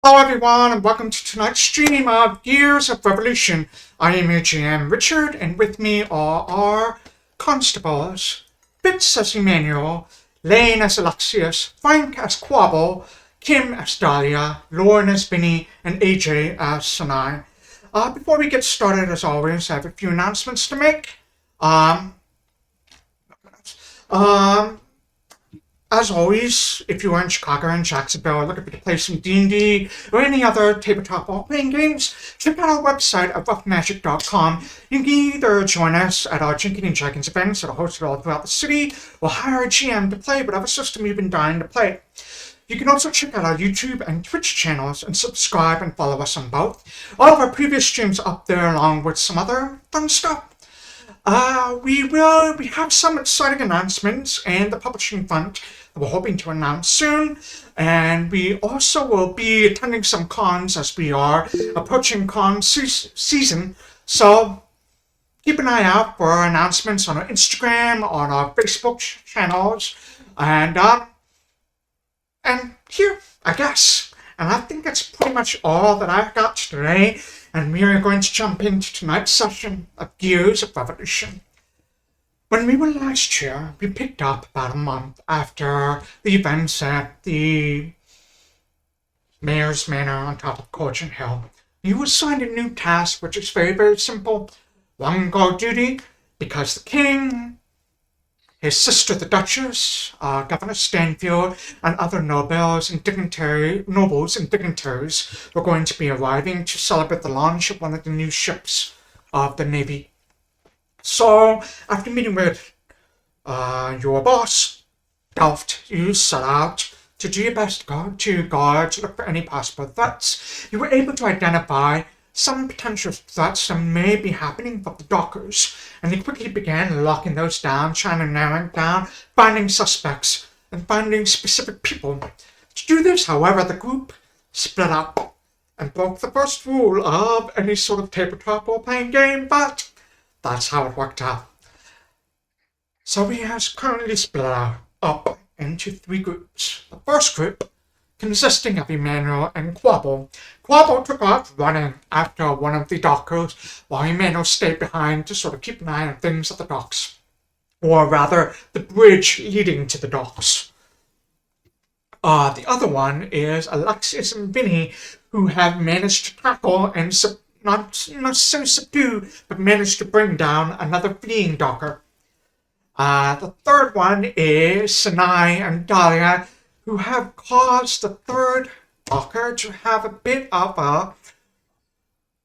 Hello everyone and welcome to tonight's stream of Gears of Revolution. I am your GM Richard and with me are our constables, Fitz as Emmanuel, Lane as Alexias, Frank as Quobbol, Kim as Dahlia, Lauren as Vinny, and AJ as Sanai. Before we get started, as always, I have a few announcements to make. As always, if you are in Chicago and Jacksonville looking to play some D&D or any other tabletop role-playing games, check out our website at roughmagic.com. You can either join us at our Drinking and Dragons events that are hosted all throughout the city, or hire a GM to play whatever system you've been dying to play. You can also check out our YouTube and Twitch channels and subscribe and follow us on both. All of our previous streams are up there along with some other fun stuff. We have some exciting announcements and the publishing front that we're hoping to announce soon. And we also will be attending some cons as we are approaching con season. So keep an eye out for our announcements on our Instagram, on our Facebook channels, and here, I guess. And I think that's pretty much all that I've got today. And we are going to jump into tonight's session of Gears of Revolution. When we were last year, we picked up about a month after the events at the Mayor's Manor on top of Coaltongue Hill. You were assigned a new task, which is very, very simple. One guard duty, because the king, his sister the Duchess, Governor Stanfield, and other nobles and dignitaries were going to be arriving to celebrate the launch of one of the new ships of the Navy. So, after meeting with your boss, Delft, you set out to do your best to look for any possible threats. You were able to identify some potential threats that may be happening from the dockers, and they quickly began locking those down, trying to narrow it down, finding suspects, and finding specific people. To do this, however, the group split up and broke the first rule of any sort of tabletop role-playing game, but that's how it worked out. So we have currently split up into three groups. The first group, consisting of Emmanuel and Quobbol. Quobbol took off running after one of the dockers, while Emmanuel stayed behind to sort of keep an eye on things at the docks. Or rather, the bridge leading to the docks. The other one is Alexias and Vinny, who have managed to tackle and not necessarily subdue, but managed to bring down another fleeing docker. The third one is Sanai and Dahlia, who have caused the third docker to have a bit of a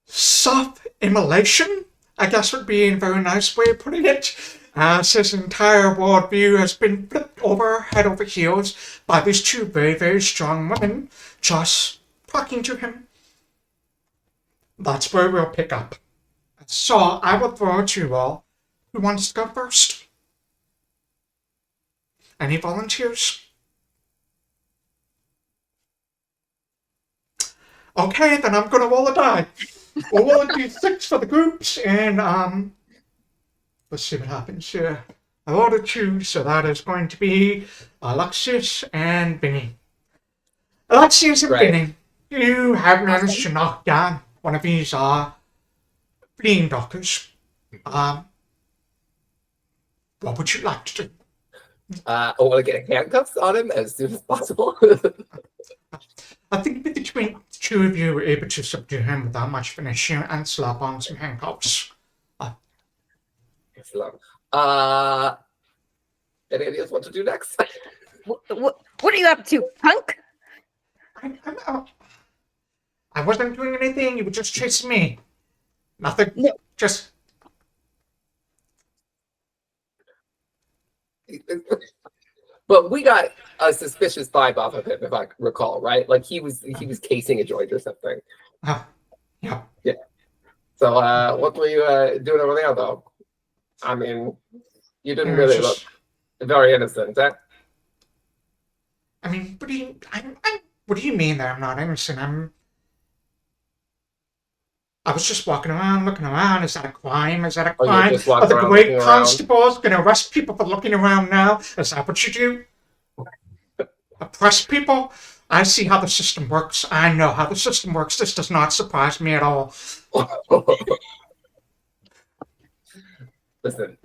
self-immolation, I guess would be a very nice way of putting it, as his entire worldview has been flipped over head over heels by these two very, very strong women just talking to him. That's where we'll pick up. So I will throw it to you all. Who wants to go first? Any volunteers? Okay, then I'm gonna roll a die. We'll roll a d6 for the groups, and let's see what happens here. I rolled a 2, so that is going to be Alexias and Vinny. Alexias and Vinny, you have managed to knock down one of these fleeing dockers. What would you like to do? I want to get handcuffs on him as soon as possible. I think between the two of you were able to subdue him without much of an issue and slap on some handcuffs. Any ideas what to do next? What are you up to, punk? I wasn't doing anything, you were just chasing me. Nothing, No. just... But we got a suspicious vibe off of him, if I recall, right? Like he was casing a joint or something. Yeah. So what were you doing over there, though? I mean, you didn't really look very innocent, eh? I mean, what do you mean that I'm not innocent? I was just walking around, looking around. Is that a crime? Is that a crime? Are the great constables going to arrest people for looking around now? Is that what you do? Oppress people? I see how the system works. I know how the system works. This does not surprise me at all. Listen,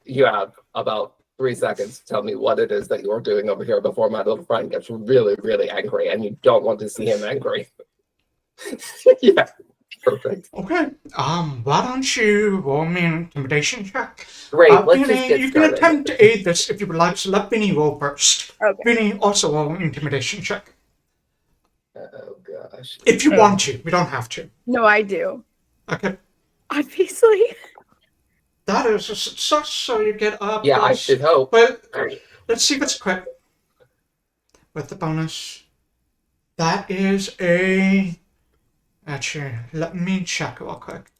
you have about 3 seconds to tell me what it is that you're doing over here before my little friend gets really, really angry, and you don't want to see him angry. Yeah, perfect. Okay. Why don't you roll me an intimidation check? Great, let's Vinny, just get you can started. attempt to aid this if you would like. So let Vinny roll first. Okay. Vinny, also roll an intimidation check. Oh, gosh. If you want to. We don't have to. No, I do. Okay. Obviously. That is a success, so you get up. Yeah, I should hope. But let's see if it's quick. With the bonus. That is a... Actually, let me check real quick.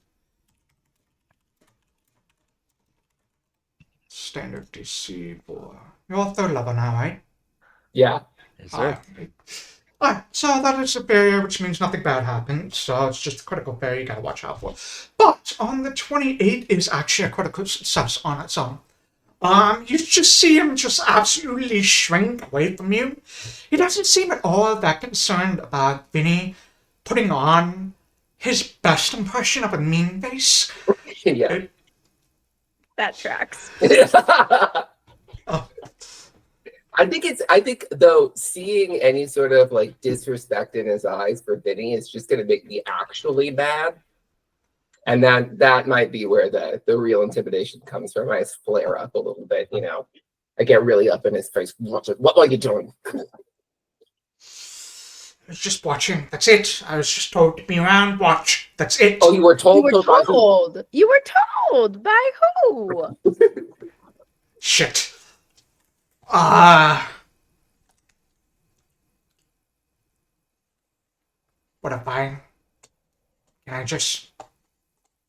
Standard DC 4. You're third level now, right? Yeah. Yes, sir. Alright, so that is a barrier, which means nothing bad happens. So it's just a critical barrier you gotta watch out for. But on the 28 is actually a critical success on its own. You just see him just absolutely shrink away from you. He doesn't seem at all that concerned about Vinny putting on his best impression of a mean face. Yeah. That tracks. Oh. I think though, seeing any sort of like disrespect in his eyes for Vinny is just gonna make me actually mad. And that might be where the real intimidation comes from. I just flare up a little bit, you know. I get really up in his face. What are you doing? I was just watching. That's it. I was just told to be around, watch. That's it. Oh, you were told. You were told. You were told by who? Shit. What if can I just...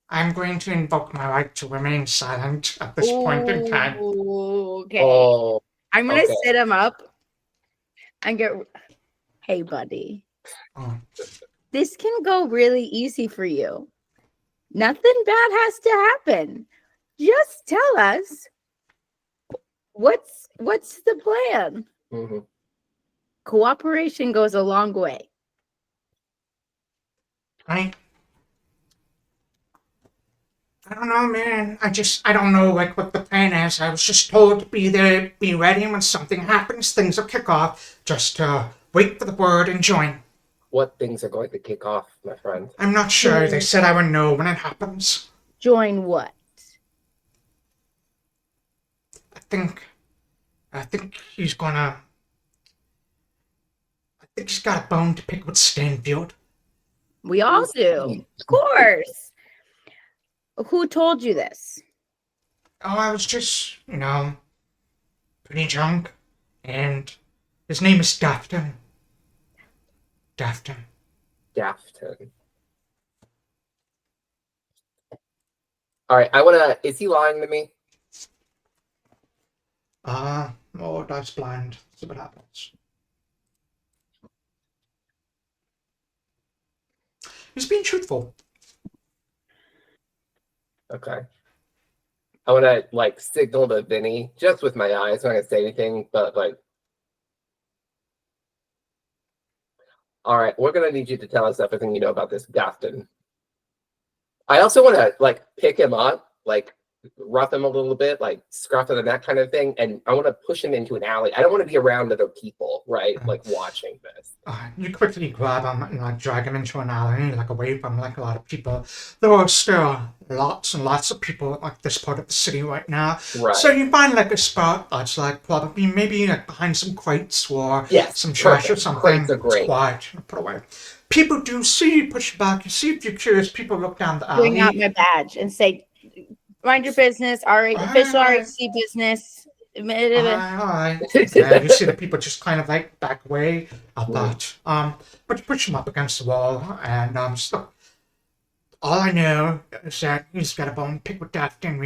I'm going to invoke my right to remain silent at this point in time. Okay. Oh, I'm gonna okay. sit him up and get. Hey, buddy. Oh. This can go really easy for you. Nothing bad has to happen. Just tell us what's the plan. Mhm. Cooperation goes a long way. I don't know, man. I don't know, like, what the plan is. I was just told to be there, be ready when something happens, things will kick off. Just, wait for the word and join. What things are going to kick off, my friend? I'm not sure. They said I would know when it happens. Join what? I think he's gonna... I think he's got a bone to pick with Stanfield. We all do. Of course. Who told you this? Oh, I was just, pretty drunk. And his name is Dafton. Dafton. All right, is he lying to me? Oh, dice blind. See what happens. He's being truthful. Okay. I want to like signal to Vinny just with my eyes. I'm not gonna say anything, but like, all right, we're gonna need you to tell us everything you know about this Dafton. I also want to like pick him up, like rough him a little bit, like scruff him and that kind of thing, and I want to push him into an alley. I don't want to be around other people, right? Like watching this. You quickly grab him and like drag him into an alley, like away from like a lot of people. There are still lots and lots of people at like this part of the city right now. Right. So you find like a spot that's like probably maybe like behind some crates or some trash or something. Crates are great. It's quiet. Put away. People do see you push back. You see if you're curious. People look down the alley. Bring out my badge and say, "Mind your business. Official RHC business." All right. Yeah, you see the people just kind of like back away a lot. But you push him up against the wall, and so all I know is that he's got a bone to pick with Dafton.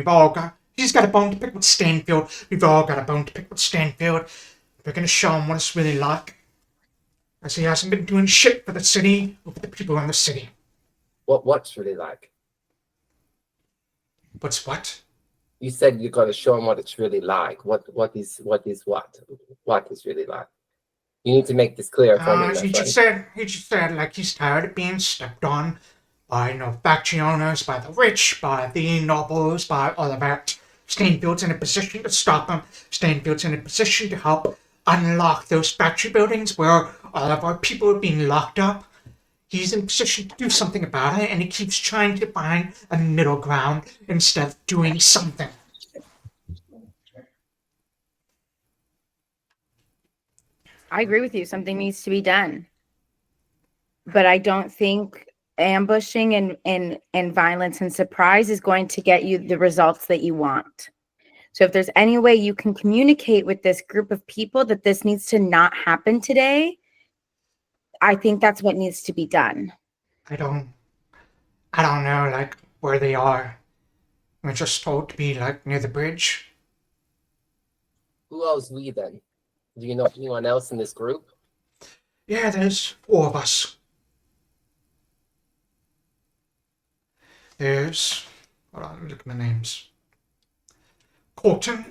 He's got a bone to pick with Stanfield. We've all got a bone to pick with Stanfield. We're gonna show him what it's really like, as he hasn't been doing shit for the city or for the people in the city. What's really like? What's what? You said you're going to show him what it's really like. What is really like? You need to make this clear for me, my He just friend. said, like, he's tired of being stepped on by, factory owners, by the rich, by the nobles, by all of that. Stainfield's in a position to stop him. Stainfield's in a position to help unlock those factory buildings where all of our people are being locked up. He's in a position to do something about it, and he keeps trying to find a middle ground instead of doing something. I agree with you. Something needs to be done. But I don't think ambushing and violence and surprise is going to get you the results that you want. So if there's any way you can communicate with this group of people that this needs to not happen today, I think that's what needs to be done. I don't know, like, where they are. We're just told to be, like, near the bridge. Who else we then? Do you know anyone else in this group? Yeah, there's 4 of us. There's, hold on, look at my names. Coaltongue,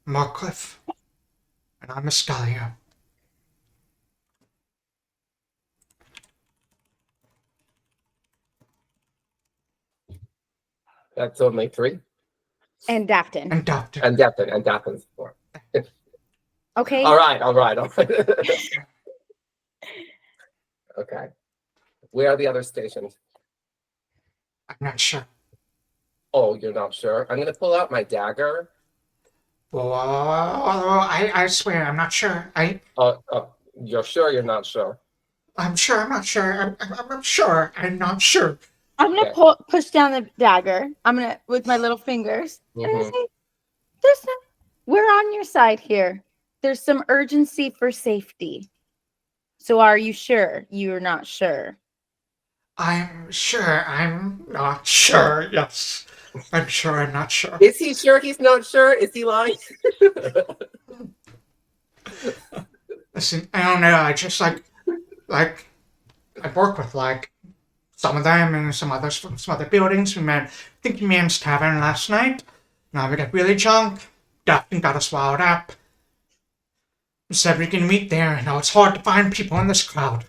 Marcliffe, and I'm Miss Dahlia. That's only 3. And Dafton. And Dafton. And Dafton's 4. Okay. All right. Okay. Where are the other stations? I'm not sure. Oh, you're not sure? I'm gonna pull out my dagger. Well, I swear, I'm not sure. You're sure you're not sure? I'm sure, I'm not sure. I'm sure, I'm not sure. I'm gonna Okay. push down the dagger. I'm gonna with my little fingers. And I say, we're on your side here. There's some urgency for safety. So are you sure you're not sure? I'm sure, I'm not sure. Yes, I'm sure, I'm not sure. Is he sure he's not sure? Is he lying? Listen, I don't know. I just like I work with like some of them and some others from some other buildings. We met Thinking Man's Tavern last night. Now we got really drunk. Dafton got us wild up. We said we can meet there. Now it's hard to find people in this crowd.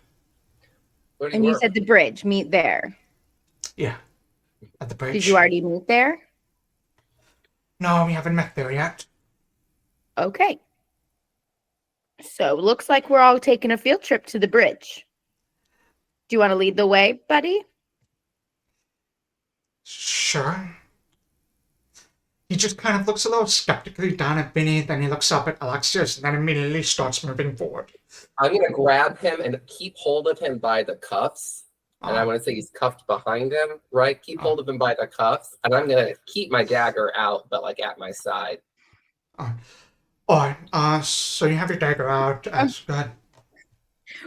Where do And you work? said the bridge, meet there. Yeah, at the bridge. Did you already meet there? No, we haven't met there yet. Okay. So looks like we're all taking a field trip to the bridge. Do you want to lead the way, buddy? Sure. He just kind of looks a little skeptically down at Vinny, then he looks up at Alexias, and then immediately starts moving forward. I'm gonna grab him and keep hold of him by the cuffs. And I want to say he's cuffed behind him, right? Keep hold of him by the cuffs. And I'm gonna keep my dagger out, but like at my side. Alright, so you have your dagger out. That's good.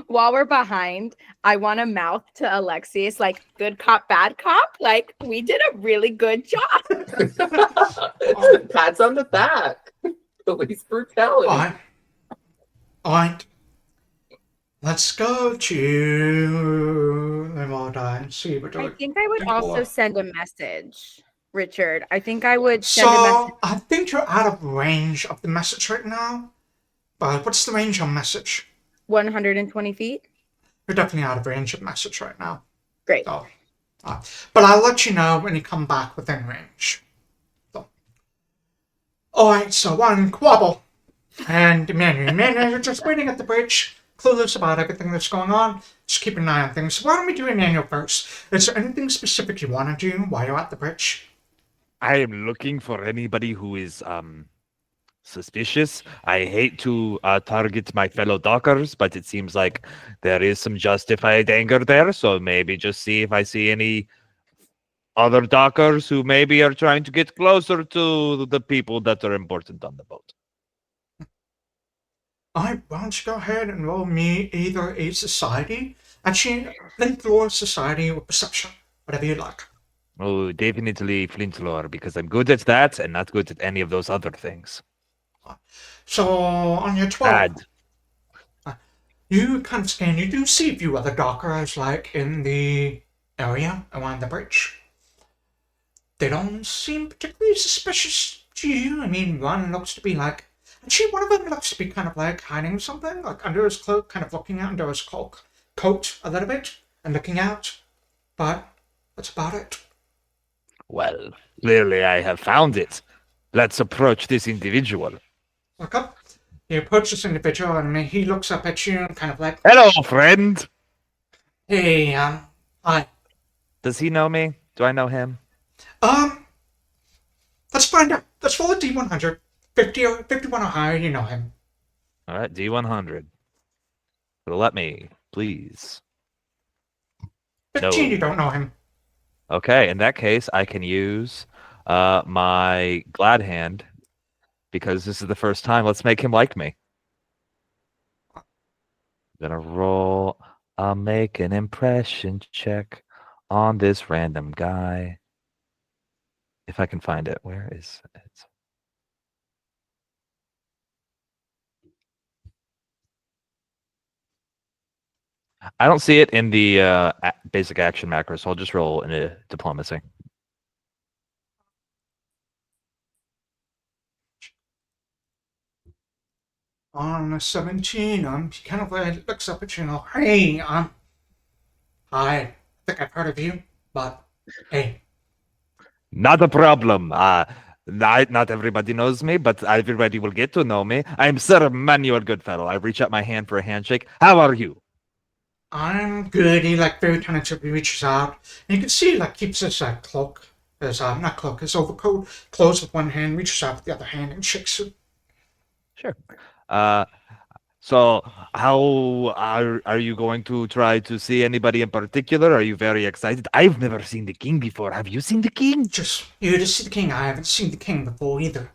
While we're behind, I want to mouth to Alexias like good cop, bad cop. Like we did a really good job. Pats on the back. Police brutality. Alright. Let's go to the Malda and see what I think I would also send a message, Richard. I think I would So, send a message. I think you're out of range of the message right now. But what's the range on message? 120 feet. You're definitely out of range of message right now. Great. So, but I'll let you know when you come back within range. So. Alright, so one Quobbol and Emmanuel. Emmanuel, you're just waiting at the bridge, clueless about everything that's going on. Just keep an eye on things. So why don't we do Emmanuel first? Is there anything specific you want to do while you're at the bridge? I am looking for anybody who is suspicious. I hate to target my fellow dockers, but it seems like there is some justified anger there. So maybe just see if I see any other dockers who maybe are trying to get closer to the people that are important on the boat. Alright, why don't you go ahead and roll me either a society, actually, flint lore, society, or perception, whatever you like. Oh, definitely flint lore, because I'm good at that and not good at any of those other things. So, on your 12, Bad. You kind of scan, you do see a few other dockers, like, in the area around the bridge. They don't seem particularly suspicious to you. I mean, one looks to be like, Actually, one of them looks to be kind of like hiding something, like under his cloak, kind of looking out under his coat a little bit and looking out. But that's about it. Well, clearly I have found it. Let's approach this individual. Look up. You approach this individual, and he looks up at you and kind of like, Hello, friend. "Hey, hi. Does he know me? Do I know him? Let's find out. Let's roll a D100. 51 or higher, you know him. All right, D100. Let me, please. 15, No. you don't know him. Okay, in that case, I can use my glad hand because this is the first time. Let's make him like me. I'm gonna roll. I'll make an impression check on this random guy. If I can find it. Where is it? I don't see it in the basic action macro, so I'll just roll in a diplomacy. On a 17, he kind of looks up at you and goes, "Hey, I think I've heard of you, but hey." Not a problem. Not everybody knows me, but everybody will get to know me. I'm Sir Emmanuel Goodfellow. I reach out my hand for a handshake. How are you? I'm good. He very tentatively reaches out, and you can see he keeps his cloak, his not cloak, his overcoat closed with one hand, reaches out with the other hand and shakes it. Sure. So how are you going to try to see anybody in particular? Are you very excited? I've never seen the king before. Have you seen the king? Just you to see the king. I haven't seen the king before either.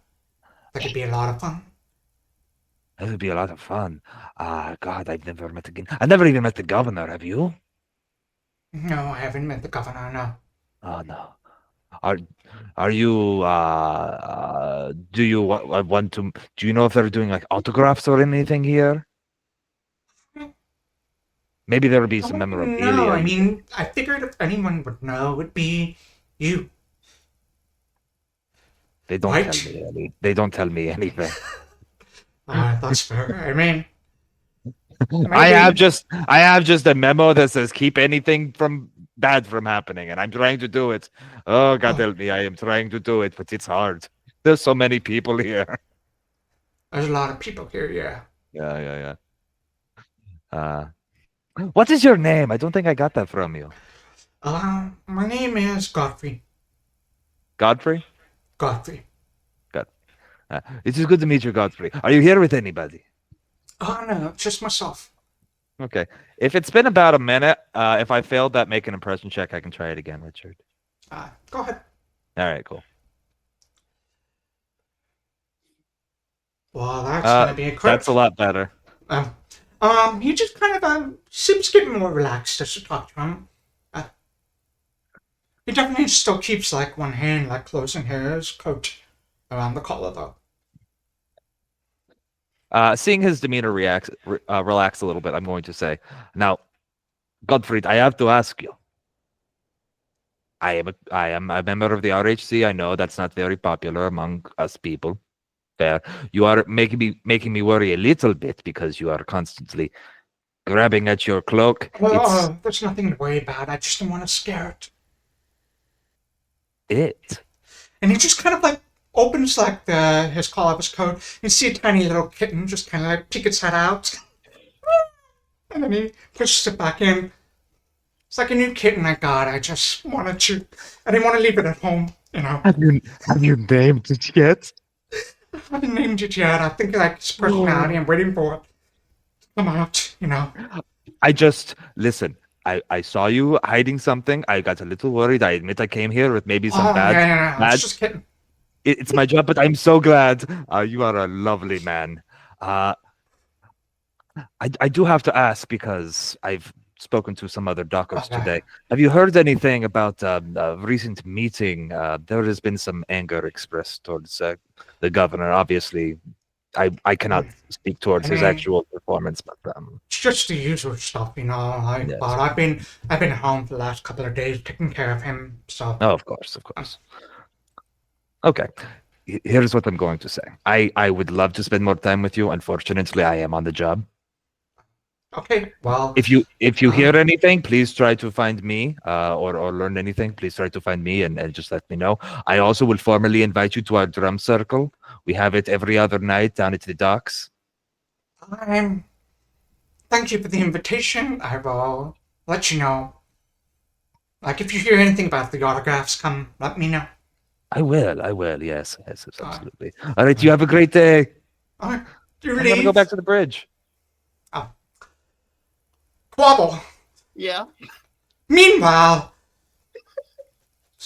That could be a lot of fun. That would be a lot of fun. God, I've never met the king. I've never even met the governor. Have you? No, I haven't met the governor. No. Oh no. Are you do you want to do you know if they're doing like autographs or anything here? Maybe there would be some memorabilia. No, I mean, I figured if anyone would know, it would be you. They don't Right? tell me they don't tell me anything. That's fair. I mean, I have maybe- just a memo that says keep anything from bad from happening, and I'm trying to do it. Oh God help me, I am trying to do it, but it's hard. There's so many people here. there's a lot of people here. Yeah. Yeah. What is your name? I don't think I got that from you. My name is Godfrey. Godfrey? Godfrey. It is good to meet you, Godfrey. Are you here with anybody? Oh no, just myself. Okay. If it's been about a minute, if I failed that make an impression check, I can try it again, Richard. Go ahead. All right, cool. Well, that's gonna be a crit. That's a lot better. He just kind of seems getting more relaxed as you talk to him. He definitely still keeps one hand closing his coat around the collar though. Seeing his demeanor relax a little bit, I'm going to say, now, Gottfried, I have to ask you. I am a member of the RHC. I know that's not very popular among us people. Fair. You are making me worry a little bit because you are constantly grabbing at your cloak. Well, there's nothing to worry about. I just don't want to scare it. And he just kind of opens his collar of his coat. You see a tiny little kitten just kind of peek its head out, and then he pushes it back in. It's like a new kitten I got. I just wanted to. I didn't want to leave it at home. Have you named it yet? I haven't named it yet. I think its personality. I'm waiting for it to come out. Listen. I saw you hiding something. I got a little worried. I admit I came here with maybe some bad. Yeah. It's just kidding. It's my job, but I'm so glad. You are a lovely man. I do have to ask because I've spoken to some other dockers today. Have you heard anything about a recent meeting? There has been some anger expressed towards the governor. Obviously, I cannot speak towards his actual performance, but it's just the usual stuff, Yes. But I've been at home for the last couple of days taking care of him. So. Oh, of course. Okay. Here's what I'm going to say. I would love to spend more time with you. Unfortunately, I am on the job. Okay, well, If you hear anything, please try to find me, or learn anything. Please try to find me and just let me know. I also will formally invite you to our drum circle. We have it every other night down at the docks. thank you for the invitation. I will let you know. Like, if you hear anything about the autographs, come let me know. I will. Yes, absolutely. All right, you have a great day. All right, you I'm gonna leave. go back to the bridge. Quobbol. Yeah. Meanwhile, a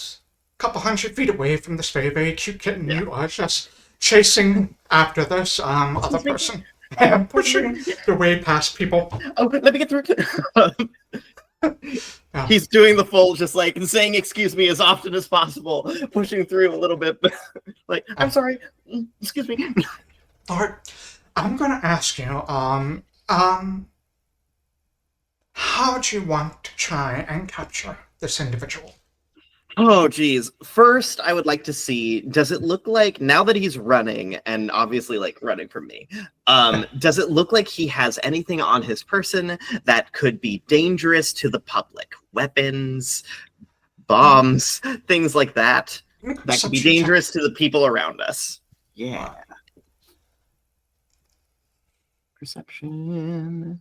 couple hundred feet away from this very, very cute kitten, you are just chasing after this other person and pushing your way past people. Oh, let me get through. He's doing the full, just like saying "excuse me" as often as possible, pushing through a little bit. Like, I'm sorry, excuse me. All right, I'm gonna ask you, how do you want to try and capture this individual? Oh, geez. First, I would like to see, does it look like, now that he's running, and obviously, like, running from me, does it look like he has anything on his person that could be dangerous to the public? Weapons, bombs, things like that. That could be dangerous to the people around us. Yeah. Perception.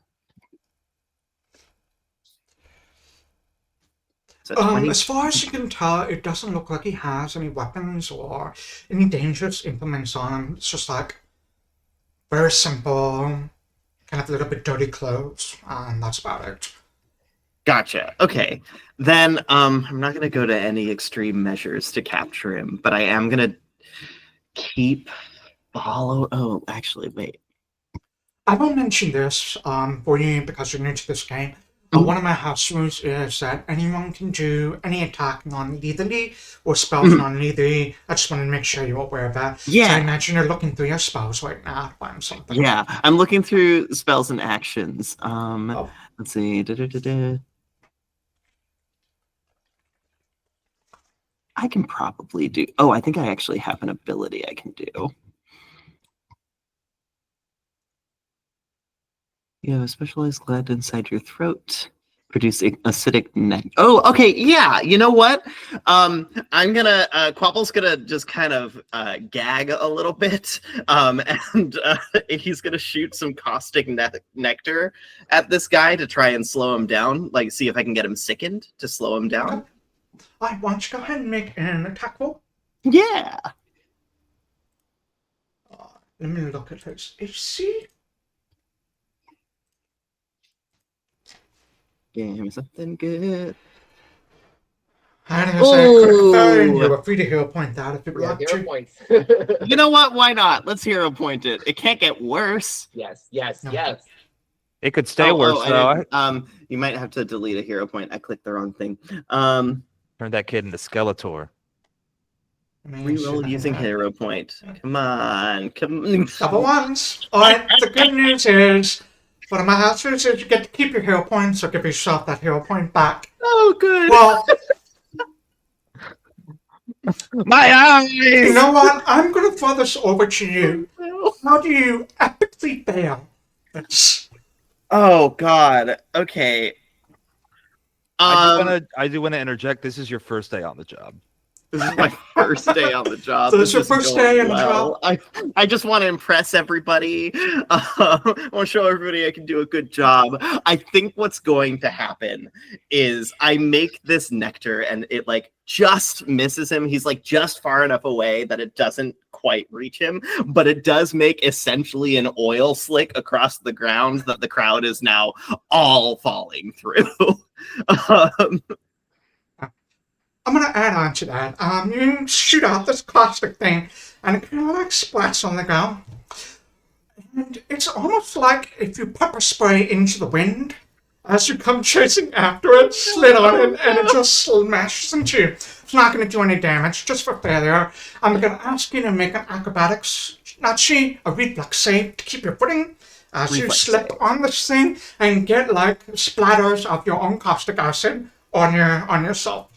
As far as you can tell, it doesn't look like he has any weapons or any dangerous implements on him. It's just like very simple, kind of a little bit dirty clothes, and that's about it. Gotcha. Okay. Then I'm not gonna go to any extreme measures to capture him, but I am gonna keep follow. Oh, actually, wait. I will mention this for you because you're new to this game. One of my house rules is that anyone can do any attack non-lethally or spells non-lethally. I just want to make sure you're aware of that. Yeah. So I imagine you're looking through your spells right now to find something. Yeah, I'm looking through spells and actions. Let's see. I can probably do. Oh, I think I actually have an ability I can do. You have a specialized gland inside your throat. Produce acidic neck. Oh, okay. Yeah. You know what? I'm gonna. Quobble's gonna just kind of gag a little bit, and he's gonna shoot some caustic nectar at this guy to try and slow him down. Like, see if I can get him sickened to slow him down. Okay. Why don't you go ahead and make an attack roll? Yeah. Let me look at his AC. Give me something good. And as I could have you were free to hero point that if you would Yeah, like hero to. points. You know what? Why not? Let's hero point it. It can't get worse. Yes. No. It could stay worse though. You might have to delete a hero point. I clicked the wrong thing. Turn that kid into Skeletor. Reroll using hero point. Come on. Double ones. Alright, the good news is, one of my house rules is you get to keep your hero points, so give yourself that hero point back. Oh, good. Well, My eyes! you know what? I'm going to throw this over to you. How do you epically fail this? Oh, God. Okay. I do want to interject. This is your first day on the job. This is my first day on the job. So it's your first day on the job? I just want to impress everybody. I want to show everybody I can do a good job. I think what's going to happen is I make this nectar and it like just misses him. He's like just far enough away that it doesn't quite reach him, but it does make essentially an oil slick across the ground that the crowd is now all falling through. I'm going to add on to that. You shoot out this caustic thing, and it kind of like splats on the ground. And it's almost like if you pepper spray into the wind as you come chasing after it, slid on it, and it just smashes into you. It's not going to do any damage, just for failure. I'm going to ask you to make an acrobatics, a reflex save to keep your footing as you slip on this thing and get like splatters of your own caustic acid on yourself.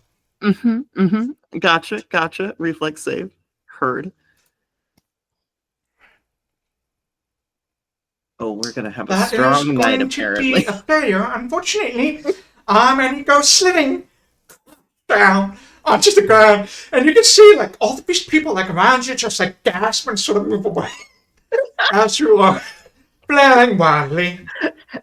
Gotcha. Reflex save. Heard. we're gonna have a That is strong night, going to apparently. be a failure, unfortunately. And he goes sliding down onto the ground, and you can see like all these people like around you just like gasp and sort of move away as you are flailing wildly.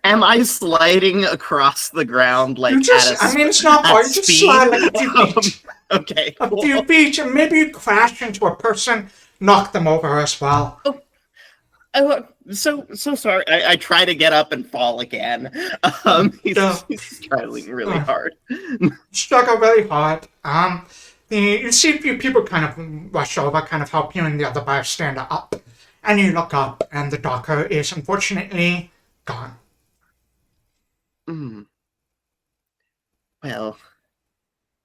Am I sliding across the ground like You just, at a I mean, it's not far. at You just speed? slide like a few feet, Okay, a cool. few feet, and maybe you crash into a person, knock them over as well. Oh, so sorry. I try to get up and fall again. He's struggling really hard. Struggle really hard. You see a few people kind of rush over, kind of help you and the other bystander up, and you look up, and the docker is unfortunately gone. Well,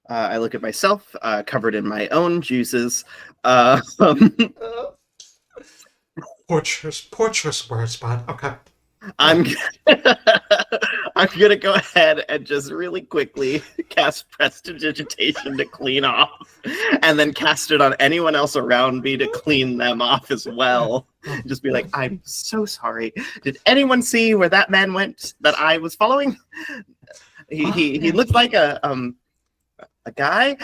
I look at myself, covered in my own juices. Portraitous words, bud. Okay. I'm gonna go ahead and just really quickly cast Prestidigitation to clean off, and then cast it on anyone else around me to clean them off as well. Just be like, I'm so sorry. Did anyone see where that man went that I was following? He looked like a guy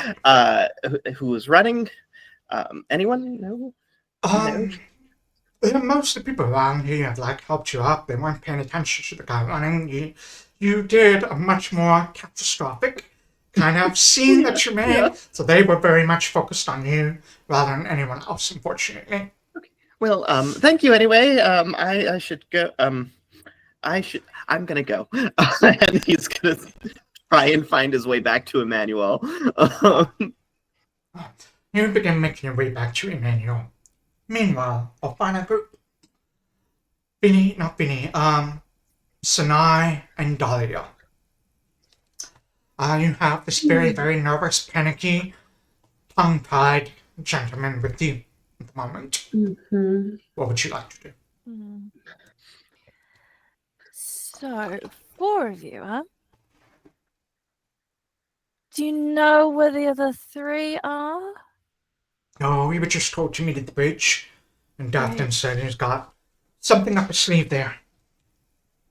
who was running. Anyone know? Most of the people around here have like helped you up. They weren't paying attention to the guy running. You did a much more catastrophic kind of scene that you made. So they were very much focused on you rather than anyone else, unfortunately. Well, thank you anyway. I should go. I'm gonna go. And he's gonna try and find his way back to Emmanuel. You begin making your way back to Emmanuel. Meanwhile, our final group. Sanai and Dahlia. You have this very, very nervous, panicky, tongue-tied gentleman with you at the moment. What would you like to do? So, 4 of you, huh? Do you know where the other 3 are? No, we were just told to meet at the bridge, and Dafton said he's got something up his sleeve there.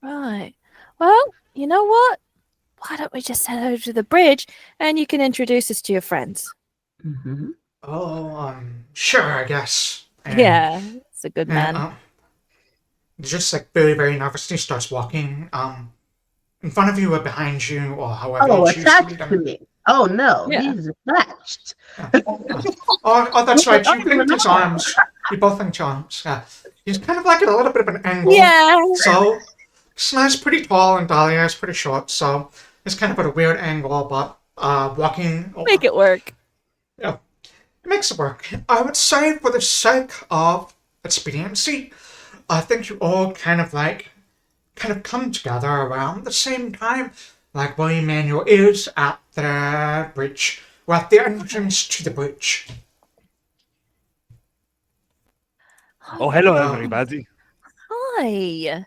Right. Well, you know what? Why don't we just head over to the bridge and you can introduce us to your friends? Oh, sure, I guess. And, Yeah, it's a good man. Just like very, very nervously starts walking, in front of you or behind you, or however Oh, you choose to attached lead to him. me. Oh no, Yeah. he's attached. Oh, that's right. You linked his arms. You both linked your arms. Yeah. He's kind of like at a little bit of an angle. Yeah. So, Sanai's pretty tall and Dahlia is pretty short, so it's kind of at a weird angle, but walking over. Make it work. Yeah. It makes it work. I would say for the sake of expediency, I think you all kind of come together around the same time. Like where Emmanuel is at the bridge. We're at the entrance to the bridge. Oh, hello, everybody. Hi.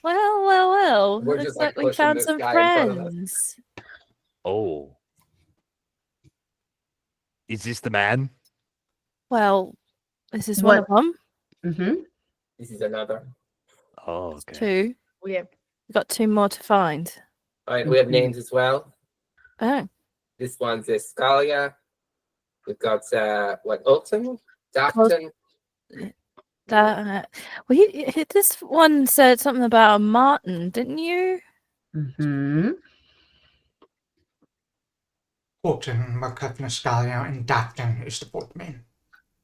Well. We're Looks just, like like, we pushing found this some guy in front of us. friends. Oh. Is this the man? Well, this is one of them. This is another. Oh, okay. 2. We have We've got 2 more to find. All right, we have names as well. Oh. This one's Scalia. We've got Coaltongue, Dafton. This one said something about a Martin, didn't you? Quoting Mercutnus and Dafton is the fourth man.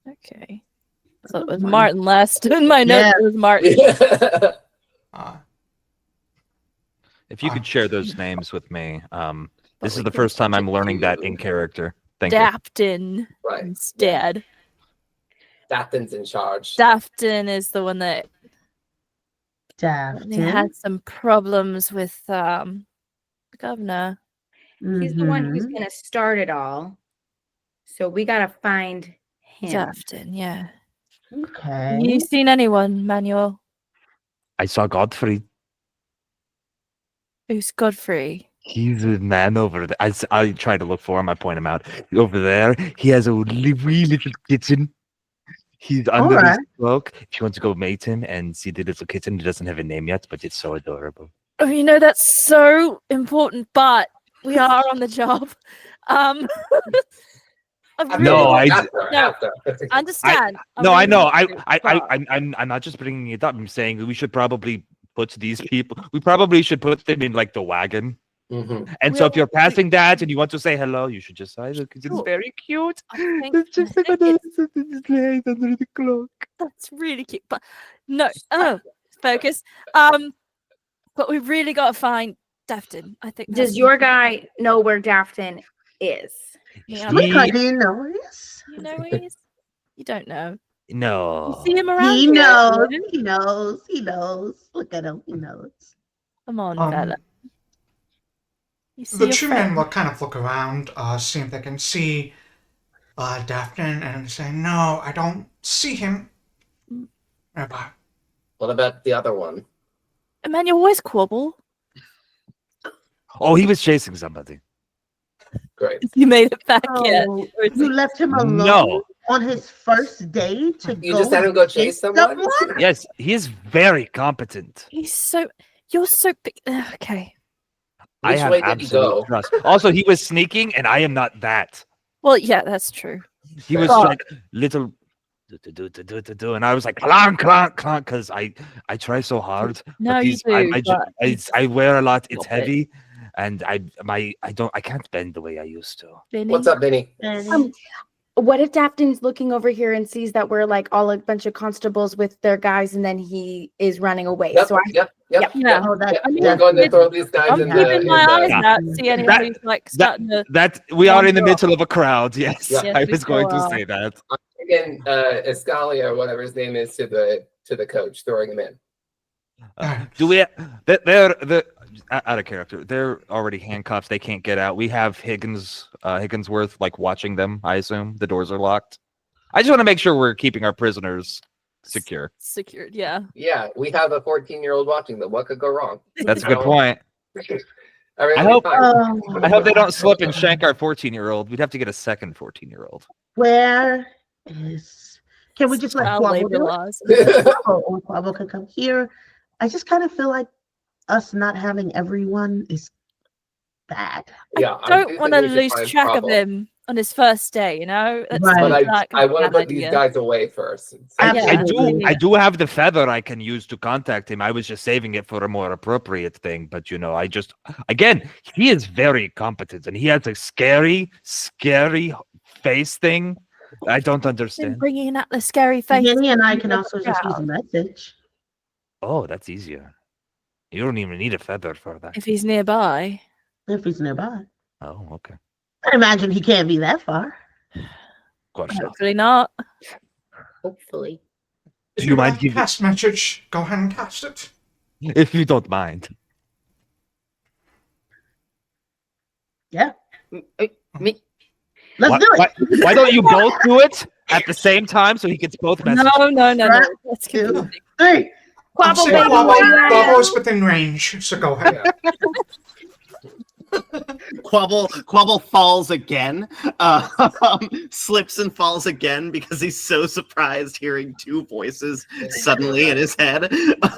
Okay. I thought it was Martin last. In my notes, it was Martin. If you could share those names with me. This is the first time I'm learning that in character. Thank you. Dafton Right. instead. Dafton's in charge. Dafton is the one that he Dafton. had some problems with the governor. He's the one who's gonna start it all. So we gotta find him. Dafton, yeah. Okay. You seen anyone, Manuel? I saw Godfrey. Who's Godfrey? He's a man over there. I try to look for him. I point him out. Over there, he has a wee little kitchen. He's under his Alright. cloak. If you want to go mate him and see the little kitten, he doesn't have a name yet, but it's so adorable. Oh, you know, that's so important, but we are on the job. I really No, I understand. No, I really know. want to, but I'm not just bringing it up. I'm saying we should probably put these people. We probably should put them in like the wagon. Mhm. And so if you're passing that and you want to say hello, you should just say it because it's Sure. very cute. I think It's just like it's- it's laid under the cloak. that's really cute. But no, focus. But we've really got to find Dafton. I think. Does your guy know where Dafton is? Yeah, What He- kind do you know this? you know where he is? You don't know. No. You see him around He here? knows. He knows. He knows. Look at him. He knows. Come on, fella. You see The your two men friend? will kind of look around, see if they can see Dafton, and say, "No, I don't see him." Nearby. What about the other one? Emmanuel, where's Quobbol? Oh, he was chasing somebody. Great. You made it back yet? Oh, Or is you it- left him alone No. on his first day to You go just had him go chase chase someone? Yes, he is very competent. He's so. You're so big. Okay. I Which have way did he absolute go? trust. Also, he was sneaking, and I am not that. Well, yeah, that's true. He was But- like little, and I was like clonk, clonk, clonk, because I try so hard. No, but you these, do. I wear a lot. It's Stop it. heavy, and I can't bend the way I used to. What's up, Vinny? What if Dafton's looking over here and sees that we're like all a bunch of constables with their guys, and then he is running away? Yep, So I yep. Yeah. Oh, that's I mean, We're going to definitely- throw these guys I'm in keeping my eyes the out. See anyone who's like starting to. That we are in the Wander middle of a crowd. Yes, Yeah. Yes, I we was going to sure say that. Again, Escalia or whatever his name is to the coach, throwing him in. Do we? They're out of character. They're already handcuffed. They can't get out. We have Higginsworth like watching them. I assume the doors are locked. I just want to make sure we're keeping our prisoners secure. Secured, yeah. Yeah, we have a 14-year-old watching them. What could go wrong? That's a good point. Everything I hope- fine. I hope they don't slip and shank our 14-year-old. We'd have to get a second 14-year-old. Where is? Can we just let Child Quobbol labor do it? laws. Or Quobbol can come here. I just kind of feel like us not having everyone is bad. Yeah, I don't think want that to we should lose find track trouble. of him on his first day, you know? That's Right. But like I a want to bad put these idea. guys away first. Yeah. I do have the feather I can use to contact him. I was just saving it for a more appropriate thing, but again, he is very competent and he has a scary face thing. I don't Been understand. bringing out the scary face. Jenny and I in can the also just use a crowd. message. Oh, that's easier. You don't even need a feather for that. If he's nearby. If he's nearby. Oh, okay. I imagine he can't be that far. Of course not. Hopefully not. hopefully. If Do you you'd mind like to giving- cast message, go ahead and cast it. If you don't mind. Yeah. Me. Let's Why, do it. why don't you both do it at the same time so he gets both messages? No. Right. That's Two, confusing. 3. I'm Quobbol, saying baby, Quobbol, where you at? Quobbol's within range, so go ahead. Yeah. Quobbol falls again, slips and falls again because he's so surprised hearing two voices suddenly in his head.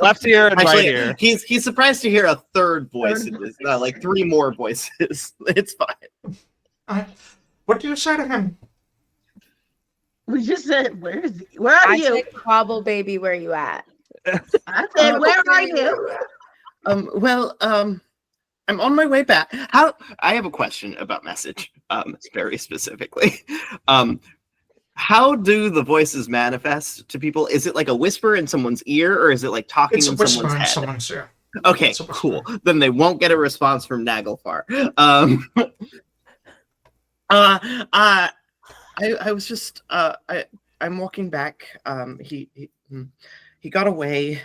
Left ear and right Actually, ear. he's surprised to hear a third voice in his, like 3 more voices. It's fine. What do you say to him? We just said, where is he? Where are I you? said, Quobbol, baby, where you at? I said, where are you? I'm on my way back. I have a question about message, very specifically. How do the voices manifest to people? Is it like a whisper in someone's ear, or is it like talking It's a in whisper someone's in head? someone's ear. Okay, It's a whisper. cool. Then they won't get a response from Naglfar. I was just I'm walking back. He got away.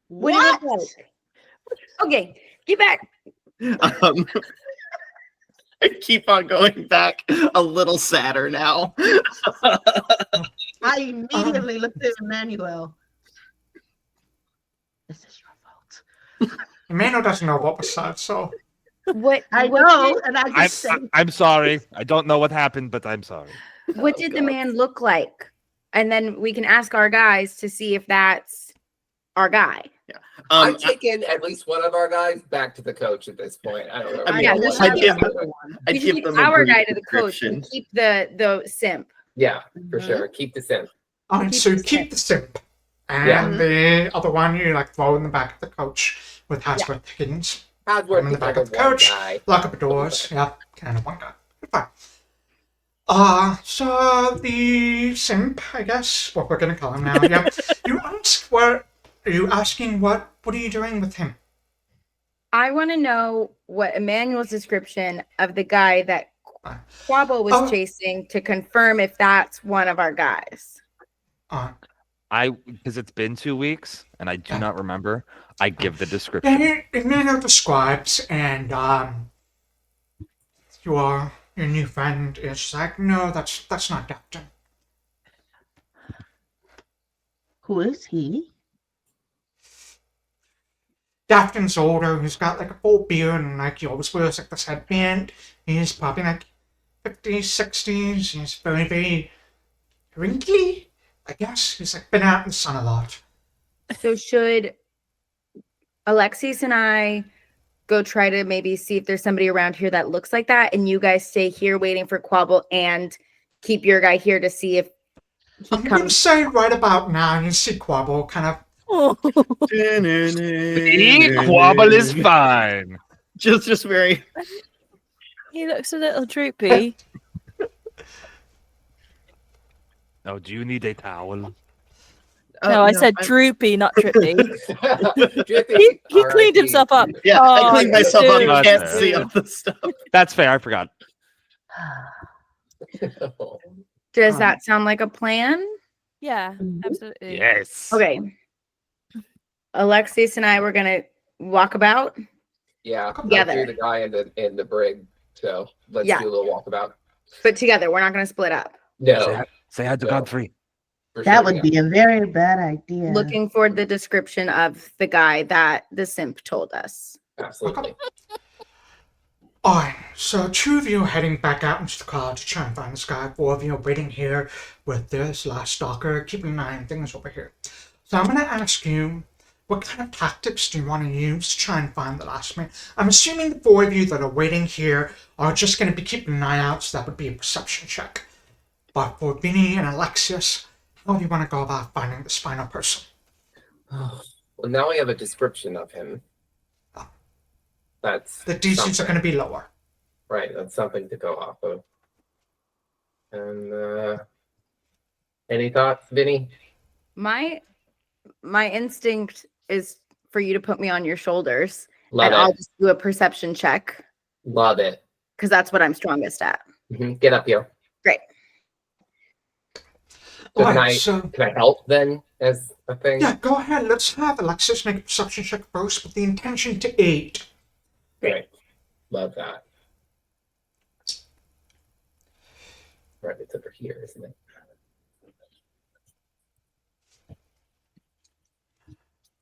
What? do you look like? Okay, get back. I keep on going back a little sadder now. I immediately looked at Emmanuel. This is your fault. Emmanuel doesn't know what was said, so What? I what know, did- and I just said, I'm sorry. I don't know what happened, but I'm sorry. What Oh, did the God. man look like? And then we can ask our guys to see if that's our guy. I'm taking at least one of our guys back to the coach at this point. I don't know. I mean, Yeah, what we I'd should give, Another one. I'd We should give keep them a our brief guy to the coach description. and keep the simp. Yeah, for Mhm. sure. Keep the sim. Alright, Keep so the you keep simp. the simp. Yeah. And the other one you like throw in the back of the coach with Hasworth Higgins. How's I'm work in the back together of the one coach. guy? Lock up the doors. Yeah, kind of one guy. Fine. So the simp, I guess, what we're gonna call him now. Yeah. You ask what are you asking what are you doing with him? I want to know what Emmanuel's description of the guy that Quobbol was Oh. chasing to confirm if that's one of our guys. Because it's been 2 weeks and I do Yeah. not remember. I give the description. Yeah, Emmanuel describes and your new friend is like, no, that's not Doctor. Who is he? Dafton's older, he's got like a full beard and like he always wears like this headband. He's probably like 50s, 60s. He's very, very wrinkly, I guess. He's like been out in the sun a lot. So should Alexias and I go try to maybe see if there's somebody around here that looks like that, and you guys stay here waiting for Quobbol and keep your guy here to see if he I'm gonna comes? say right about now you see Quobbol kind of Quobbol is fine. Just very. He looks a little droopy. Oh, do you need a towel? No, I said droopy, not trippy. He R.I.P. cleaned himself up. Yeah, Oh, I cleaned myself up. dude. I can't Dude. see all the stuff. That's fair. I forgot. Does that sound like a plan? Yeah, Mhm. absolutely. Yes. Okay. Alexias and I were gonna walk about. Yeah, Together. I threw the guy in the brig. So let's Yeah. do a little walkabout. But together, we're not gonna split up. No, Say hi to No. Godfrey. for That sure, would yeah. be a very bad idea. Looking for the description of the guy that the simp told us. Absolutely. Alright, so two of you are heading back out into the crowd to try and find this guy. Four of you are waiting here with this last stalker, keeping an eye on things over here. So I'm going to ask you, what kind of tactics do you want to use to try and find the last man? I'm assuming the four of you that are waiting here are just going to be keeping an eye out, so that would be a perception check. But for Vinny and Alexias, how do you want to go about finding this final person? Well, now we have a description of him. That's The DCs are something. going to be lower. Right, that's something to go off of. And any thoughts, Vinny? My instinct is for you to put me on your shoulders, Love and it. I'll just do a perception check Love it. because that's what I'm strongest at. Get up here. Great. So Alright, so can I help then as a thing? yeah, go ahead. Let's have Alexis make a perception check first with the intention to aid. Great. Love that. Right, it's over here, isn't it?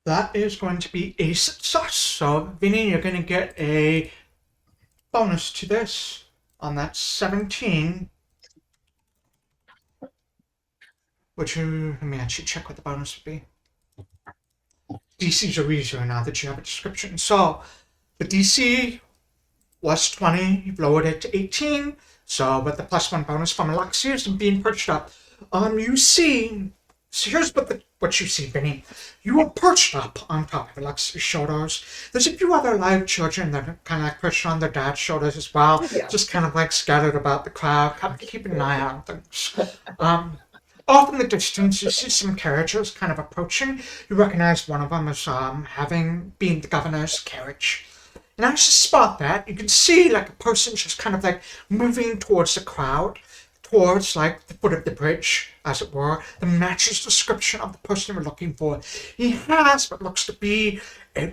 That is going to be a success. So, Vinny, you're going to get a bonus to this on that 17. Which, let me actually check what the bonus would be. DCs are easier now that you have a description. So, the DC was 20, you've lowered it to 18. So, with the +1 bonus from Alexias and being perched up, you see. So here's what you see, Vinny. You are perched up on top of Alexia's shoulders. There's a few other live children that are kind of like perched on their dad's shoulders as well, Yeah. just kind of like scattered about the crowd, kind of keeping an eye on things. Off in the distance, you see some carriages kind of approaching. You recognize one of them as having been the governor's carriage. And as you spot that, you can see like a person just kind of like moving towards the crowd, towards like the foot of the bridge, as it were, that matches the description of the person we're looking for. He has what looks to be a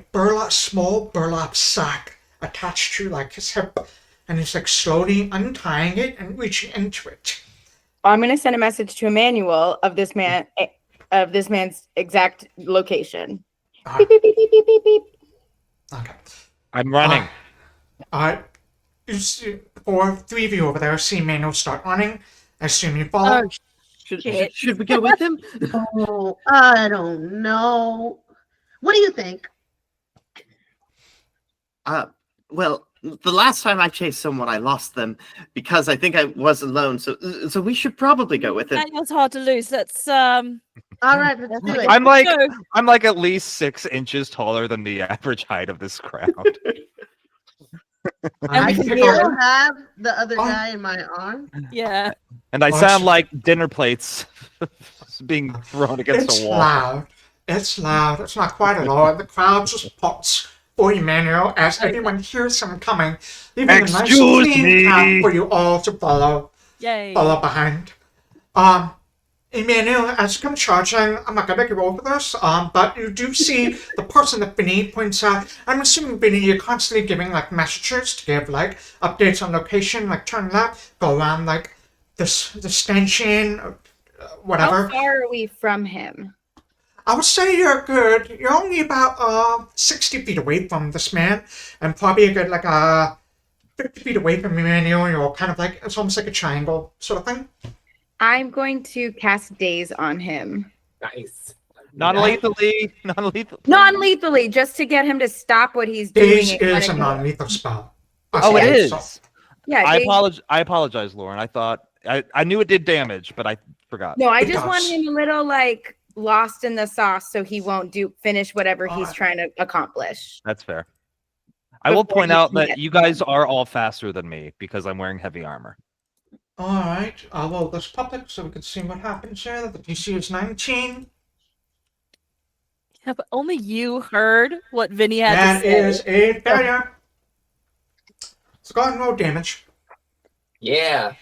small burlap sack attached to like his hip, and he's like slowly untying it and reaching into it. I'm gonna send a message to Emmanuel of this man's exact location. Beep, beep, beep, beep, beep, beep, beep. Okay. I'm running. You see, three of you over there see Emmanuel start running. I assume you follow. Oh, Should we go with him? Oh, I don't know. What do you think? Well, the last time I chased someone, I lost them because I think I was alone. So we should probably go with him. Daniel's hard to lose. Let's All right, let's do it. I'm like go. I'm like at least 6 inches taller than the average height of this crowd. And we I can still hear. have the other guy in my arm. Yeah. And I Oh, sound it's- like dinner plates being thrown against It's a wall. loud. It's loud. It's not quite at all. The crowd just pops for Emmanuel as everyone hears him coming, leaving a nice Excuse clean me. path for you all to follow Yay. behind. Emmanuel, as you come charging, I'm not gonna make you roll for this, but you do see the person that Vinny points out. I'm assuming, Vinny, you're constantly giving, like, messages to give, like, updates on location, like, turn left, go around, like, the stanchion, whatever. How far are we from him? I would say you're good. You're only about 60 feet away from this man, and probably a good, like, 50 feet away from Emmanuel. You're kind of like, it's almost like a triangle sort of thing. I'm going to cast Daze on him. Nice. Non-lethally. Non-lethal. Non-lethally, just to get him to stop what he's doing. Daze and is a kinda- non-lethal spell. Oh, it Okay, is. so- Yeah, I Daze- apologize, Lauren. I thought I knew it did damage, but I forgot. No, I It just want does. him a little like lost in the sauce so he won't finish whatever he's Alright. trying to accomplish. That's fair. I will Before point you out can that get- you guys are all faster than me because I'm wearing heavy armor. Alright, well, this public so we can see what happens here. The DC is 19. Yeah, but only you heard what Vinny had That to say. is a failure. So go ahead and roll damage. Yeah.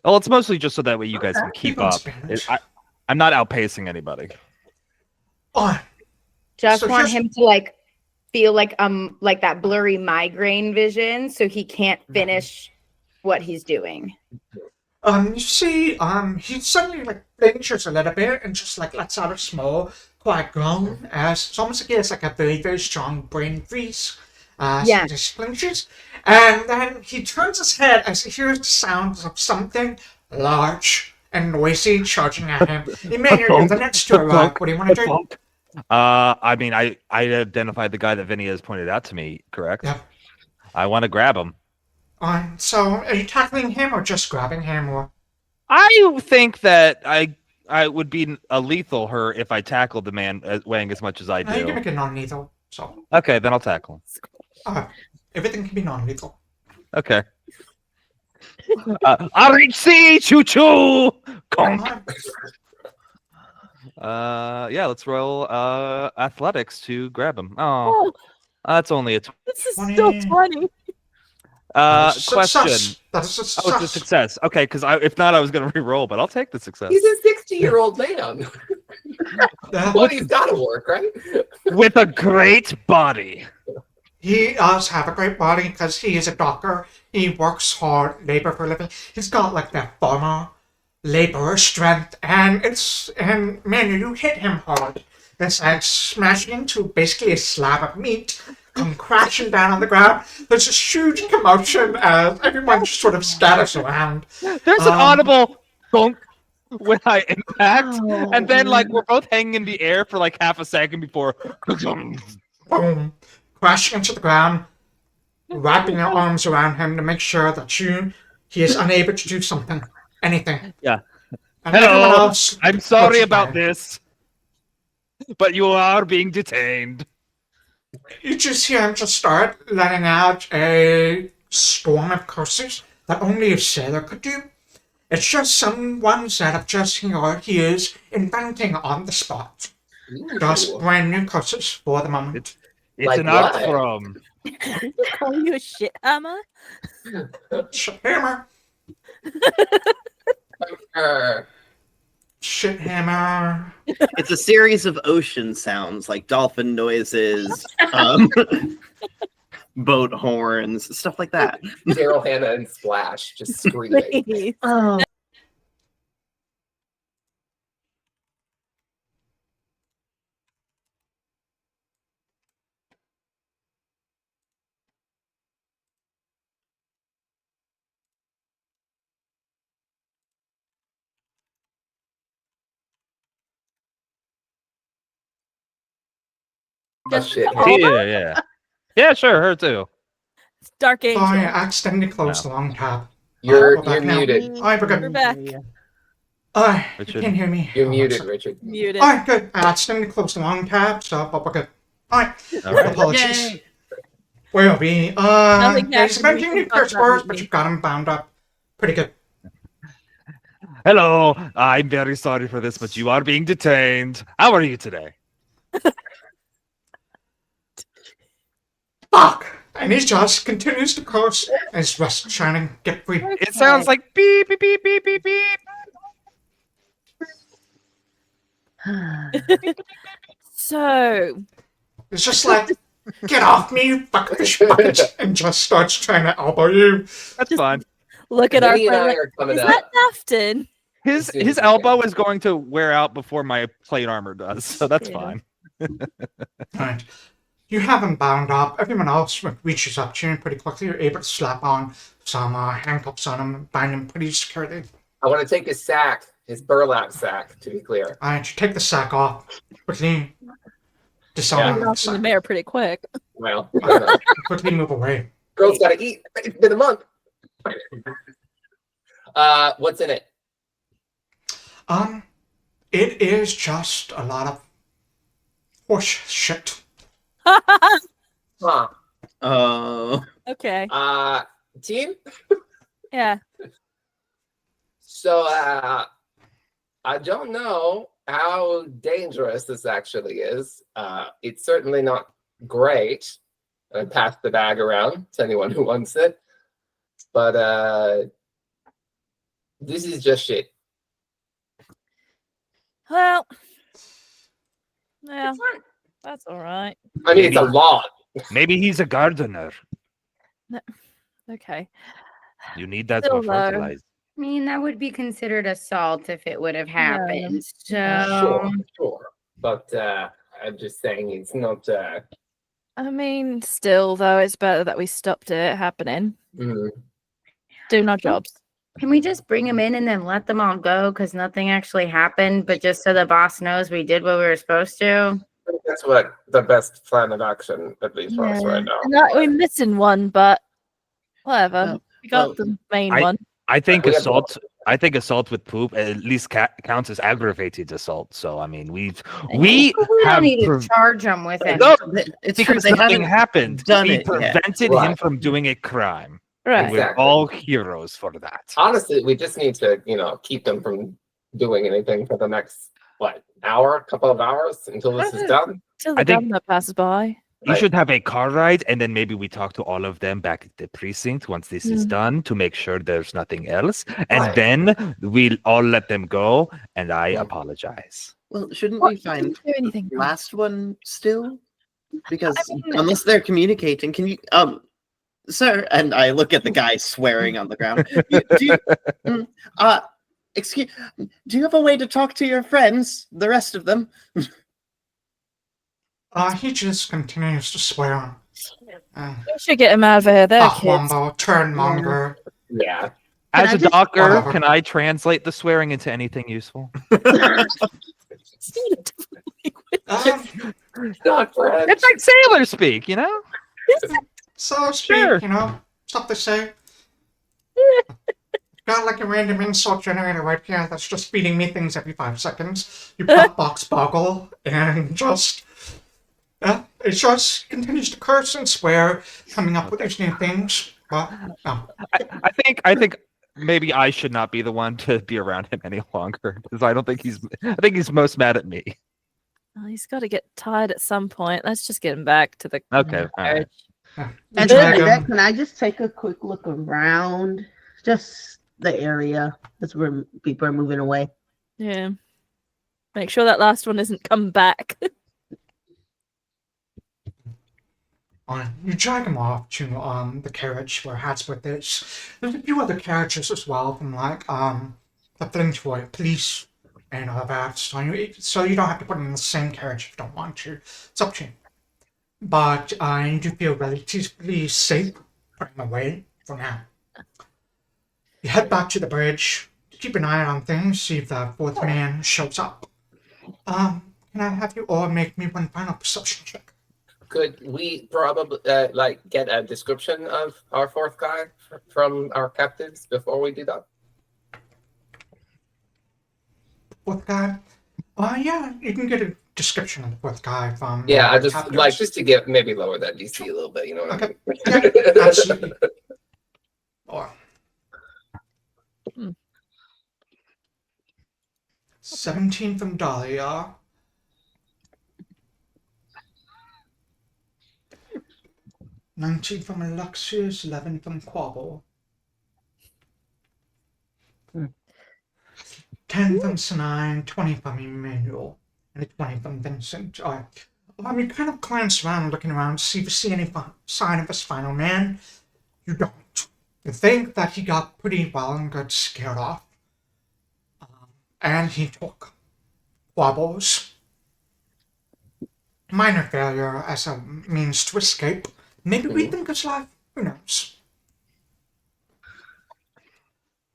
Well, it's mostly just so that way you guys can keep Keep on up. Spanish. I'm not outpacing anybody. On. Just So want here's- him to like feel like that blurry migraine vision so he can't finish what he's doing. You see, he suddenly like flinches a little bit and just like lets out a small, quiet groan as it's almost like he has like a very, very strong brain freeze. So Yeah. he just flinches. And then he turns his head as he hears the sounds of something large and noisy charging at him. Emmanuel, you're the next to arrive. What do you want to do? I mean, I identified the guy that Vinny has pointed out to me, correct? Yeah. I want to grab him. So are you tackling him or just grabbing him or? I think that I would be a lethal her if I tackled the man weighing as much as I No, you can do. make it non-lethal. So Okay, then I'll tackle him. everything can be non-lethal. Okay. RHC choo choo. Yeah, let's roll athletics to grab him. Oh, that's only a This is 20. so funny. question. Success. That is a success. Oh, it's a success. Okay, because if not, I was gonna re-roll, but I'll take the success. He's a 60-year-old man. Well, he's got to work, right? With a great body. He does have a great body because he is a doctor. He works hard, labor for a living. He's got like that farmer laborer strength, and man, you hit him hard. It's like smashing into basically a slab of meat, come crashing down on the ground. There's this huge commotion as everyone just sort of scatters around. There's an audible thunk when I impact, Oh, and then like we're both hanging in the air for like half a second before. Boom, crashing into the ground, wrapping your arms around him to make sure that he is unable to do something, anything. Yeah. And everyone Hello, else I'm sorry looks about fine. this, but you are being detained. You just hear him just start letting out a storm of curses that only a sailor could do. It's just some ones that have just he is inventing on the spot. Just brand new curses for the moment. It's Like an art what? from. Call you a shit hammer? Shit hammer, shit hammer. It's a series of ocean sounds like dolphin noises, boat horns, stuff like that. Daryl Hannah and Splash just screaming. Please. Oh, Oh, shit. Yeah. Yeah, sure, her too. Dark Angel. Sorry, I accidentally closed the long tab. You're back now. muted. Alright, we're good. We're back. You Richard. can't hear me. You're Oh, muted, sorry. Richard. Muted. Alright, good. I accidentally closed the long tab, but we're good. Alright, All right. apologies. Yay. Where we? Nothing There's happened. We inventing can new talk curse about words, it but later. you've got them bound up. Pretty good. Hello, I'm very sorry for this, but you are being detained. How are you today? Fuck! And he just continues to curse as just trying to get free. It sounds like beep, beep, beep, beep, beep, beep. So, It's just like, get off me, you fucking fish bucket, and just starts trying to elbow you. That's fine. look at our Vinny and friend. I Like, are coming is up. that Dafton? His As soon as we elbow can. is going to wear out before my plate armor does, so that's Yeah. fine. Right. You have him bound up. Everyone else reaches up to you pretty quickly. You're able to slap on some handcuffs on him and bind him pretty securely. I want to take his sack, his burlap sack, to be clear. Alright, you take the sack off. Quickly disarm We're the off in the sack. mayor pretty quick. Well, I don't know. Quickly move away. Girls gotta eat. It's been a month. What's in it? It is just a lot of horse shit. Huh. Oh. Okay. Team? Yeah. So, I don't know how dangerous this actually is. It's certainly not great. I passed the bag around to anyone who wants it. But this is just shit. Well. Yeah. That's all right. I mean, it's a lot. Maybe he's a gardener. Okay. You need that Still for though. fertilizer. I mean, that would be considered assault if it would have happened. Sure, So, sure. But I'm just saying it's not. I mean, still though, it's better that we stopped it happening. Mm. Doing our jobs. can we just bring them in and then let them all go because nothing actually happened, but just so the boss knows we did what we were supposed to? I think that's what the best plan of action, at least for us right now. We're missing one, but whatever. Well, We got well, the main I- one. I think We have assault. I think assault with poop at least counts as aggravated assault. So I mean, we We don't have need to pre- charge them with it. no, It's true. because They nothing haven't happened. done We it yet. prevented him Right. from doing a crime. Right. And we're Exactly. all heroes for that. Honestly, we just need to, keep them from doing anything for the next couple of hours until this is done. Till the I think- governor passes by. You Right. should have a car ride, and then maybe we talk to all of them back at the precinct once this is done to make sure there's nothing else. And Right. then we'll all let them go, and I Yeah. apologize. Well, shouldn't What? we find Didn't do anything. the last one still? Because I mean- unless they're communicating, can you sir, and I look at the guy swearing on the ground. Excuse, do you have a way to talk to your friends, the rest of them? He just continues to swear. We should get him out of here. They're kids. Wombo, turnmonger. Yeah. As I a just- doctor, Whatever. can I translate the swearing into anything useful? Not French. It's like sailor speak, you know? So speak, Sure. stuff to say. Got like a random insult generator right here that's just feeding me things every 5 seconds. You pop box boggle and just it just continues to curse and swear, coming up with these new things. But no. I think maybe I should not be the one to be around him any longer because I think he's most mad at me. Oh, he's got to get tired at some point. Let's just get him back to the Okay, all right. carriage. And Drag after that, him. can I just take a quick look around? Just the area as people are moving away. Yeah. Make sure that last one isn't come back. You drag him off to the carriage where Hatsworth is. There's a few other carriages as well from the Flintwood police and all that. So you don't have to put him in the same carriage if you don't want to. It's up to you. But you do feel relatively safe putting him away for now. You head back to the bridge. Keep an eye on things, see if the fourth man shows up. Can I have you all make me one final perception check? Could we probably like get a description of our fourth guy from our captives before we do that? Fourth guy? Yeah, you can get a description of the fourth guy from Yeah, I the just captors. like just to get maybe lower that DC a little bit. You know what Okay. I mean? Yeah, absolutely. Or 17 from Dahlia. 19 from Alexias, 11 from Quobbol. 10 from Sanai, 20 from Emmanuel, and a 20 from Vincent. You kind of glance around, looking around to see if you see any sign of this final man. You don't. You think that he got pretty well and got scared off. And he took Quobbles. Minor failure as a means to escape. Maybe rethink his life. Who knows?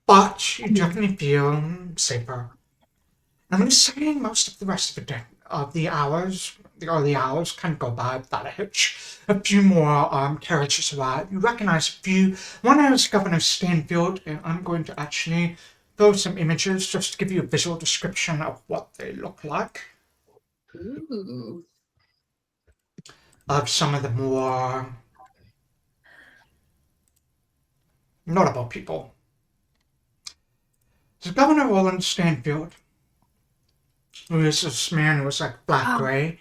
But you definitely feel safer. I'm going to say most of the rest of the day, the early hours, kind of go by without a hitch. A few more carriages arrive. You recognize a few. One is Governor Stanfield, and I'm going to actually throw some images just to give you a visual description of what they look like. Ooh. Of some of the more notable people. So Governor Roland Stanfield, who is this man who was like black-gray,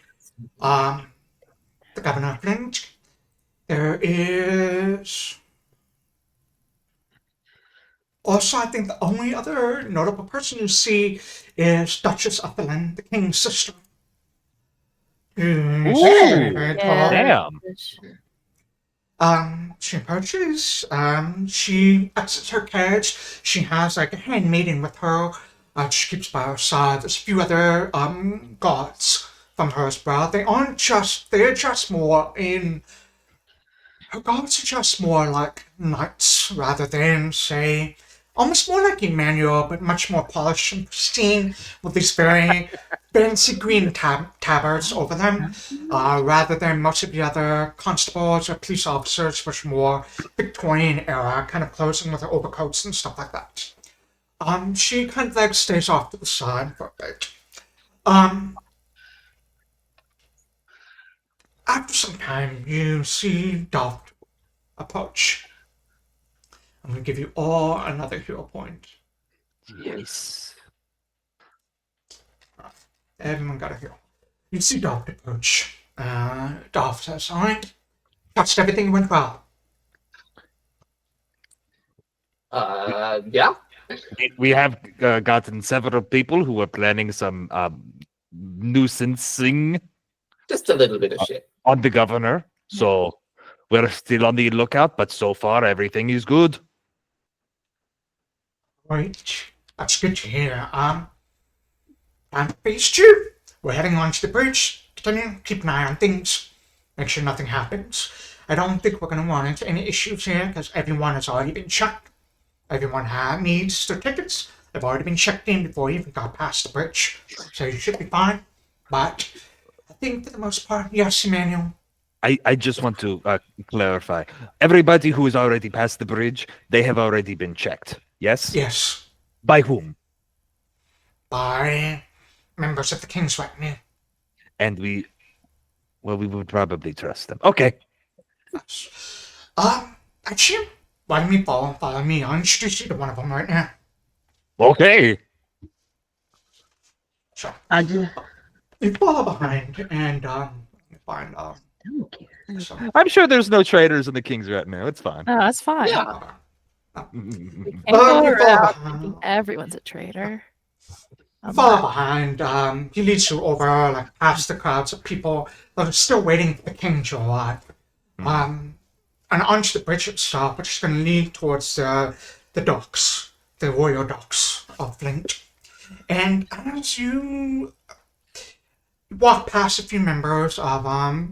the Governor of Flint. There is also, I think, the only other notable person you see is Duchess of Flint, the king's sister. Who's very, very tall. Damn. She approaches, she exits her carriage, she has like a handmaiden with her, she keeps by her side. There's a few other, guards from her as well. They're just more in, her guards are just more like knights rather than, say, almost more like Emmanuel, but much more polished and pristine with these very fancy green tabards over them, rather than most of the other constables or police officers, which are more Victorian era kind of clothing with their overcoats and stuff like that. She kind of like stays off to the side for a bit. After some time, you see Dolph approach. I'm going to give you all another hero point. Yes. Everyone got a hero. You see Dolph approach. Dolph says, all right, touched everything went well. Yeah. We have gotten several people who are planning some nuisancing Just a little bit of shit. on the governor. So we're still on the lookout, but so far everything is good. Right, that's good to hear. I'm phase 2. We're heading onto the bridge. Continue, keep an eye on things. Make sure nothing happens. I don't think we're going to run into any issues here because everyone has already been checked. Everyone needs their tickets. They've already been checked in before you even got past the bridge. So you should be fine. But I think for the most part, yes, Emmanuel. I just want to clarify. Everybody who is already past the bridge, they have already been checked. Yes? Yes. By whom? By members of the King's Retinue. And we would probably trust them. Okay. Yes. Actually, why don't you follow me? I'll introduce you to one of them right now. Okay. So, I just you follow behind and, you find, don't care. some, I'm sure there's no traitors in the King's Retinue. It's fine. Oh, that's fine. Yeah. Can't you go follow around behind. thinking everyone's a traitor. Follow behind. He leads you over, like, past the crowds of people that are still waiting for the king to arrive. And onto the bridge itself, which is going to lead towards the docks, the royal docks of Flint. And as you walk past a few members of,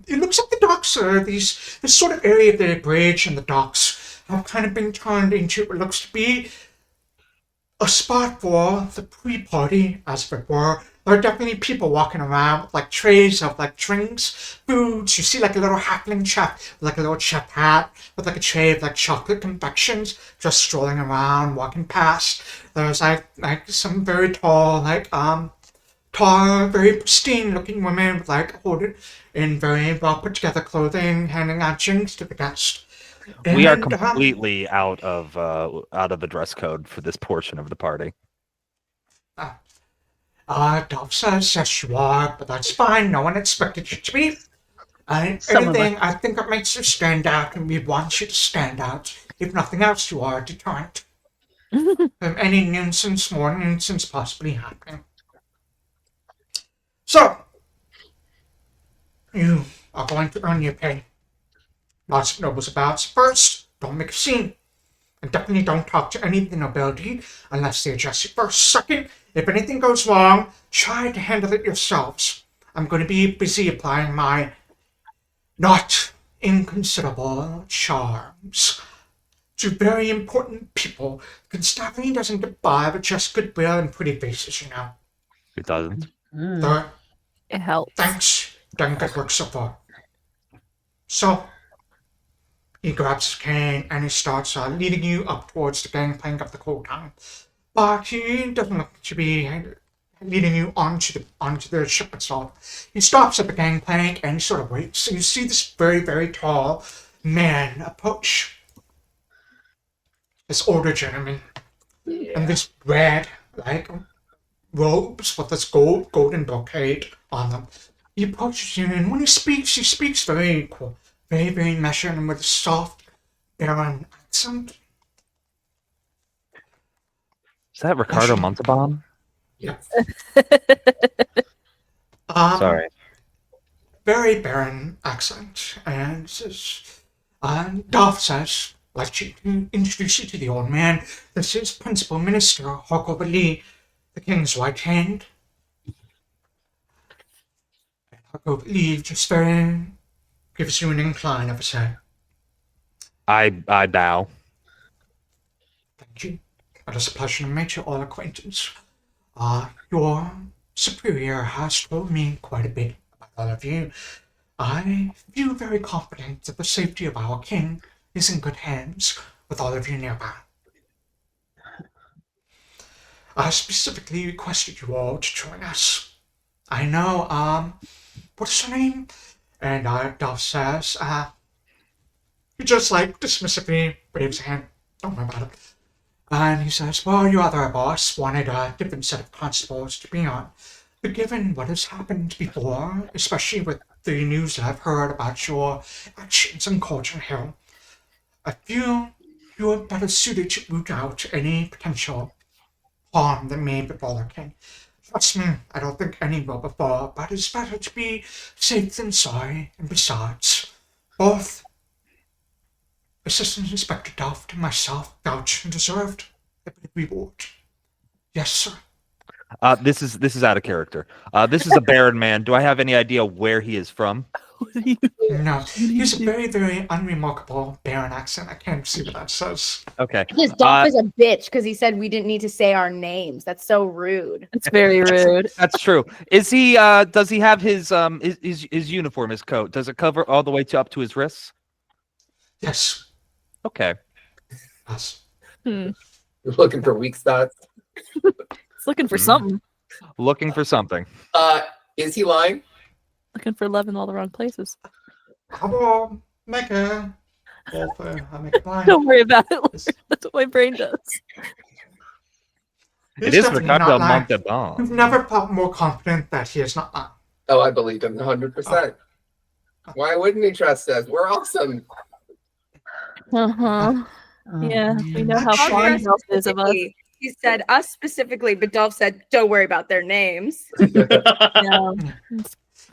it looks like the docks are this sort of area of the bridge and the docks have kind of been turned into what looks to be a spot for the pre-party, as if it were, there are definitely people walking around with like trays of like drinks, foods. You see like a little halfling chap with like a little chef hat with like a tray of like chocolate confections just strolling around, walking past. There's like some very tall, very pristine looking women with like holding in very well put together clothing, handing out drinks to the guests. We are And, completely out of the dress code for this portion of the party. Dolph says, yes, you are, but that's fine. No one expected you to be. Some of Anything, I think it makes you stand out, and we want you to stand out. If nothing else, you are a deterrent from any nuisance, more nuisance possibly happening. So, you are going to earn your pay. Lots of nobles about. First, don't make a scene. And definitely don't talk to any of the nobility unless they address you first. Second, if anything goes wrong, try to handle it yourselves. I'm going to be busy applying my not inconsiderable charms to very important people. Constabulary doesn't get by with just goodwill and pretty faces, you know. It doesn't. Third, It helps. thanks. Done good work so far. So, he grabs his cane and he starts leading you up towards the gangplank of the Coaltongue. But he doesn't look to be leading you onto the ship itself. He stops at the gangplank and he sort of waits. So you see this very, very tall man approach. This older gentleman. And this red, robes with this golden brocade on them. He approaches you, and when he speaks very equal, very, very measured, and with a soft, barren accent. Is that Ricardo Montalban? Yeah. Sorry. Very barren accent, and says, Dolph says, like to introduce you to the old man. This is Principal Minister Quobbol, the King's right hand. Quobbol just very gives you an incline of his head. I bow. Thank you. It is a pleasure to make your all acquaintance. Your superior has told me quite a bit about all of you. I feel very confident that the safety of our king is in good hands with all of you nearby. I specifically requested you all to join us. I know, what is her name? And Dolph says, he just dismissively waves a hand. Don't worry about it. And he says, well, your other boss wanted a different set of constables to be on. But given what has happened before, especially with the news that I've heard about your actions in Coaltongue Hill, I feel you are better suited to root out any potential harm that may befall our king. Trust me, I don't think any will befall, but it's better to be safe than sorry, and besides, both Assistant Inspector Dolph and myself vouch and deserved a bit of reward. Yes, sir. This is out of character. This is a barren man. Do I have any idea where he is from? No, he's a very, very unremarkable barren accent. I can't see what that says. Okay. Because Dolph is a bitch because he said we didn't need to say our names. That's so rude. It's very rude. That's true. Is he? Does he have his uniform, his coat? Does it cover all the way up to his wrists? Yes. Okay. Yes. You're looking for weak spots. It's looking for something. Looking for something. Is he lying? Looking for love in all the wrong places. I will make a blind. Don't worry about it. That's what my brain does. It He's is definitely Ricardo not lying. Montalban. You've never felt more confident that he is not lying. Oh, I believe him 100%. Why wouldn't he trust us? We're awesome. Uh-huh. Yeah, we know how Actually- fond Dolph is of us. He said us specifically, but Dolph said, don't worry about their names. Yeah.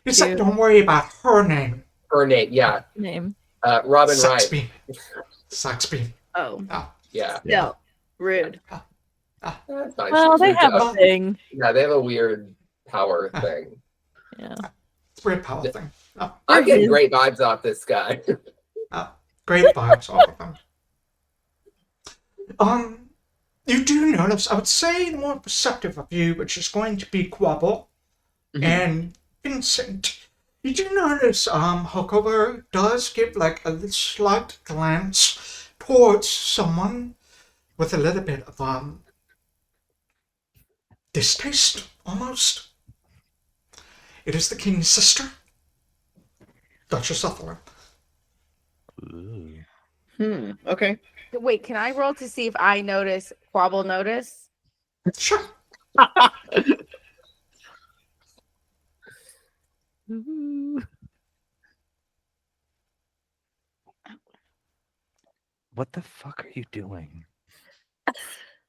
He said, Cute. don't worry about her name. Her name, yeah. Name. Robin Wright. Saxby. Oh, Yeah. no. Rude. That's fine. Well, they She's have a- a thing. Yeah, they have a weird power thing. Yeah. It's a weird power thing. I'm getting great vibes off this guy. Great vibes, all of them. You do notice, I would say, the more perceptive of you, which is going to be Quobbol. And Vincent, you do notice Huckleberry does give like a little slight glance towards someone with a little bit of distaste almost. It is the king's sister, Duchess Ethel. Okay. Wait, can I roll to see if I notice Quobbol notice? Sure. What the fuck are you doing?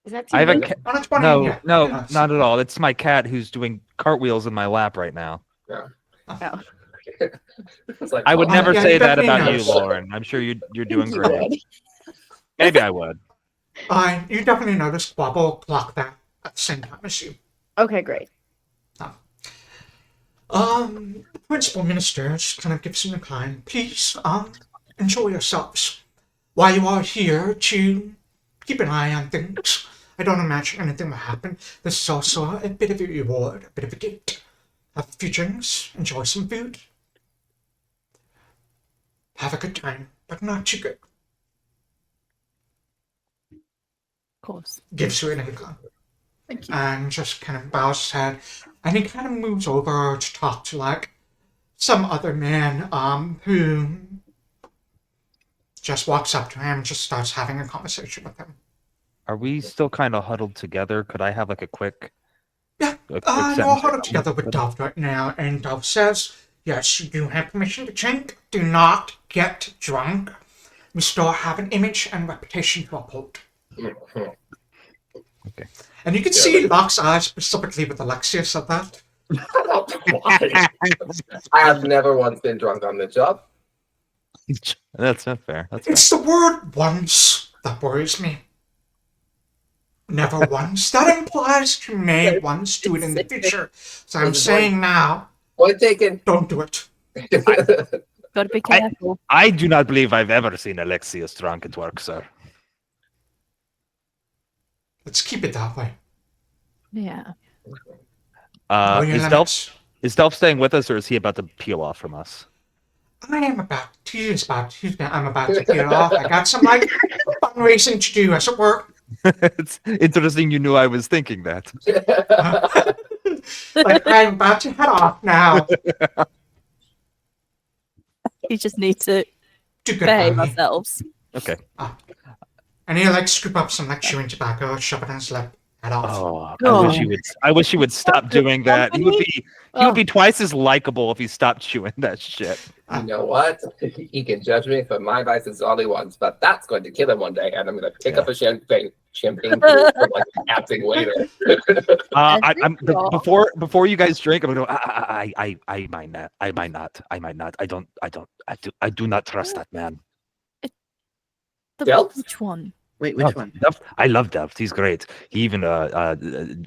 Is that too I have a big? cat. Oh, that's funny, No, yeah. no, Yeah, not at all. It's my cat who's doing cartwheels in my lap right now. Oh. It's like, I would oh, never yeah, say you that definitely about you, notice. Lauren. I'm sure you're doing You great. would. Maybe I would. You definitely noticed Quobbol clock that at the same time as you. Okay, great. The principal minister just kind of gives him a kind. Please, enjoy yourselves. While you are here to keep an eye on things, I don't imagine anything will happen. This is also a bit of a reward, a bit of a gift. Have a few drinks, enjoy some food. Have a good time, but not too good. Of course. Gives you an income. Thank you. And just kind of bows his head. And he kind of moves over to talk to like some other man who just walks up to him and just starts having a conversation with him. Are we still kind of huddled together? Could I have like a quick? Yeah, a quick no, sentence I'll or hold it something? together with Dove right now. And Dove says, yes, you do have permission to drink. Do not get drunk. We still have an image and reputation to uphold. Okay. And you can see Locke's eyes specifically with Alexias at that. Why? I have never once been drunk on the job. That's not fair. That's It's the word once that worries me. Never once. That implies you may once do it in the future. So I'm saying now, Point taken. don't do it. Gotta be careful. I do not believe I've ever seen Alexias drunk at work, sir. Let's keep it that way. Yeah. Know your Is limits. Delph staying with us, or is he about to peel off from us? I'm about to peel off. I got some like fundraising to do as it were. It's interesting you knew I was thinking that. Like I'm about to head off now. You just need to Do good behave by me. ourselves. Okay. And he'll like scoop up some like chewing tobacco, shove it in his lip, head off. Oh, Oh. I wish he would stop doing that. He would be twice as likable if he stopped chewing that shit. You know what? He can judge me for my vices all he wants, but that's going to kill him one day, and I'm going to pick up a champagne bottle from like an acting waiter. Before you guys drink, I'm gonna go. I might not. I do not trust that man. Delph? Which one? Wait, which one? Delph, I love Delph. He's great. He even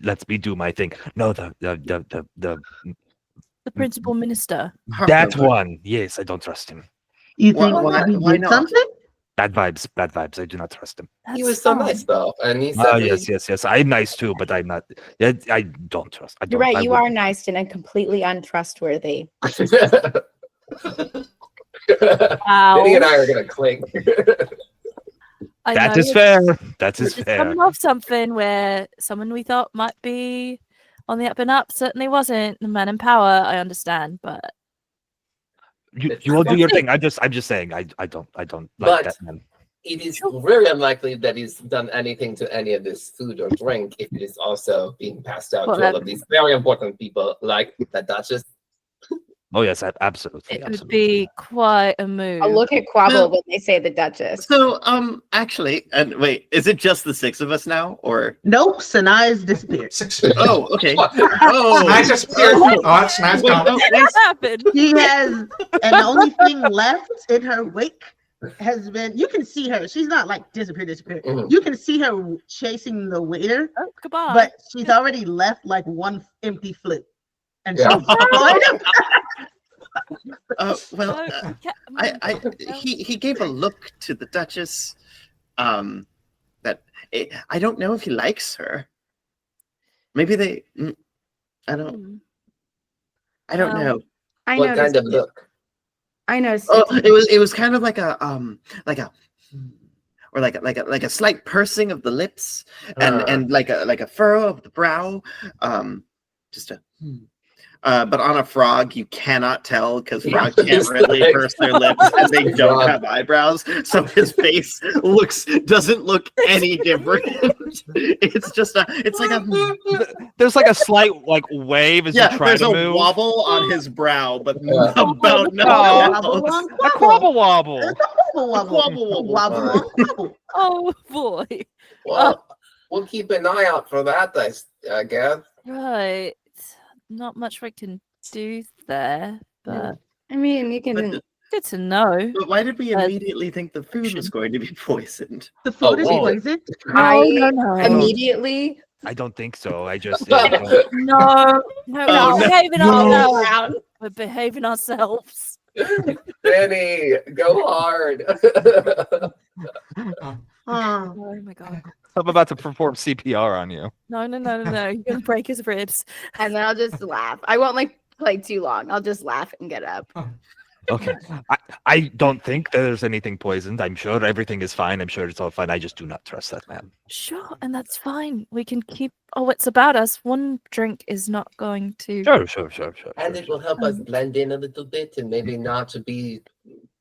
lets me do my thing. No, the The principal minister. that one. Yes, I don't trust him. You Why- think why- he why did not? something? Bad vibes. I do not trust him. He was so nice though, and he said, Yes. I'm nice too, but I'm not. I don't trust. I don't, You're right. I You would- are nice and completely untrustworthy. Wow. Vinny and I are going to clink. I That know is fair. That we're is just fair. coming off something where someone we thought might be on the up and up certainly wasn't. The man in power, I understand, but You will do your thing. I'm just saying. I don't But- like that man. It is very unlikely that he's done anything to any of this food or drink if it is also being passed out Well, to all of these very important people like the Duchess. Oh yes, absolutely. it would absolutely. be quite a move. I'll look at Quobbol Well- when they say the Duchess. So, actually, and wait, is it just the 6 of us now, or? Nope, Sanai's disappeared. 6. Oh, okay. What? Oh, Nice disappeared. Oh, it's nice Wait, gone. no, wait. What happened? She has, and the only thing left in her wake has been, you can see her. She's not like disappeared. Mhm. You can see her chasing the waiter, Oh, goodbye. but she's already left like one empty flute. And Yeah. she's going Well, Oh, he gave a look to the Duchess. That I don't know if he likes her. Maybe they. I don't. I don't know. I What noticed kind of it. look? I noticed Oh, it. it was kind of like a or like a slight pursing of the lips and like a furrow of the brow. Just a but on a frog you cannot tell because frogs can't It's really like- purse their lips and they don't Frog. have eyebrows, so his face doesn't look any different. It's just it's like a There's like a slight like wave as you try there's to a move. wobble on his brow, but Yeah. about no Wobble else. on A quabble. quabble wobble. It's a wobble Quobbol. wobble on quabble. Oh boy. Well, we'll keep an eye out for that, I guess. Right. Not much we can do there, but I mean, you can. But, good to know. but why did we immediately think the food was going to be poisoned? The food is whoa. poisoned. No. Immediately. I don't think so. I just No, Oh, no, no. we're behaving ourselves. Benny, go hard. Oh, Oh my god. I'm about to perform CPR on you. No. You're gonna break his ribs. And then I'll just laugh. I won't like play too long. I'll just laugh and get up. Okay. I don't think there's anything poisoned. I'm sure everything is fine. I'm sure it's all fine. I just do not trust that man. Sure, and that's fine. We can keep our wits about us. One drink is not going to. Sure. And it will help us blend in a little bit and maybe not to be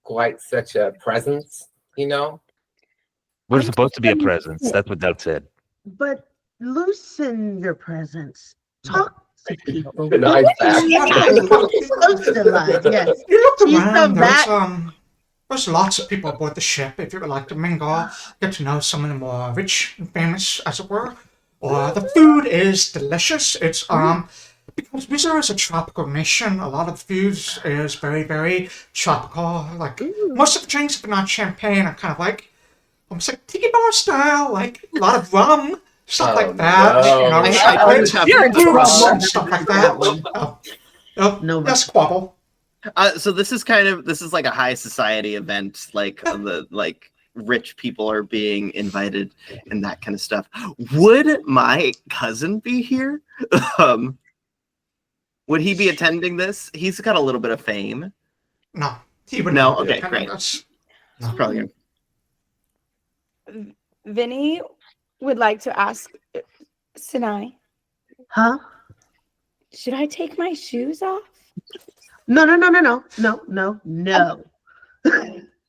quite such a presence, you know? We're supposed to be a presence. That's what Del said. but loosen your presence. Talk to people. Nice back. Socialize, yes. You look She's around, the there's lots of people aboard the ship. If you would like to mingle, get to know some of the more rich and famous, as it were. Or the food is delicious. It's because Wizard is a tropical nation, a lot of food is very, very tropical. Like most of the drinks, if they're not champagne, are kind of like almost like tiki bar style, like a lot of rum, stuff Oh, like that. no. You know, I chocolate, have You're fruits, drunk. stuff like that. No, That's Quobbol. So this is like a high society event, like rich people are being invited and that kind of stuff. Would my cousin be here? Would he be attending this? He's got a little bit of fame. No, he would No? not be Okay, attending great. this. He's probably gonna- Vinny would like to ask Sanai, Huh? should I take my shoes off? No.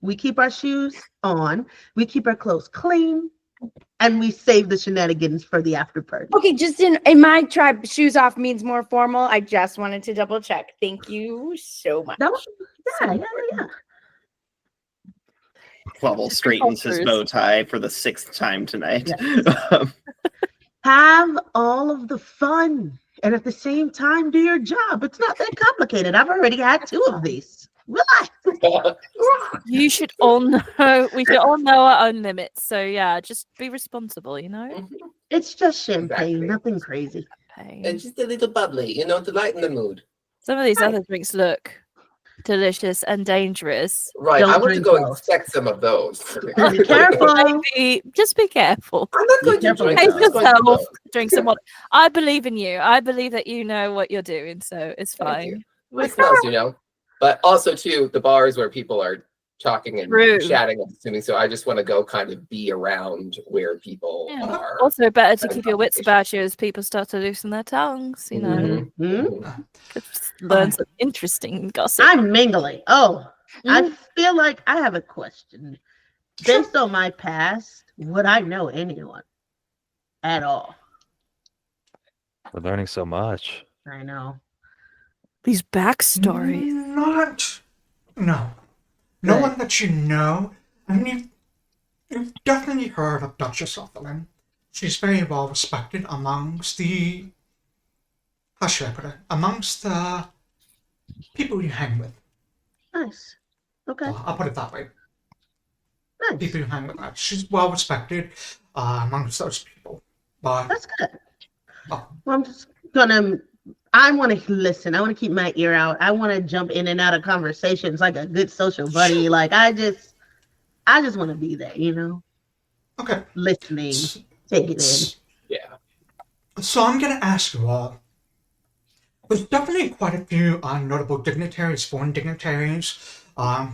We keep our shoes on. We keep our clothes clean. And we save the shenanigans for the after party. Okay, just in my tribe, shoes off means more formal. I just wanted to double check. Thank you so much. That was, yeah. Quobbol straightens his bow tie for the 6th time tonight. Have all of the fun. And at the same time, do your job. It's not that complicated. I've already had 2 of these. Relax. You should all know. We should all know our own limits. So yeah, just be responsible. You know. It's just champagne, Exactly. nothing crazy. And just a little bubbly, you know, to lighten the mood. Some of these other drinks look delicious and dangerous. Right, Don't I want to drink go those. inspect some of those. Be careful. Maybe just be careful. I'm not going to careful. drink Pace them. I'm going to yourself. go. Drink some water. I believe in you. I believe that you know what you're doing, so it's Thank fine. you. It smells, you know. But also, too, the bars where people are talking and True. chatting, I'm assuming. So I just want to go kind of be around where people Yeah. are. Also, better to keep your wits about you as people start to loosen their tongues. You know, Mhm. Hmm? Just learn some interesting gossip. I'm mingling. Oh, I Mm. feel like I have a question. Based on my past, would I know anyone at all? We're learning so much. I know. These backstories. No Good. one that you know. I mean, you've definitely heard of Duchess Othelin. She's very well respected amongst the, how should I put it, amongst the people you hang with. Nice. Okay. I'll put it that way. Nice. People you hang with. She's well respected amongst those people. But That's good. Oh. Well, I'm just gonna. I want to listen. I want to keep my ear out. I want to jump in and out of conversations like a good social buddy. Like I just want to be there. You know, okay. listening, take it in. Yeah. So I'm gonna ask you all. There's definitely quite a few notable dignitaries, foreign dignitaries,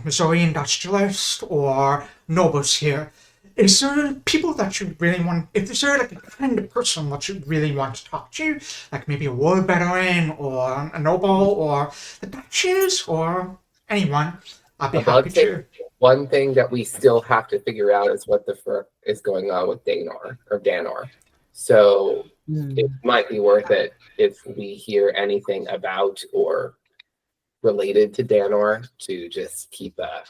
Missouri industrialists, or nobles here. Is there people that you really want? Is there like a kind of person that you really want to talk to, like maybe a war veteran or a noble or the Duchess or anyone? I'd be happy to. One thing that we still have to figure out is what the frick is going on with Danar. So it might be worth it if we hear anything about or related to Danar to just keep a.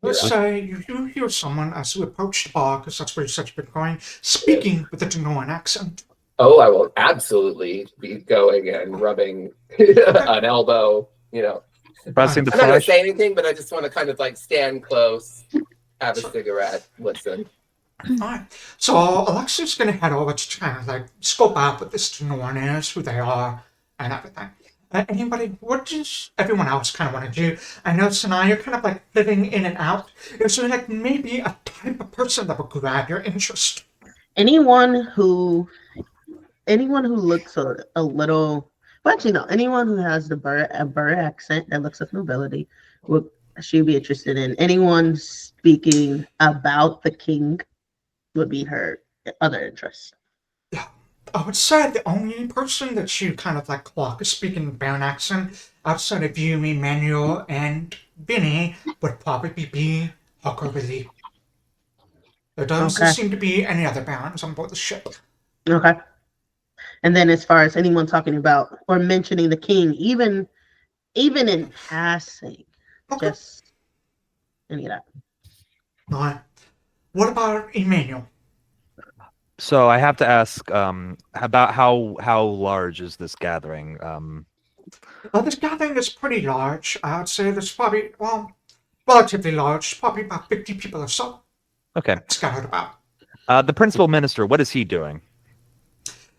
Let's say you hear someone as you approach the bar, because that's where you said you've been going, speaking with a Danoran accent. Oh, I will absolutely be going and rubbing an elbow, Pressing the I'm not going to flesh. say anything, but I just want to kind of like stand close, have a cigarette, listen. Alright, so Alexia's going to head over to kind of like scope out what this Danoran is, who they are, and everything. Anybody, what does everyone else kind of want to do? I know, Sanai, you're kind of like living in and out. Is there like maybe a type of person that would grab your interest? Anyone who looks a little, well, actually no, anyone who has a Burr accent that looks of nobility would she'd be interested in. Anyone speaking about the king would be her other interest. Yeah, I would say the only person that you kind of like clock is speaking Baron accent outside of you, Emmanuel, and Vinny would probably be Hucker Lee. There doesn't seem to be any other barons on board the ship. Okay. And then as far as anyone talking about or mentioning the king, even in passing, just any of that. All right. What about Emmanuel? So I have to ask about how large is this gathering? This gathering is pretty large. I would say there's probably, relatively large, probably about 50 people or so. Okay. Scattered about. The principal minister, what is he doing?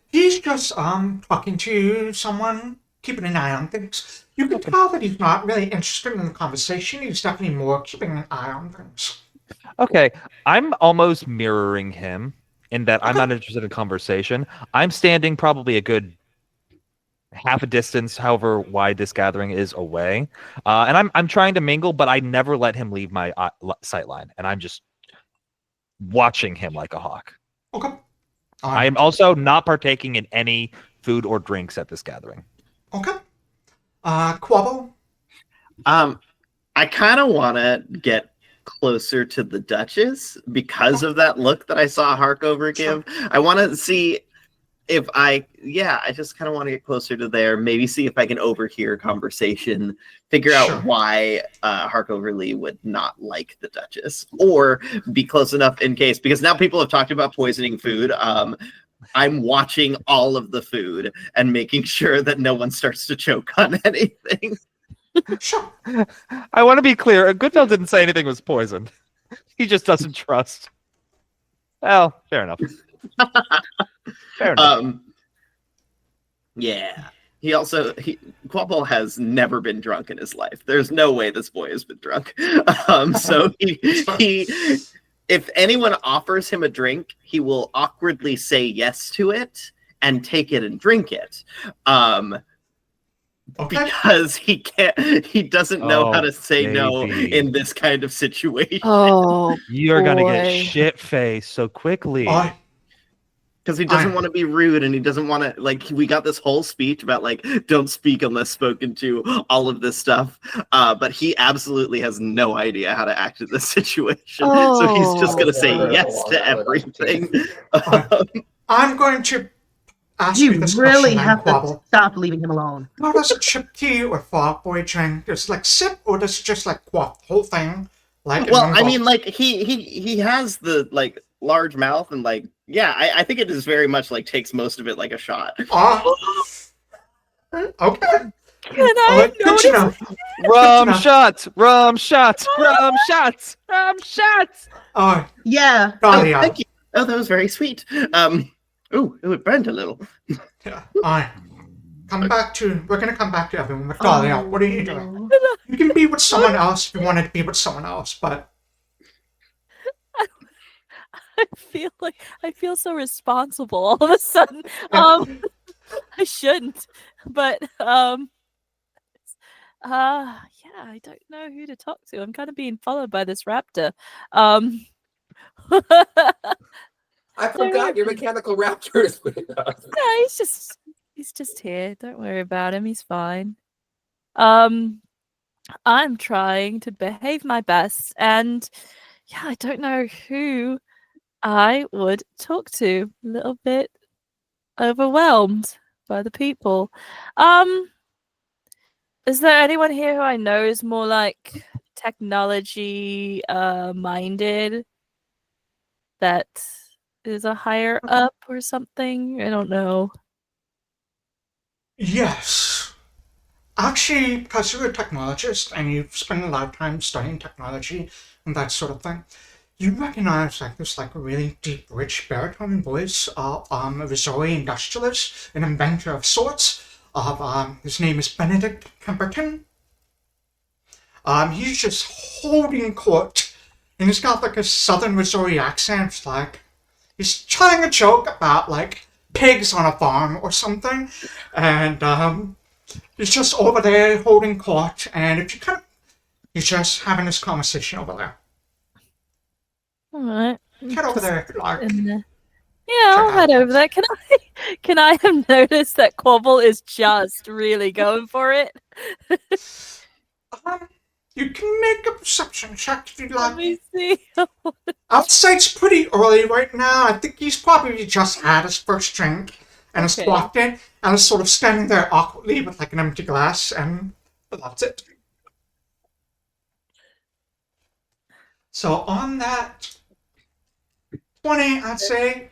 He's just talking to someone, keeping an eye on things. You can tell that he's not really interested in the conversation. He's definitely more keeping an eye on things. Okay, I'm almost mirroring him in that I'm not interested in conversation. I'm standing probably a good half a distance, however wide this gathering is away, and I'm trying to mingle, but I never let him leave my sight line, and I'm just watching him like a hawk. Okay. I am also not partaking in any food or drinks at this gathering. Okay. Quobbol? I kind of want to get closer to the Duchess because of that look that I saw Harkover give. I want to see if I just kind of want to get closer to there, maybe see if I can overhear a conversation, figure out why Harkover Lee would not like the Duchess, or be close enough in case, because now people have talked about poisoning food. I'm watching all of the food and making sure that no one starts to choke on anything. Sure. I want to be clear. Goodfellow didn't say anything was poisoned. He just doesn't trust. Well, fair enough. Fair enough. Yeah. Quobbol has never been drunk in his life. There's no way this boy has been drunk. So he if anyone offers him a drink, he will awkwardly say yes to it and take it and drink it. Because he doesn't know how to say no in this kind of situation. Oh, you're gonna get shit-faced so quickly. Because he doesn't want to be rude, and he doesn't want to, like, we got this whole speech about, like, don't speak unless spoken to, all of this stuff. But he absolutely has no idea how to act in this situation. So he's just going to say yes to everything. I'm going to ask You you this really question, have to Quobbol. stop leaving him alone. How does a chip tea or fog boy drink? Does it like sip, or does it just like quaff the whole thing? Like, Well, I mean, like, he has the, like, large mouth, and, like, yeah, I think it is very much like takes most of it like a shot. Okay. Can I Good to know. Rum shots, rum shots, rum shots, rum shots. Oh, Yeah. Dahlia. Oh, thank you. Oh, that was very sweet. Ooh, it burned a little. Yeah. All right. We're going to come back to everyone. But Dahlia, what are you doing? You can be with someone else if you wanted to be with someone else, but I feel so responsible all of a sudden. I shouldn't. But yeah, I don't know who to talk to. I'm kind of being followed by this raptor. I forgot your mechanical raptor is with us. Yeah, he's just here. Don't worry about him. He's fine. I'm trying to behave my best, and yeah, I don't know who I would talk to. A little bit overwhelmed by the people. Is there anyone here who I know is more like technology minded that is a higher up or something? I don't know. Yes. Actually, because you're a technologist and you've spent a lot of time studying technology and that sort of thing, you recognize like this like really deep, rich baritone voice of a Missouri industrialist, an inventor of sorts. His name is Benedict Pemberton. He's just holding court, and he's got like a southern Missouri accent, like he's telling a joke about like pigs on a farm or something, and he's just over there holding court, and if you kind of, he's just having this conversation over there. All right. Head over there if you like. Yeah, I'll head over there. Can I have noticed that Quobbol is just really going for it? You can make a perception check if you'd Let like. me see. I'd say it's pretty early right now. I think he's probably just had his first drink and has Okay. walked in and is sort of standing there awkwardly with like an empty glass, and that's it. So on that 20, I'd say,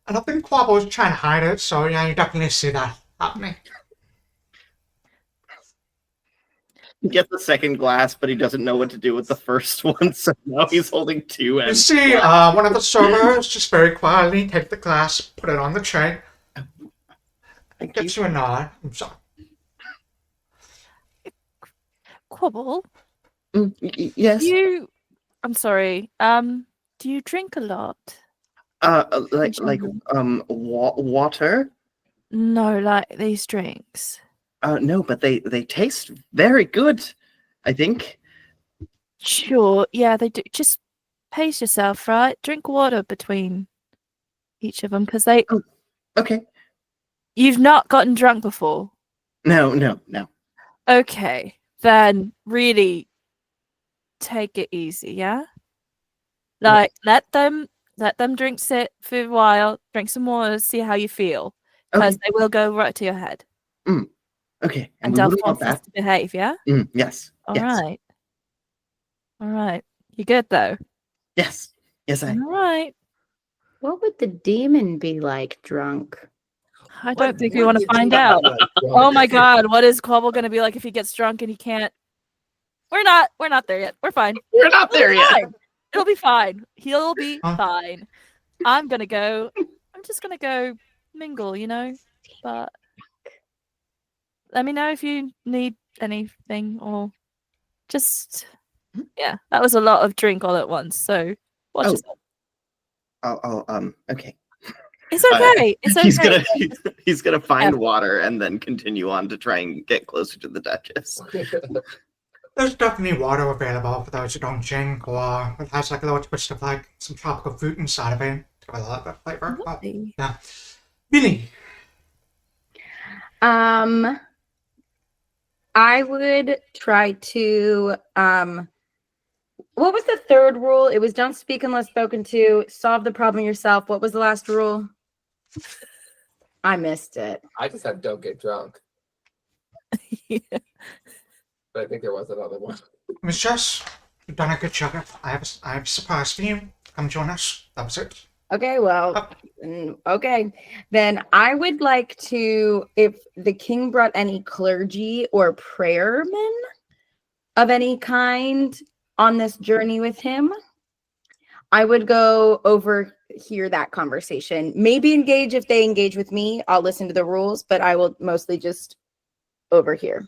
I don't think Quobbol is trying to hide it, so yeah, you definitely see that happening. He gets the second glass, but he doesn't know what to do with the first one, so now he's holding two. You see one of the servers just very quietly take the glass, put it on the tray, Thank gives you. you a nod. I'm sorry. Quobbol, Yes. I'm sorry. Do you drink a lot? Water. No, like these drinks. No, but they taste very good, I think. Sure, yeah, they do. Just pace yourself, right? Drink water between each of them, because Okay. you've not gotten drunk before. No. Okay, then really take it easy, yeah? Like let them drink it for a while, drink some water, see how you feel. Because they will go right to your head. Okay. And we they'll wouldn't want force us that. to behave, yeah? Yes. All yes. right. All right. You good though? Yes. Yes, I. All right. What would the demon be like drunk? I don't think we want to find out. Like, Oh my god, what is Quobbol gonna be like if he gets drunk and he can't? We're not there yet. We're fine. We're not It'll there be yet. fine. It'll be fine. He'll be Huh? fine. I'm just gonna go mingle, you know? But let me know if you need anything or just yeah. That was a lot of drink all at once, so watch Oh. yourself. Okay. It's okay. It's okay. He's gonna find Yeah. water and then continue on to try and get closer to the Duchess. There's definitely water available for those who don't drink, or it has like a little twist of like some tropical fruit inside of it to give it a little bit of flavor. But, Lovely. yeah. Billy, I would try to what was the third rule? It was don't speak unless spoken to, solve the problem yourself. What was the last rule? I missed it. I just had don't get drunk, Yeah. but I think there was another one. Miss Jess, you've done a good job. I have a surprise for you. Come join us. That was it. Okay, well, okay. Then I would like to, if the king brought any clergy or prayermen of any kind on this journey with him, I would go overhear that conversation. Maybe engage if they engage with me. I'll listen to the rules, but I will mostly just overhear.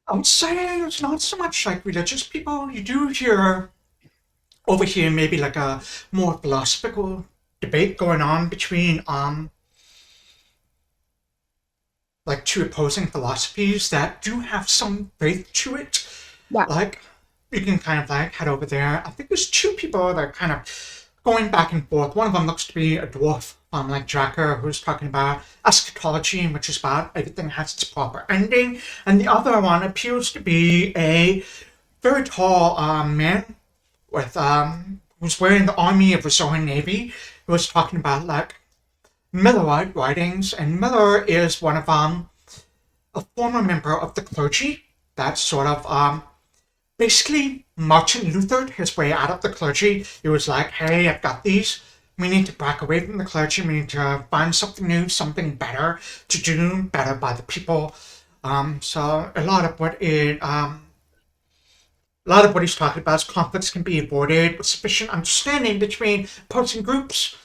I would say it's not so much like religious people. You do hear over here maybe like a more philosophical debate going on between like two opposing philosophies that do have some faith to it. Yeah. Like, you can kind of like head over there. I think there's two people that are kind of going back and forth. One of them looks to be a dwarf, like Dracker, who's talking about eschatology, which is about everything has its proper ending. And the other one appears to be a very tall man with who's wearing the Army of Reserve Navy, who was talking about like Millerite writings. And Miller is one of a former member of the clergy that sort of basically Martin Luthered his way out of the clergy. He was like, hey, I've got these. We need to back away from the clergy. We need to find something new, something better to do, better by the people. So a lot of what he's talking about is conflicts can be avoided with sufficient understanding between opposing groups.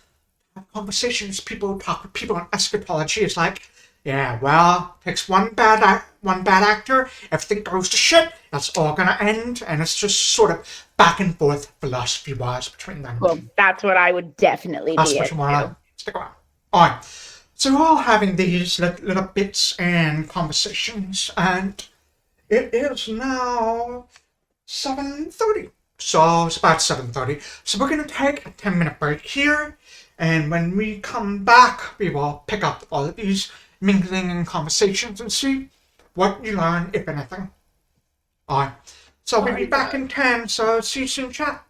Conversations, people talk with people on eschatology. It's like, yeah, well, takes one bad actor, everything goes to shit. That's all gonna end, and it's just sort of back and forth philosophy-wise between them. Well, that's what I would definitely That's be what you into. want to stick around. All right. So we're all having these little bits and conversations, and it is now 7:30. So it's about 7:30. So we're going to take a 10-minute break here, and when we come back, we will pick up all of these mingling and conversations and see what you learn, if anything. All right. So we'll be back in 10, so see you soon, chat.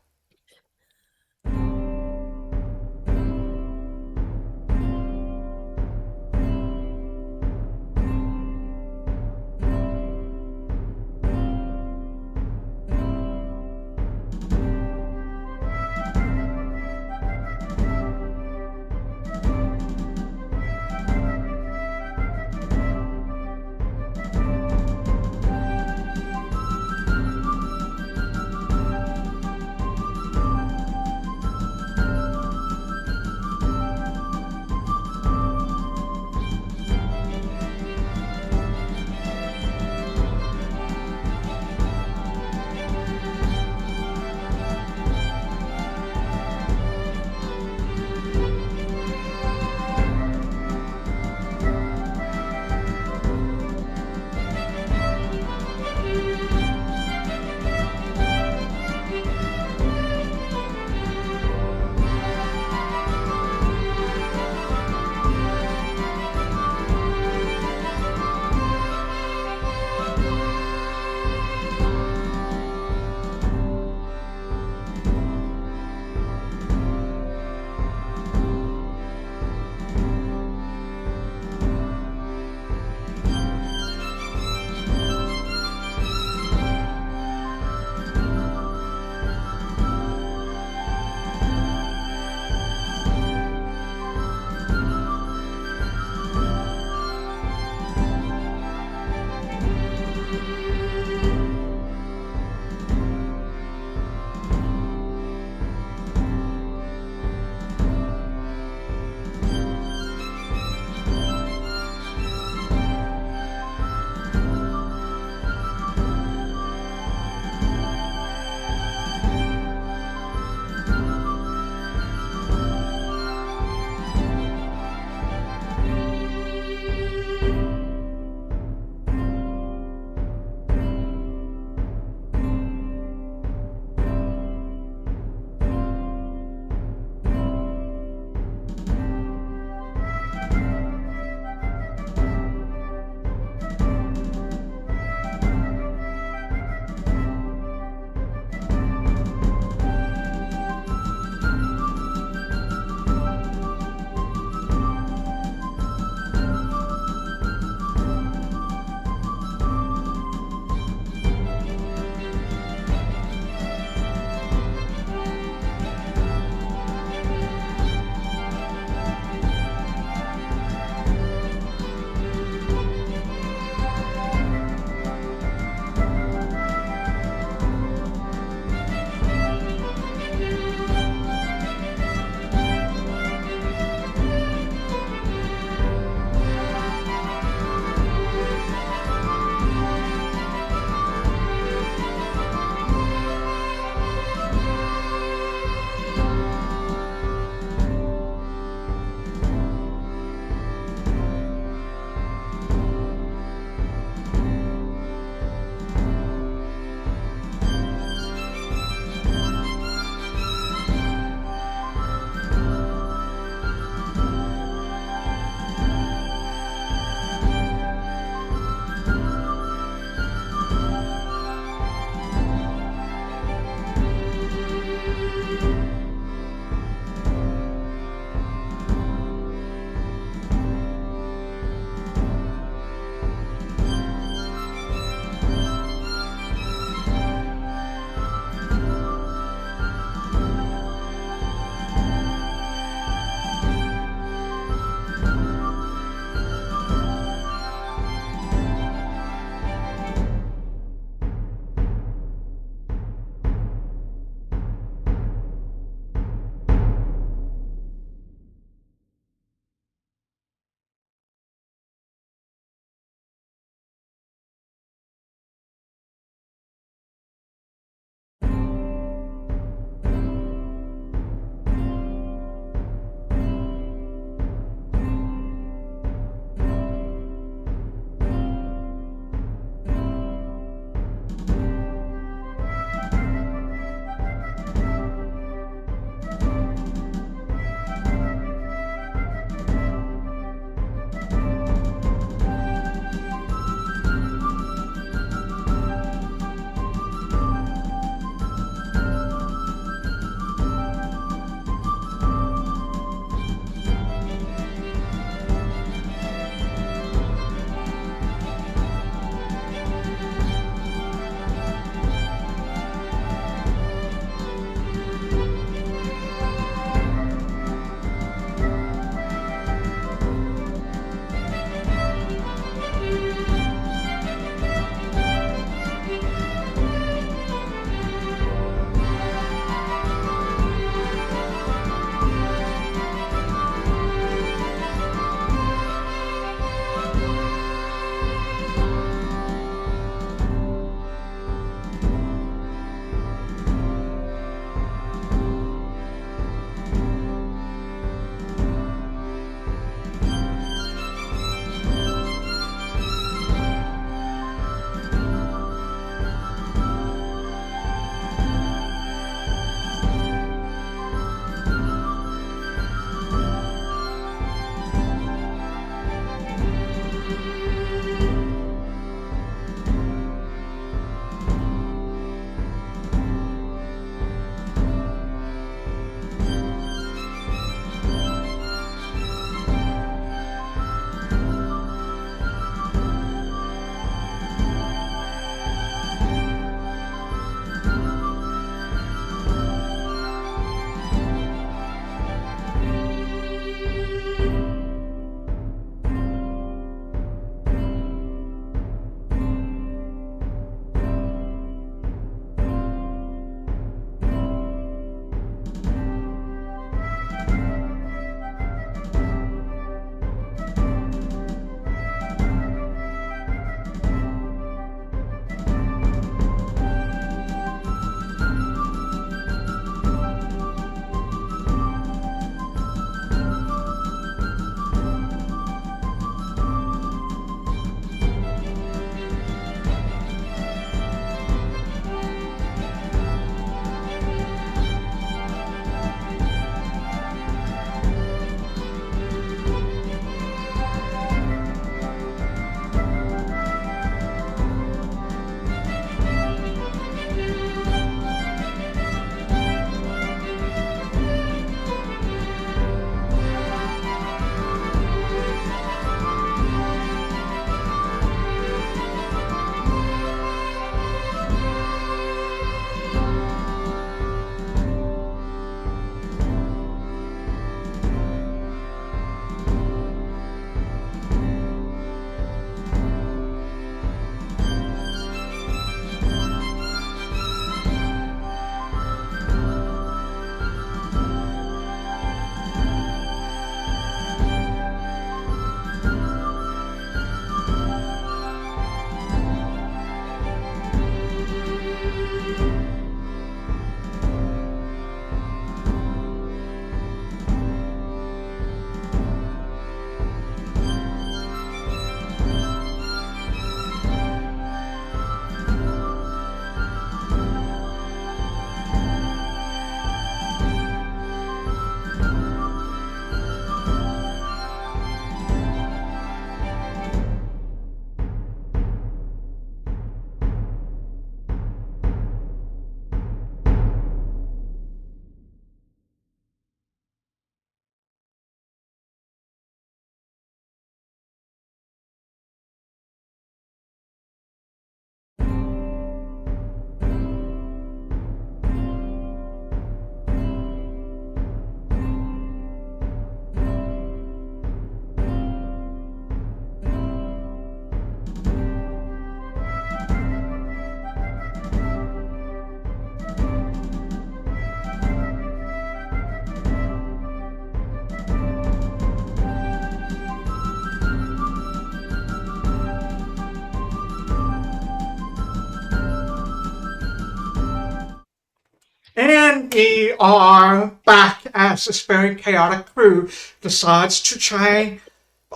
And we are back as this very chaotic crew decides to try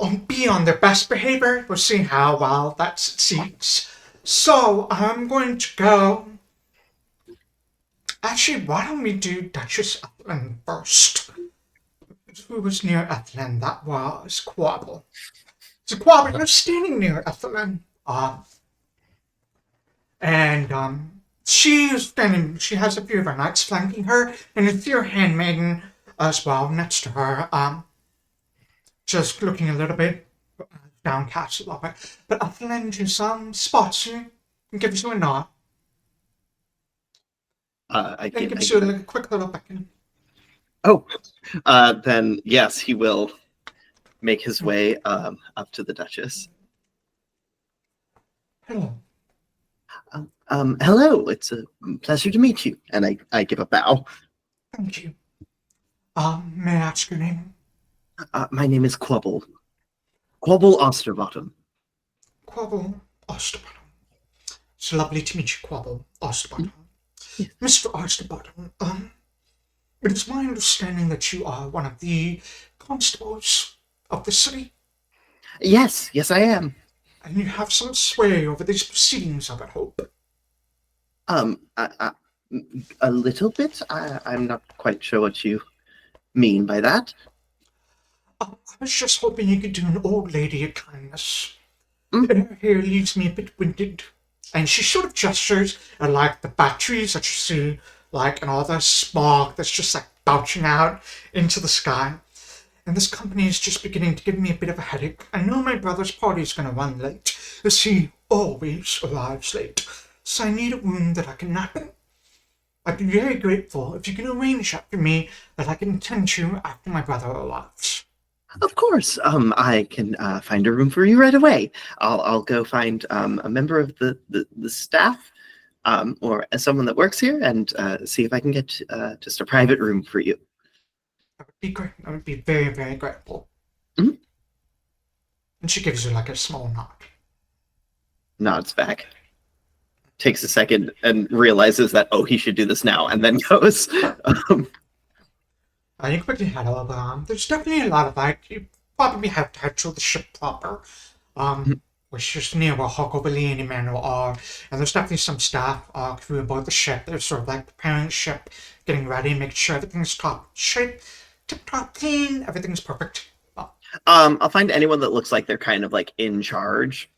and be on their best behavior. We'll see how well that succeeds. So I'm going to go. Actually, why don't we do Duchess Ethelyn first? Who was near Ethelyn? That was Quobbol. So Quobbol, you're standing near Ethelyn. She has a few of her knights flanking her, and a few handmaiden as well next to her, just looking a little bit downcast a little bit. But Ethelyn just spots you and gives you a nod. I And give, gives I you give- a quick little beckon. Oh, then yes, he will make his way up to the Duchess. Hello. Hello, it's a pleasure to meet you. And I give a bow. Thank you. May I ask your name? My name is Quobbol. Quobbol Osterbottom. Quobbol Osterbottom. It's lovely to meet you, Quobbol Osterbottom. Yes. Mr. Osterbottom, it is my understanding that you are one of the constables of the city, Yes, I am. and you have some sway over these proceedings, I would hope. A little bit. I'm not quite sure what you mean by that. I was just hoping you could do an old lady a kindness. Mm. Her hair leaves me a bit winded, and she sort of gestures at, like, the batteries that you see, like, and all the smog that's just, like, belching out into the sky. And this company is just beginning to give me a bit of a headache. I know my brother's party is going to run late, as he always arrives late, so I need a room that I can nap in. I'd be very grateful if you can arrange that for me, that I can tend to after my brother arrives. Of course. I can find a room for you right away. I'll go find a member of the staff, or someone that works here, and see if I can get just a private room for you. That would be great. I would be very, very grateful. Mhm. And she gives you, like, a small nod. Nods back. Takes a second and realizes that, oh, he should do this now, and then goes. You quickly head over. There's definitely a lot of, like, you probably have to head to the ship proper, which is near where Coaltongue and Emmanuel are. And there's definitely some staff crew aboard the ship. They're sort of like preparing the ship, getting ready, making sure everything's top shape, tip-top clean, everything's perfect. I'll find anyone that looks like they're kind of like in charge.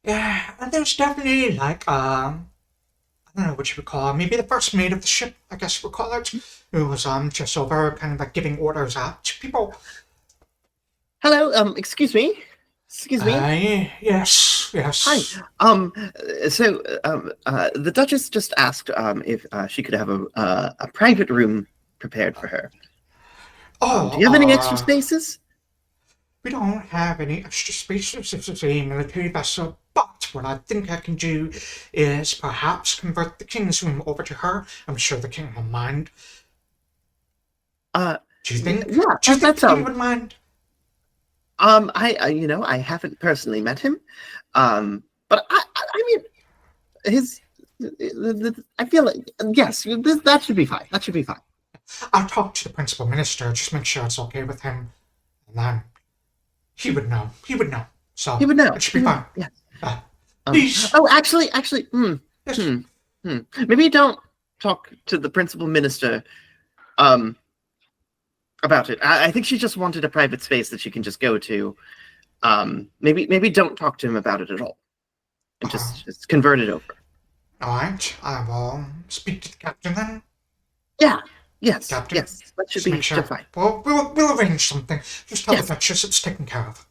Yeah, and there's definitely, like, I don't know what you would call it, maybe the first mate of the ship, I guess you would call it, who was just over kind of like giving orders out to people. Hello, excuse me. Excuse me. Yes. Hi. The Duchess just asked if she could have a private room prepared for her. Oh, Do you have any extra spaces? We don't have any extra spaces. This is a military vessel, but what I think I can do is perhaps convert the king's room over to her. I'm sure the king won't mind. Do you think? Yeah, Do you think that the king sounds. would mind? I haven't personally met him, but I mean, I feel like yes, that should be fine. That should be fine. I'll talk to the principal minister, just make sure it's okay with him, and then he would know. He would know. So He would know. it should be fine. Yeah. Please. Oh, actually, Yes. maybe don't talk to the principal minister, about it. I think she just wanted a private space that she can just go to. Maybe don't talk to him about it at all, and just convert it over. All right. I will speak to the captain then. Yeah. Yes. Captain, Yes. That should Just be make sure. just fine. We'll arrange something. Just tell Yes. the Duchess it's taken care of.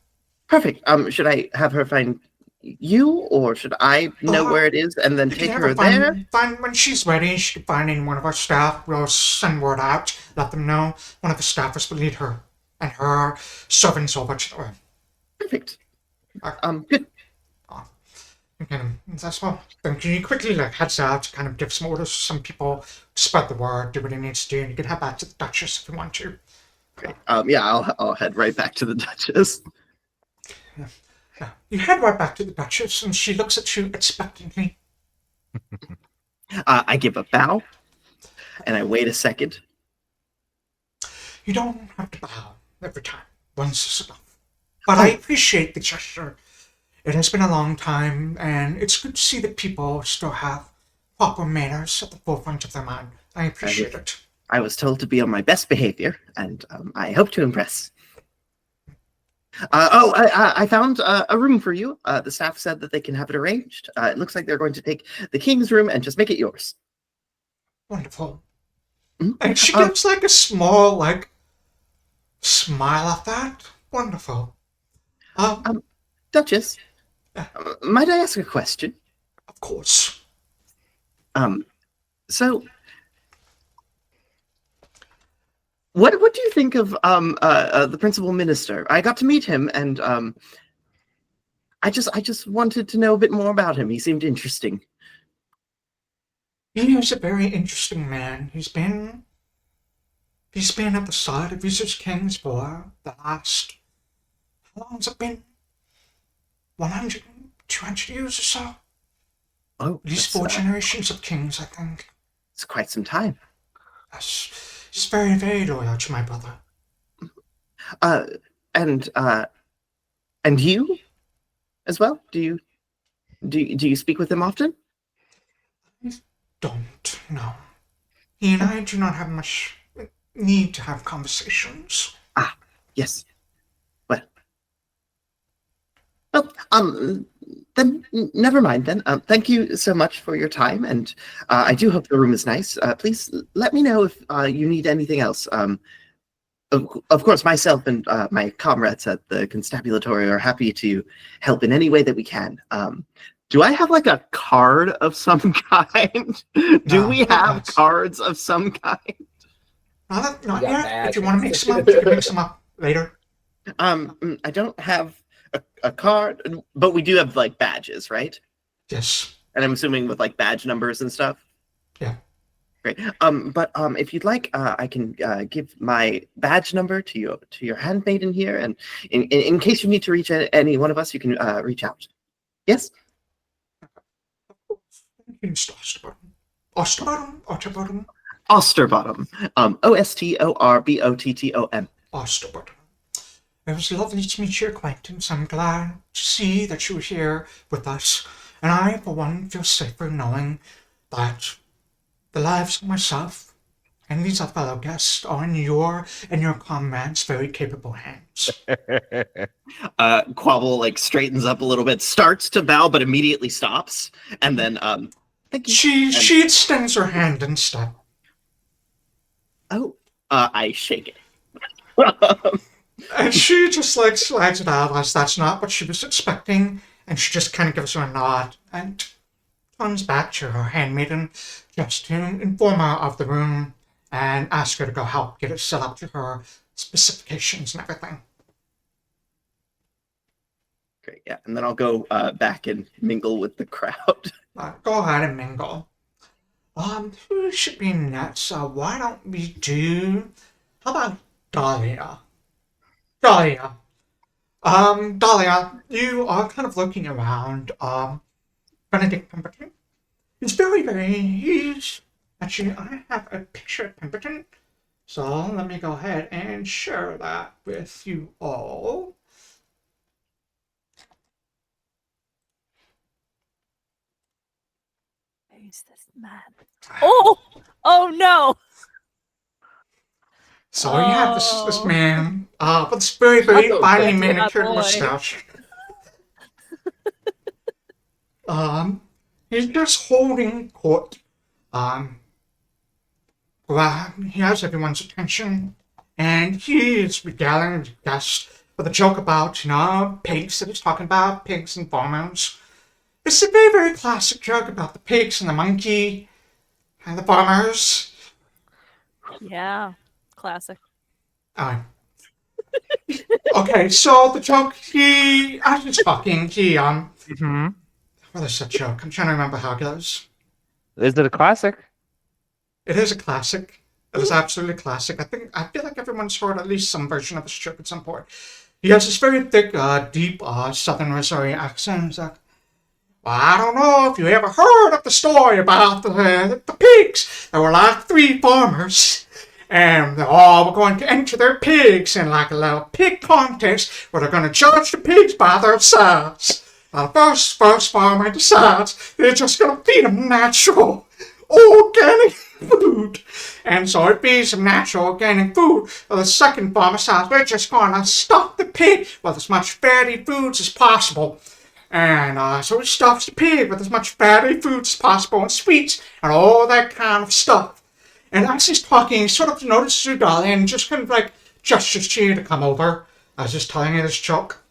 Perfect. Should I have her find you, or should I know where it is and then You can take have her there? Find when she's ready. She can find any one of our staff. We'll send word out. Let them know. One of the staffers will lead her and her servants over to the room. Perfect. Okay. Good. Okay, that's well. Then can you quickly heads out, kind of give some orders to some people, spread the word, do what he needs to do, and you can head back to the Duchess if you want to. Great. Yeah, I'll head right back to the Duchess. Yeah. You head right back to the Duchess, and she looks at you expectantly. I give a bow, And I wait a second. You don't have to bow every time. Once is enough. But I appreciate the gesture. It has been a long time, and it's good to see that people still have proper manners at the forefront of their mind. I appreciate it. I was told to be on my best behavior, and I hope to impress. I found a room for you. The staff said that they can have it arranged. It looks like they're going to take the king's room and just make it yours. Wonderful. Mm-hmm. And she gives like a small, like, smile at that. Wonderful. Duchess, might I ask a question? Of course. So, what do you think of the principal minister? I got to meet him, and I just wanted to know a bit more about him. He seemed interesting. He is a very interesting man. He's been at the side of Viziers Kings for the last, how long has it been? 100, 200 years or so? Oh, at least 4 generations of kings, I think. It's quite some time. Yes, he's very, very loyal to my brother. And you, as well? Do you speak with him often? I don't know. He and I do not have much need to have conversations. Ah, yes. Well, then never mind then. Thank you so much for your time, and I do hope the room is nice. Please let me know if you need anything else. Of course, myself and my comrades at the Constabulary are happy to help in any way that we can. Do I have like a card of some kind? Do we have cards of some kind? Not yet. If you want to make some up, you can make some up later. I don't have a card, but we do have like badges, right? Yes. And I'm assuming with like badge numbers and stuff. Yeah. Great. But if you'd like, I can give my badge number to your handmaiden here, and in case you need to reach any one of us, you can reach out. Yes. Mr. Osterbottom. Osterbottom. Osterbottom. Ostorbottom. Osterbottom. It was lovely to meet your acquaintance. I'm glad to see that you were here with us, and I, for one, feel safer knowing that the lives of myself and these other fellow guests are in your and your comrades' very capable hands. Quobbol like straightens up a little bit, starts to bow, but immediately stops, and then thank you. She extends her hand instead. Oh, I shake it. And she just like slides it out as that's not what she was expecting, and she just kind of gives her a nod and turns back to her handmaiden just to inform her of the room and ask her to go help get it set up to her specifications and everything. Great, yeah, and then I'll go back and mingle with the crowd. Go ahead and mingle. Who should be next? Why don't we do? How about Dahlia? Dahlia, you are kind of looking around. Benedict Pemberton. Actually, I have a picture of Pemberton, so let me go ahead and share that with you all. Who's this man? Oh no! So you have this man, with this very, very finely manicured mustache. He's just holding court. He has everyone's attention, and he is regaling the guests with a joke about, pigs that he's talking about, pigs and farmers. It's a very, very classic joke about the pigs and the monkey and the farmers. Yeah, classic. Okay, so the joke, as he's talking, what is that joke? I'm trying to remember how it goes. Is it a classic? It is a classic. It is absolutely classic. I feel like everyone's heard at least some version of this joke at some point. He has this very thick, deep, southern Missouri accent. He's like, I don't know if you ever heard of the story about the pigs. There were like 3 farmers, and they all were going to enter their pigs in like a little pig contest where they're going to judge the pigs by their size. Now, the first farmer decides they're just going to feed them natural, organic food. And so it feeds them natural, organic food. Well, the second farmer decides we're just going to stuff the pig with as much fatty foods as possible. And so he stuffs the pig with as much fatty foods as possible and sweets and all that kind of stuff. And as he's talking, he sort of notices you, Dahlia, and just kind of like gestures to you to come over. I was just telling you this joke.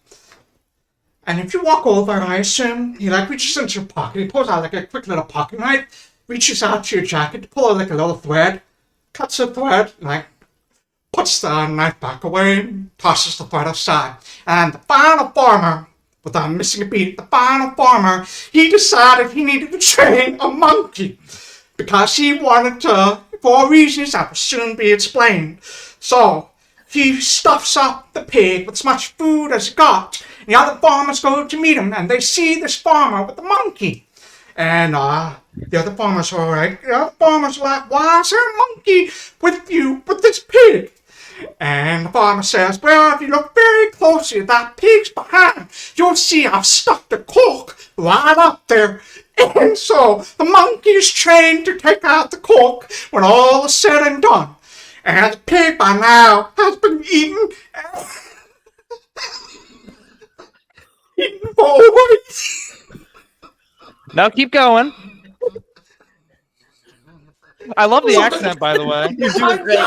And if you walk over, I assume, he like reaches into your pocket. He pulls out like a quick little pocket knife, reaches out to your jacket to pull out like a little thread, cuts the thread, like puts the knife back away, and tosses the thread aside. And the final farmer, without missing a beat, the final farmer, he decided he needed to train a monkey because he wanted to, for reasons that will soon be explained. So he stuffs up the pig with as much food as he got. And the other farmers go to meet him, and they see this farmer with the monkey. And the other farmers are like, why is there a monkey with you, with this pig? And the farmer says, well, if you look very closely at that pig's behind, you'll see I've stuck the cork right up there. And so the monkey's trained to take out the cork when all is said and done. And the pig by now has been eaten for over. Now keep going. I love the accent, by the way. You're doing great.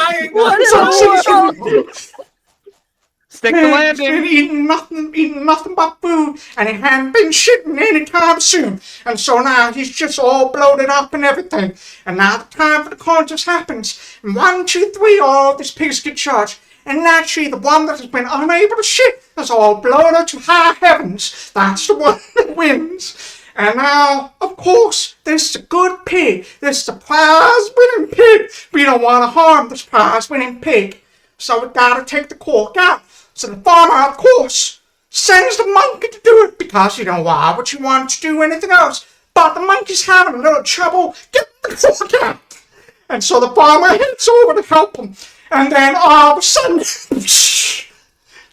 Stick the landing. Eating nothing but food, and he hadn't been shitting anytime soon. And so now he's just all bloated up and everything. And now the time for the contest happens. And 1, 2, 3, all these pigs get charged. And naturally, the one that has been unable to shit is all bloated to high heavens. That's the one that wins. And now, of course, this is a good pig. This is a prize-winning pig. We don't want to harm this prize-winning pig. So we gotta take the cork out. So the farmer, of course, sends the monkey to do it because, why would you want to do anything else? But the monkey's having a little trouble getting the cork out. And so the farmer heads over to help him. And then all of a sudden,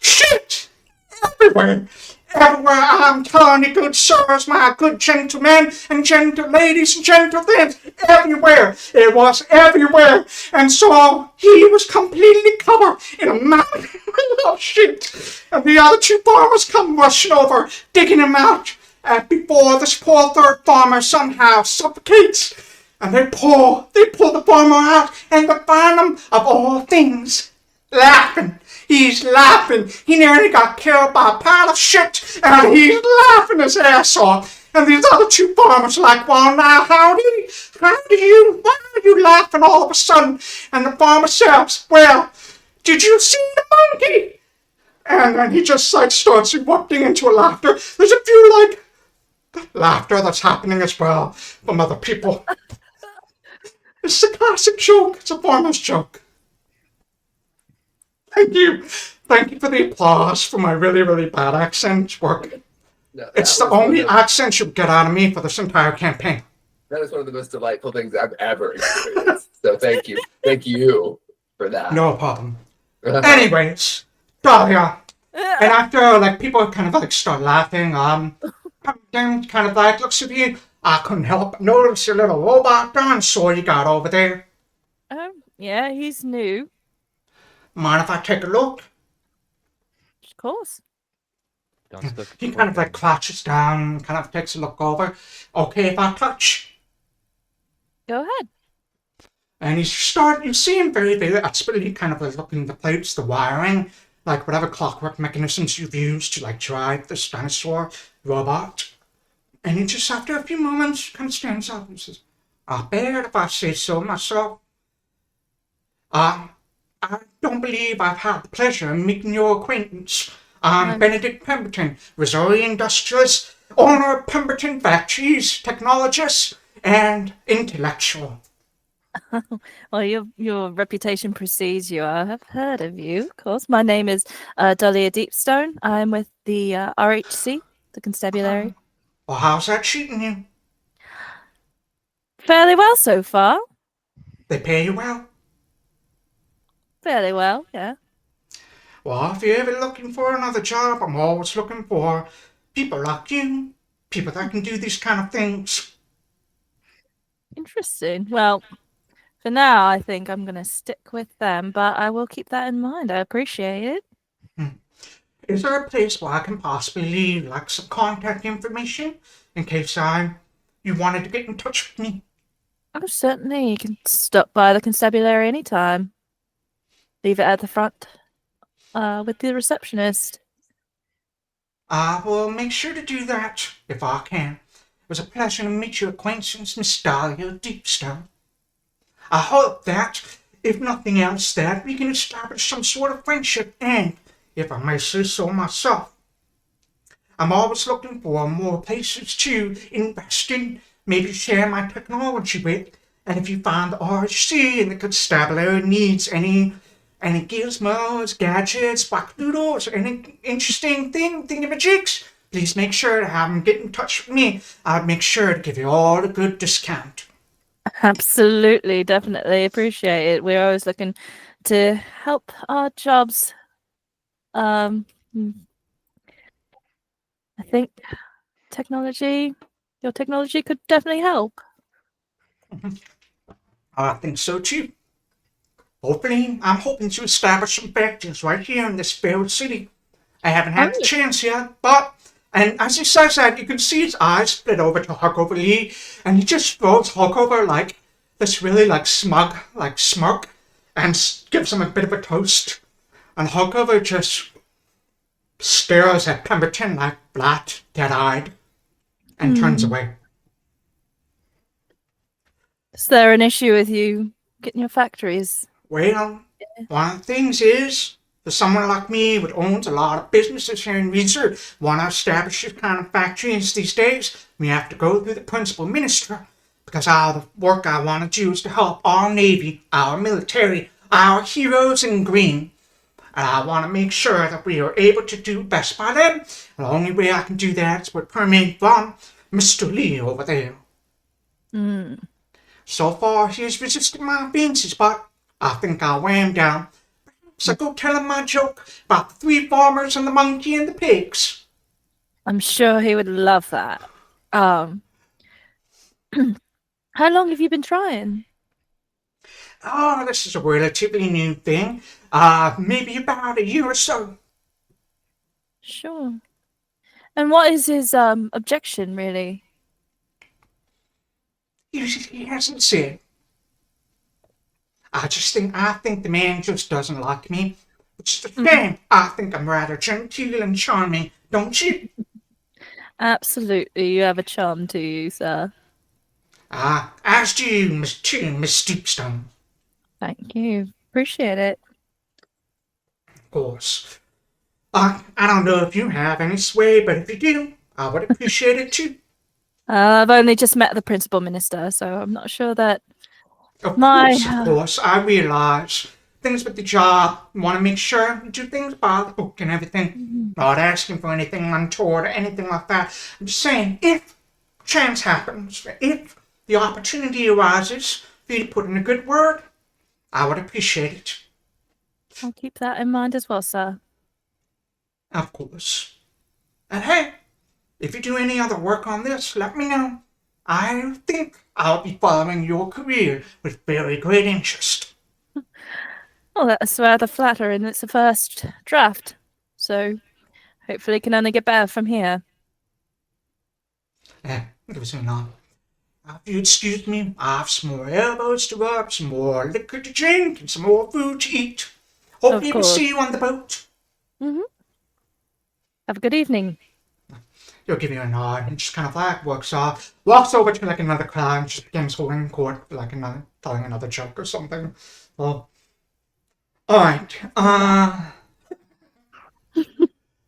shit everywhere. Everywhere, I'm telling you, good sirs, my good gentlemen and gentle ladies and gentlemen, everywhere. It was everywhere. And so he was completely covered in a mountain of shit. And the other 2 farmers come rushing over, digging him out before this poor third farmer somehow suffocates. And they pull the farmer out, and they find him, of all things, laughing. He's laughing. He nearly got killed by a pile of shit, and he's laughing his ass off. And these other 2 farmers are like, well, now, why are you laughing all of a sudden? And the farmer says, well, did you see the monkey? And then he just starts erupting into a laughter. There's a few laughter that's happening as well from other people. It's a classic joke. It's a farmer's joke. Thank you. Thank you for the applause for my really, really bad accent work. No, It's the only accent you'll get out of me for this entire campaign. That is one of the most delightful things I've ever experienced. So thank you for that. No problem. Anyways, Dahlia. And after people kind of start laughing, then kind of looks at you. I couldn't help but notice your little robot dinosaur you got over there. Yeah, he's new. Mind if I take a look? Of course. He kind of crouches down, kind of takes a look over. Okay, if I touch. Go ahead. And you see him very, very expertly kind of looking at the plates, the wiring, whatever clockwork mechanisms you've used to drive this dinosaur robot. And he just, after a few moments, kind of stands up and says, I bet if I say so myself. I don't believe I've had the pleasure of meeting your acquaintance. I'm Benedict Pemberton, Missouri industrialist, owner of Pemberton Factories, technologist, and intellectual. Well, your reputation precedes you. I have heard of you, of course. My name is Dahlia Deepstone. I'm with the RHC, the Constabulary. Well, how's that treating you? Fairly well so far. They pay you well? Fairly well, yeah. Well, if you're ever looking for another job, I'm always looking for people like you. People that can do these kind of things. Interesting. Well, for now, I think I'm going to stick with them, but I will keep that in mind. I appreciate it. Is there a place where I can possibly leave, like, some contact information in case you wanted to get in touch with me? Oh, certainly. You can stop by the constabulary anytime. Leave it at the front with the receptionist. I will make sure to do that if I can. It was a pleasure to meet your acquaintance, Miss Dahlia Deepstone. I hope that, if nothing else, that we can establish some sort of friendship and, if I may say so myself, I'm always looking for more places to invest in, maybe share my technology with, and if you find the RC and the constabulary needs any gizmos, gadgets, wackadoodles, or any interesting thingamajigs, please make sure to have them get in touch with me. I'll make sure to give you all a good discount. Absolutely, definitely appreciate it. We're always looking to help our jobs. I think your technology could definitely help. I think so too. Hopefully, I'm hoping to establish some factories right here in this fair city. I haven't had the chance yet, but, and as he says that, you can see his eyes split over to Huckover Lee, and he just throws Huckover like this really smug, smirk, and gives him a bit of a toast. And Huckover just stares at Pemberton like flat, dead-eyed, and turns away. Is there an issue with you getting your factories? Well, one of the things is, for someone like me who owns a lot of businesses here in Windsor, want to establish this kind of factories these days, we have to go through the principal minister, because all the work I want to do is to help our Navy, our military, our heroes in green. And I want to make sure that we are able to do best by them. And the only way I can do that is with permit from Mr. Lee over there. So far, he's resisted my advances, but I think I'll wear him down. So go tell him my joke about the 3 farmers and the monkey and the pigs. I'm sure he would love that. How long have you been trying? Oh, this is a relatively new thing. Maybe about a year or so. Sure. And what is his objection, really? He hasn't said. I think the man just doesn't like me. Which is a shame. I think I'm rather genteel and charming, don't you? Absolutely, you have a charm to you, sir. As do you, Miss Deepstone. Thank you. Appreciate it. Of course. I don't know if you have any sway, but if you do, I would appreciate it too. I've only just met the principal minister, so I'm not sure that Of course, I realise things with the job, want to make sure you do things by the book and everything. Not asking for anything untoward or anything like that. I'm just saying, if chance happens, if the opportunity arises for you to put in a good word, I would appreciate it. I'll keep that in mind as well, sir. Of course. And hey, if you do any other work on this, let me know. I think I'll be following your career with very great interest. Oh, that's rather flattering. It's the first draft, so hopefully it can only get better from here. Give us a nod. If you excuse me, I have some more elbows to rub, some more liquor to drink, and some more food to eat. Hopefully we'll see you on the boat. Have a good evening. He'll give you a nod and just kind of walks over to another crowd and just begins holding court for telling another joke or something. Well, alright,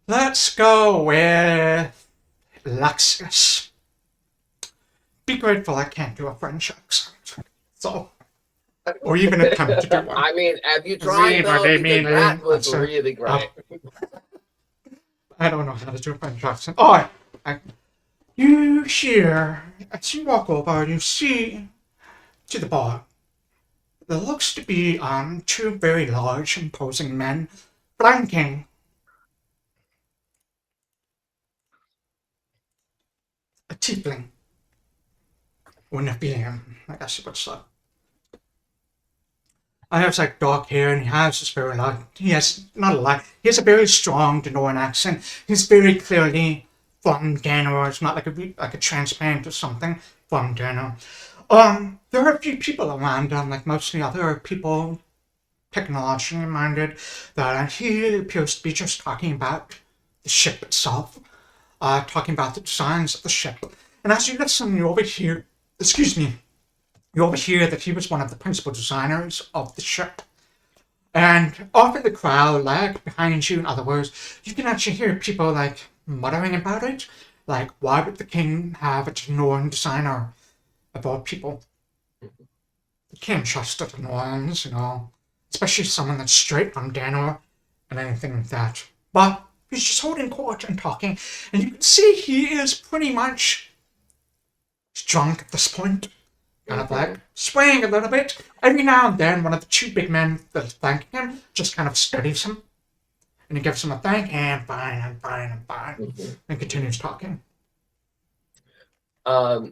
let's go with Alexias. Be grateful I can't do a French accent. So, or even attempt to do one. I mean, have you tried though? Because that was really great. I don't know how to do a French accent. Alright. You hear, as you walk over, you see to the bar. There looks to be two very large, imposing men flanking a tiefling. Or Nephilim, I guess you would say. I have like dark hair, and he has this very he has not a lot. He has a very strong Denoran accent. He's very clearly from Danor. It's not like a transplant or something from Danor. There are a few people around him, like mostly other people, technologically minded, that he appears to be just talking about the ship itself, talking about the designs of the ship. And as you listen, you overhear, you overhear that he was one of the principal designers of the ship. And off in the crowd, like behind you, in other words, you can actually hear people like muttering about it. Like, why would the king have a Denoran designer of all people? You can't trust the Denorans, especially someone that's straight from Danor and anything like that. But he's just holding court and talking, and you can see he is pretty much drunk at this point. Kind of like swaying a little bit. Every now and then, one of the two big men that's thanking him just kind of steadies him. And he gives him a thank, and fine, I'm fine, I'm fine. And continues talking. I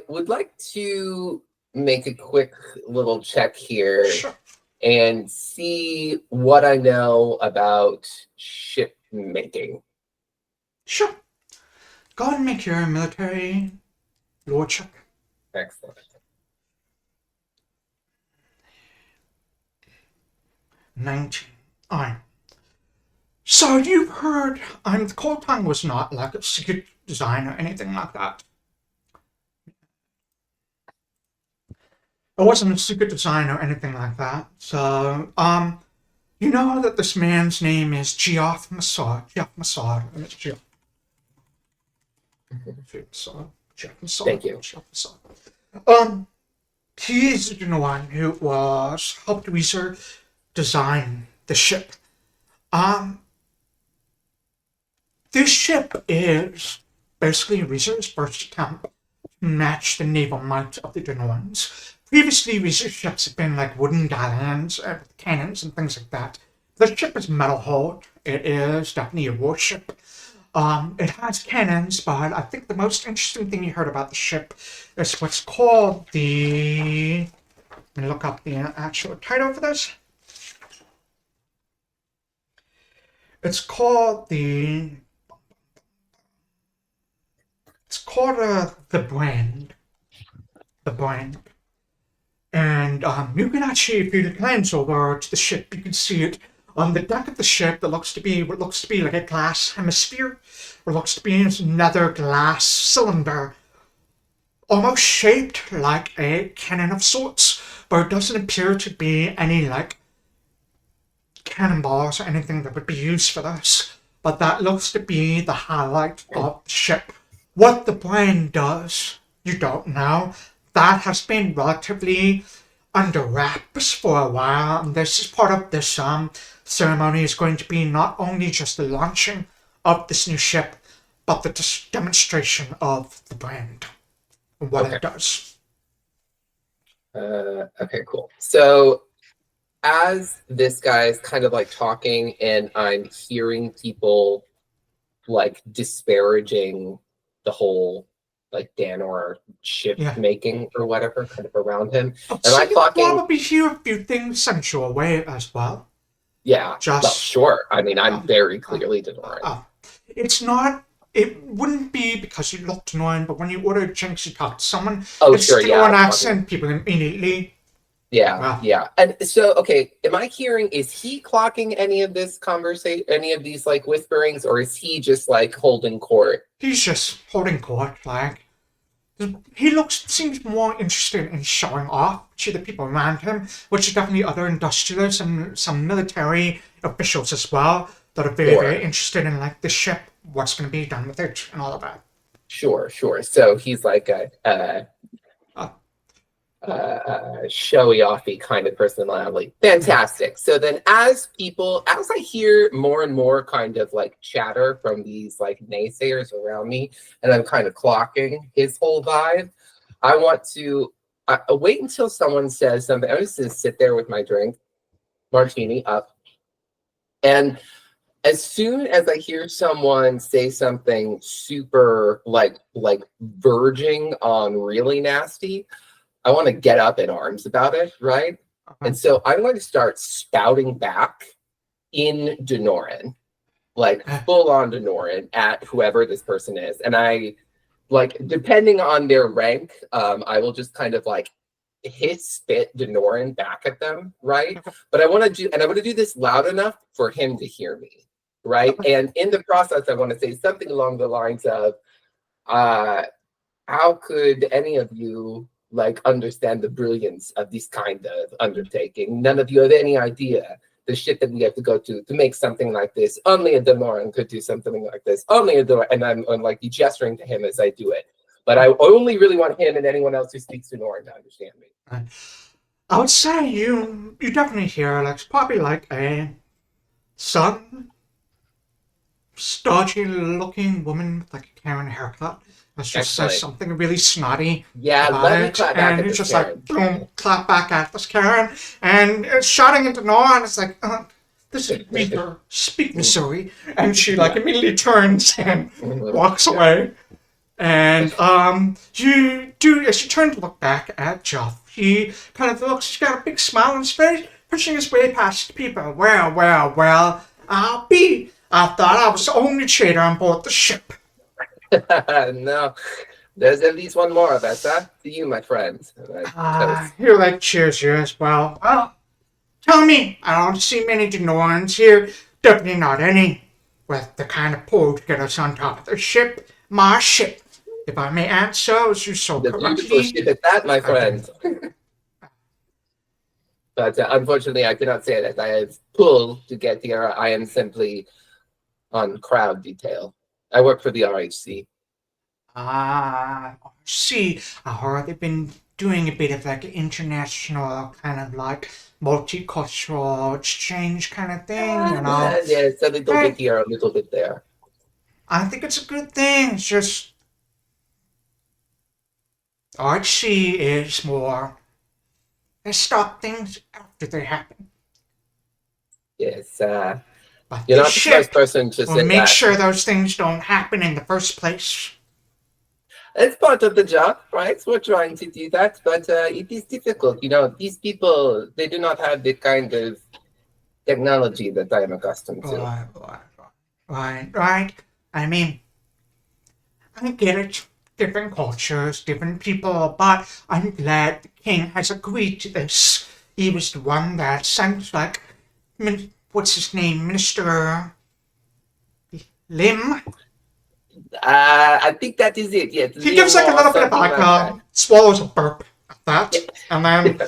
would like to make a quick little check here Sure. and see what I know about ship making. Sure. Go ahead and make your military lore check. Excellent. 19. Alright. So you've heard, the Coaltongue was not like a secret design or anything like that. It wasn't a secret design or anything like that. So, you know that this man's name is Geoff Massard. And it's Geoff. Thank you. He's the one who was helped research design the ship. This ship is basically Research's first attempt to match the naval might of the Denorans. Previously, Research ships have been like wooden galleons with cannons and things like that. The ship is metal hulled. It is definitely a warship. It has cannons, but I think the most interesting thing you heard about the ship is what's called the... Let me look up the actual title for this. It's called the brand. The brand. And you can actually, if you glance over to the ship, you can see it on the deck of the ship. That looks to be what looks to be like a glass hemisphere, or looks to be another glass cylinder, almost shaped like a cannon of sorts, but it doesn't appear to be any like cannonballs or anything that would be used for this. But that looks to be the highlight of the ship. What the brand does, you don't know. That has been relatively under wraps for a while, and this is part of this ceremony is going to be not only just the launching of this new ship, but the demonstration of the brand and what it does. Okay, cool. So as this guy's kind of like talking, and I'm hearing people like disparaging the whole like Danor ship making or whatever kind of around him. Am I talking? Probably hear a few things sensual way as well. Yeah, well, sure. I mean, I'm very clearly Denoran. It's not. It wouldn't be because you look Denoran, but when you order drinks, you talk to someone. Oh, sure, Denoran accent, people immediately. Yeah. And so, okay, am I hearing? Is he clocking any of this conversation, any of these like whisperings, or is he just like holding court? He's just holding court, like. He seems more interested in showing off to the people around him, which is definitely other industrialists and some military officials as well that are very interested in like the ship, what's going to be done with it, and all of that. Sure. So he's like showy-offy kind of personality. Fantastic. So then as I hear more and more kind of like chatter from these like naysayers around me, and I'm kind of clocking his whole vibe, I want to wait until someone says something. I'm just going to sit there with my drink, martini up. And as soon as I hear someone say something super like verging on really nasty, I want to get up in arms about it, right? And so I'm going to start spouting back in Denoran, like full on Denoran at whoever this person is. And I, like, depending on their rank, I will just kind of like spit Denoran back at them, right? But I want to do this loud enough for him to hear me, right? And in the process, I want to say something along the lines of, how could any of you like understand the brilliance of this kind of undertaking? None of you have any idea the shit that we have to go to make something like this. Only a Denoran could do something like this. Only a Denoran, and I'm like gesturing to him as I do it. But I only really want him and anyone else who speaks Denoran to understand me. I would say you definitely hear like probably like some stodgy looking woman with like a Karen haircut. Let's just say something really snotty about it, and it's just like boom, clap back at this Karen, and it's shouting into Nora, and it's like, this is Reaper, speak Missouri, and she like immediately turns and walks away, and you do as you turn to look back at Jeff, he kind of looks, he's got a big smile on his face, pushing his way past the people. Well, I thought I was the only trader on board the ship. No, there's at least one more of us, huh? To you, my friend. He like cheers you as well. Well, tell me, I don't see many Denorans here. Definitely not any with the kind of pull to get us on top of the ship. My ship, if I may add so, as you so the correctly. beautiful ship at that, my friend. But unfortunately, I cannot say that I have pull to get here. I am simply on crowd detail. I work for the RHC. See, I heard they've been doing a bit of like international kind of like multicultural exchange kind of thing, you know? Yeah, it's a little bit here, a little bit there. I think it's a good thing. It's just RHC is more, they stop things after they happen. Yes, But you're the not the first person to say will make that. sure those things don't happen in the first place. It's part of the job, right? We're trying to do that, but it is difficult. You know, these people, they do not have the kind of technology that I am accustomed to. Right. I mean, I get it. Different cultures, different people, but I'm glad the king has agreed to this. He was the one that sent, like, what's his name, Minister Lim? I think that is it, yes. He gives like a little bit of like, swallows a burp at that, and then,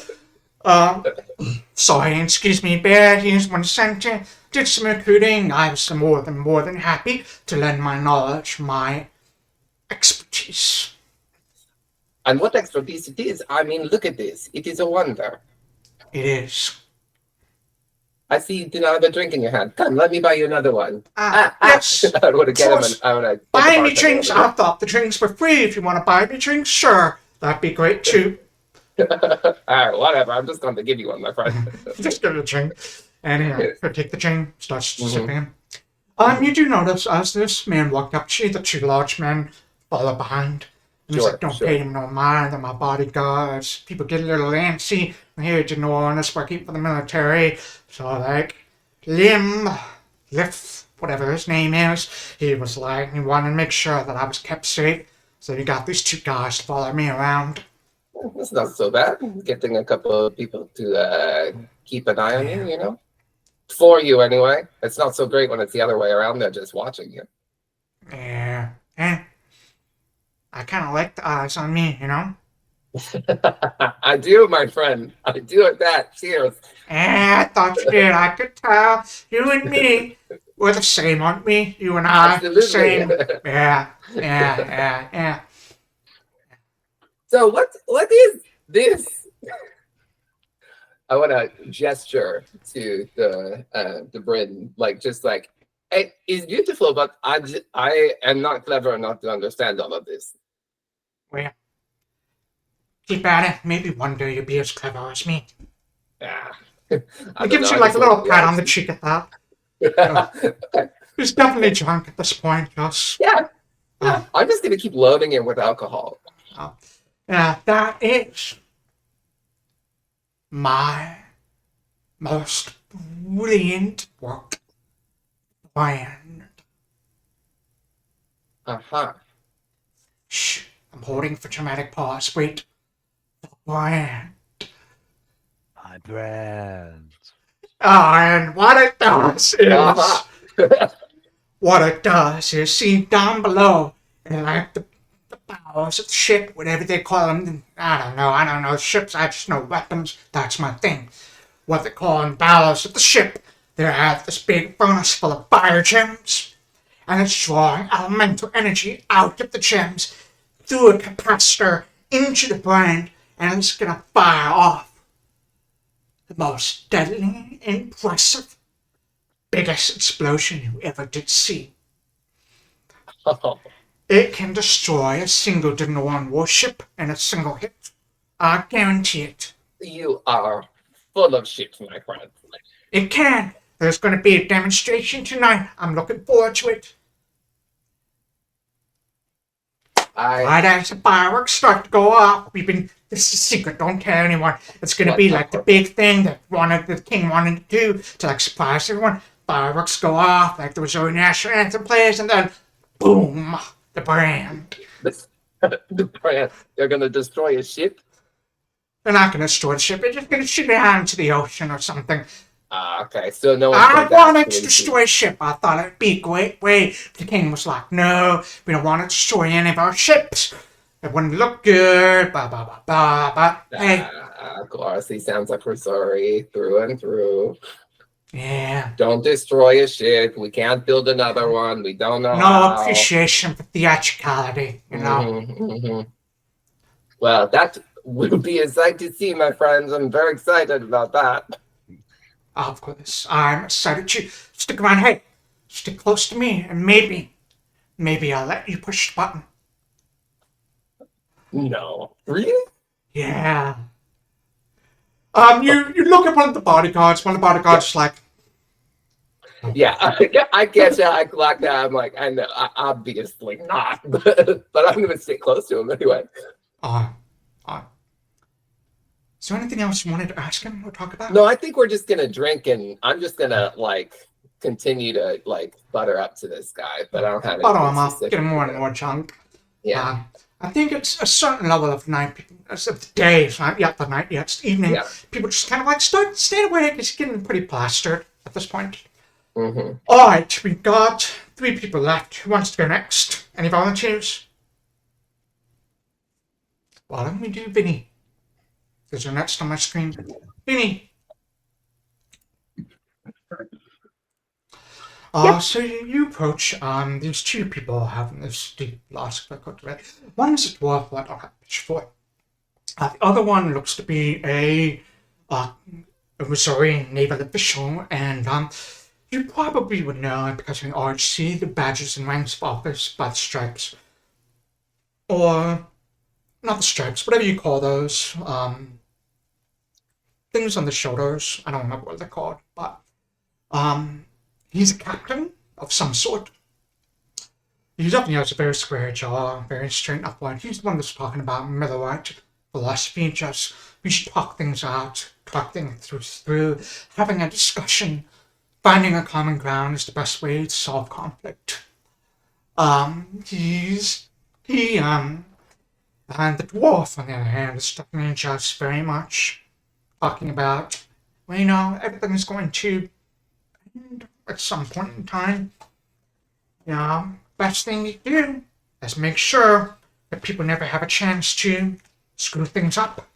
sorry, excuse me, Bear, he's one sent to, did some recruiting. I was more than happy to lend my knowledge, my expertise. And what expertise it is, I mean, look at this. It is a wonder. It is. I see you do not have a drink in your hand. Come, let me buy you another one. Yes. I want to get him. Buy me drinks. I thought the drinks were free. If you want to buy me drinks, sure. That'd be great too. All right, whatever. I'm just going to give you one, my friend. Just give it a drink. And here, take the drink, starts sipping him. You do notice as this man walked up to you, the two large men follow behind. And he's like, don't pay them no mind, they're my bodyguards. People get a little antsy. And here, you know, on this working for the military. So, like, Lift, whatever his name is, he was like, he wanted to make sure that I was kept safe. So he got these two guys to follow me around. That's not so bad. Getting a couple of people to keep an eye on you, you know? For you, anyway. It's not so great when it's the other way around. They're just watching you. Yeah. I kind of like the eyes on me, you know? I do, my friend. I do at that. Cheers. I thought you did. I could tell. You and me, we're the same, aren't we? You and I, Absolutely. the same. Yeah. So what is this. I want to gesture to the Briton, like just like it is beautiful, but I am not clever enough to understand all of this. Well, keep at it. Maybe one day you'll be as clever as me. Yeah. He gives you like a little pat on the cheek at that. Okay. He's definitely drunk at this point, just. Yeah. I'm just gonna keep loading him with alcohol. That is my most brilliant work. Brand. Shh, I'm holding for dramatic pause. Wait. Brand. My brand. And what it does is, what it does is, see down below, and like the bowels of the ship, whatever they call them. I don't know ships. I just know weapons. That's my thing. What they call them bowels of the ship. They have this big furnace full of fire gems, and it's drawing elemental energy out of the gems through a capacitor into the brand, and it's gonna fire off the most deadly, impressive, biggest explosion you ever did see. It can destroy a single Denoran warship in a single hit. I guarantee it. You are full of shit, my friend. It can. There's going to be a demonstration tonight. I'm looking forward to it. Right as the fireworks start to go off, this is a secret, don't tell anyone. It's going to be like the big thing that the king wanted to do to like surprise everyone. Fireworks go off, like there was a national anthem plays, and then boom, the brand. The brand. They're going to destroy a ship? They're not going to destroy the ship. They're just going to shoot it out into the ocean or something. Okay, so no one. I wanted to destroy a ship. I thought it'd be a great way. The king was like, no, we don't want to destroy any of our ships. It wouldn't look good, blah, blah, blah, blah, but hey. Of course, he sounds like we're sorry through and through. Yeah. Don't destroy a ship. We can't build another one. We don't know No how. appreciation for theatricality, you know. Mm-hmm. Well, that will be a sight to see, my friends. I'm very excited about that. Of course, I'm excited to stick around. Hey, stick close to me, and maybe I'll let you push the button. No. Really? Yeah. You look at one of the bodyguards. One of the bodyguards is like, yeah, I guess I clocked that. I'm like, I know, obviously not, but I'm going to stay close to him anyway. Is there anything else you wanted to ask him or talk about? No, I think we're just going to drink, and I'm just going to, like, continue to, like, butter up to this guy, but I don't have butter him up, get him more and more drunk. Yeah. I think it's a certain level of night, of the day, it's not yet the night yet, it's evening. Yeah. People just kind of like stay away because you're getting pretty plastered at this point. Mm-hmm. All right, we got 3 people left. Who wants to go next? Any volunteers? Why don't we do Vinny? Because you're next on my screen. Vinny! So you approach these 2 people having this deep loss of their. One's a dwarf, what I'll have pitch for. The other one looks to be a Missouri naval official, and you probably would know because in RHC, the badges and ranks of office by the stripes. Or, not the stripes, whatever you call those. Things on the shoulders. I don't remember what they're called, but he's a captain of some sort. He definitely has a very square jaw, very straight up line. He's the one that's talking about Millerite philosophy, just we should talk things out, talk things through, having a discussion, finding a common ground is the best way to solve conflict. And the dwarf, on the other hand, is definitely just very much talking about, well, you know, everything is going to end at some point in time. You know, best thing you do is make sure that people never have a chance to screw things up.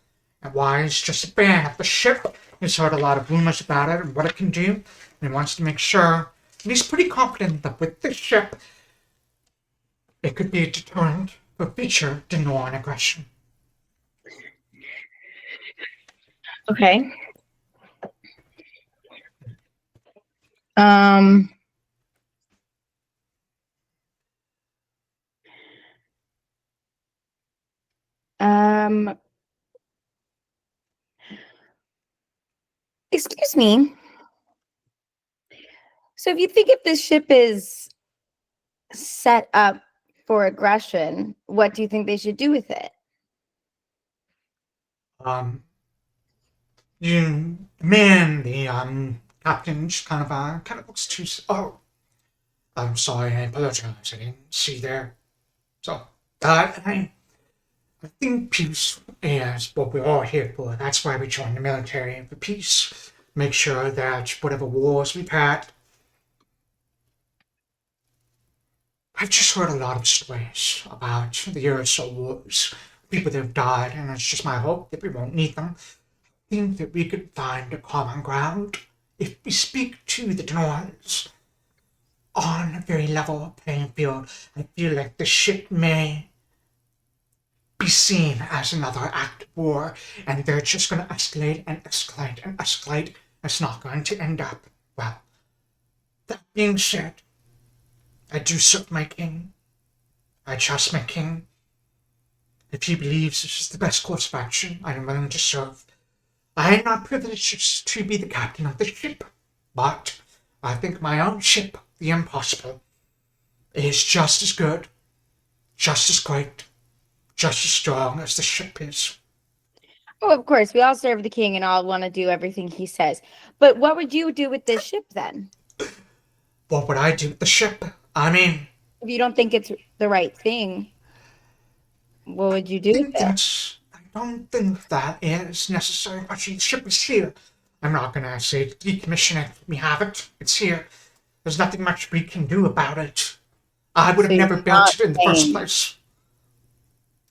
And why he's just a fan of the ship. He's heard a lot of rumors about it and what it can do. And he wants to make sure, and he's pretty confident that with this ship, it could be a deterrent for future Denoran aggression. Okay. Um. Um. Excuse me. So if you think if this ship is set up for aggression, what do you think they should do with it? You man, the captain just kind of looks too. Oh, I'm sorry. I apologize. I didn't see there. So, I think peace is what we're all here for. That's why we joined the military, for peace. Make sure that whatever wars we've had. I've just heard a lot of stories about the Eurosol wars, people that have died, and it's just my hope that we won't need them. I think that we could find a common ground if we speak to the Norns on a very level playing field. I feel like the ship may be seen as another act of war, and they're just going to escalate and escalate and escalate. It's not going to end up well. That being said, I do serve my king. I trust my king. If he believes this is the best course of action, I am willing to serve. I am not privileged to be the captain of the ship, but I think my own ship, the Impossible, is just as good, just as great, just as strong as the ship is. Oh, of course, we all serve the king and all want to do everything he says. But what would you do with this ship then? What would I do with the ship? I mean, If you don't think it's the right thing, what would you do with it? I don't think that is necessary. Actually, the ship is here. I'm not going to say decommission it. We have it. It's here. There's nothing much we can do about it. I would have So never you're built not it in the first saying- place.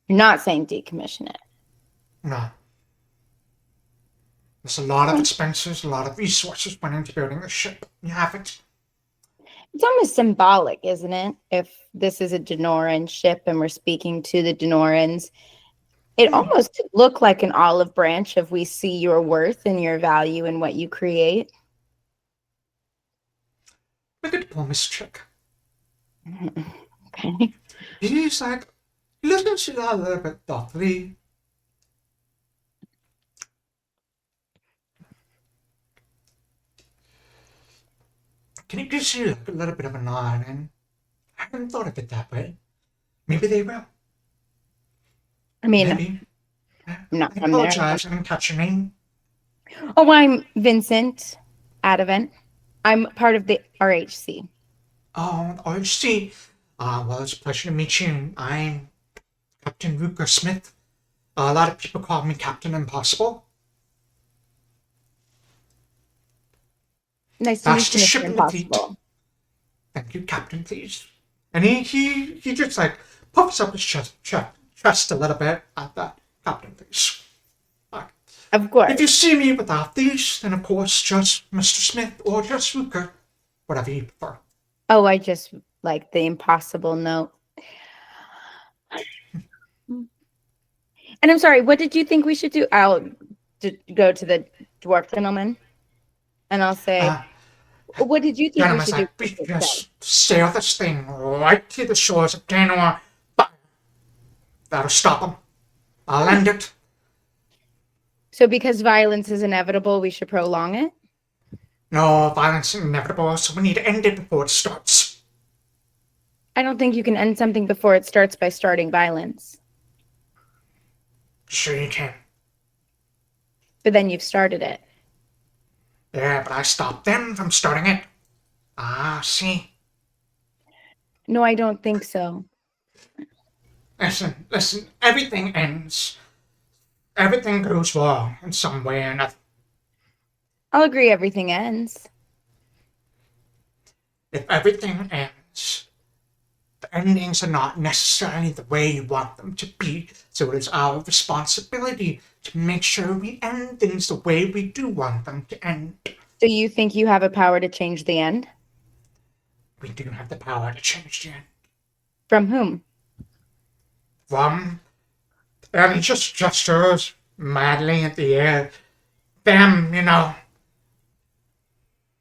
You're not saying decommission it. No. There's a lot of expenses, a lot of resources went into building the ship. We have it. It's almost symbolic, isn't it? If this is a Denoran ship and we're speaking to the Denorans, it almost could look like an olive branch if we see your worth and your value in what you create. Make a diplomacy check. Okay. He's like, he listens to that a little bit thoughtfully. Can you just see like a little bit of a nod? And I haven't thought of it that way. Maybe they will. I mean, Maybe. I'm not I from there. apologize. I didn't catch your name. Oh, I'm Vincent Advent. I'm part of the RHC. Oh, I see. Well, it's a pleasure to meet you. I'm Captain Ruker Smith. A lot of people call me Captain Impossible. Nice to That's meet you, the ship Mr. in the fleet. Impossible. Thank you, Captain, please. And he just like puffs up his chest a little bit at that. Captain, please. Of course. If you see me without these, then of course just Mr. Smith or just Ruker. Whatever you prefer. Oh, I just like the impossible note. And I'm sorry, what did you think we should do? I'll go to the dwarf gentleman and I'll say, what did you think we Gentlemen's should do? like, we can just sail this thing right to the shores of Danor. That'll stop them. I'll end it. So because violence is inevitable, we should prolong it? No, violence is inevitable, so we need to end it before it starts. I don't think you can end something before it starts by starting violence. Sure you can. But then you've started it. Yeah, but I stopped them from starting it. Ah, see? No, I don't think so. Listen, everything ends. Everything goes wrong in some way or another. I'll agree everything ends. If everything ends, the endings are not necessarily the way you want them to be, so it is our responsibility to make sure we end things the way we do want them to end. So you think you have a power to change the end? We do have the power to change the end. From whom? And he just gestures madly at the air. them,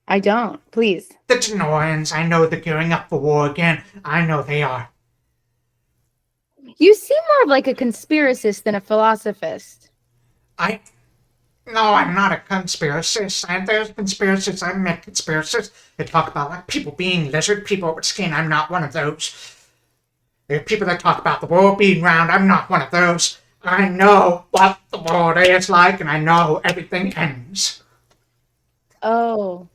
I don't. Please. the Denorians. I know they're gearing up for war again. I know they are. You seem more of like a conspiracist than a philosophist. No, I'm not a conspiracist. There's conspiracists. I've met conspiracists. They talk about like people being lizard people with skin. I'm not one of those. There are people that talk about the world being round. I'm not one of those. I know what the world is like, and I know how everything ends. Oh.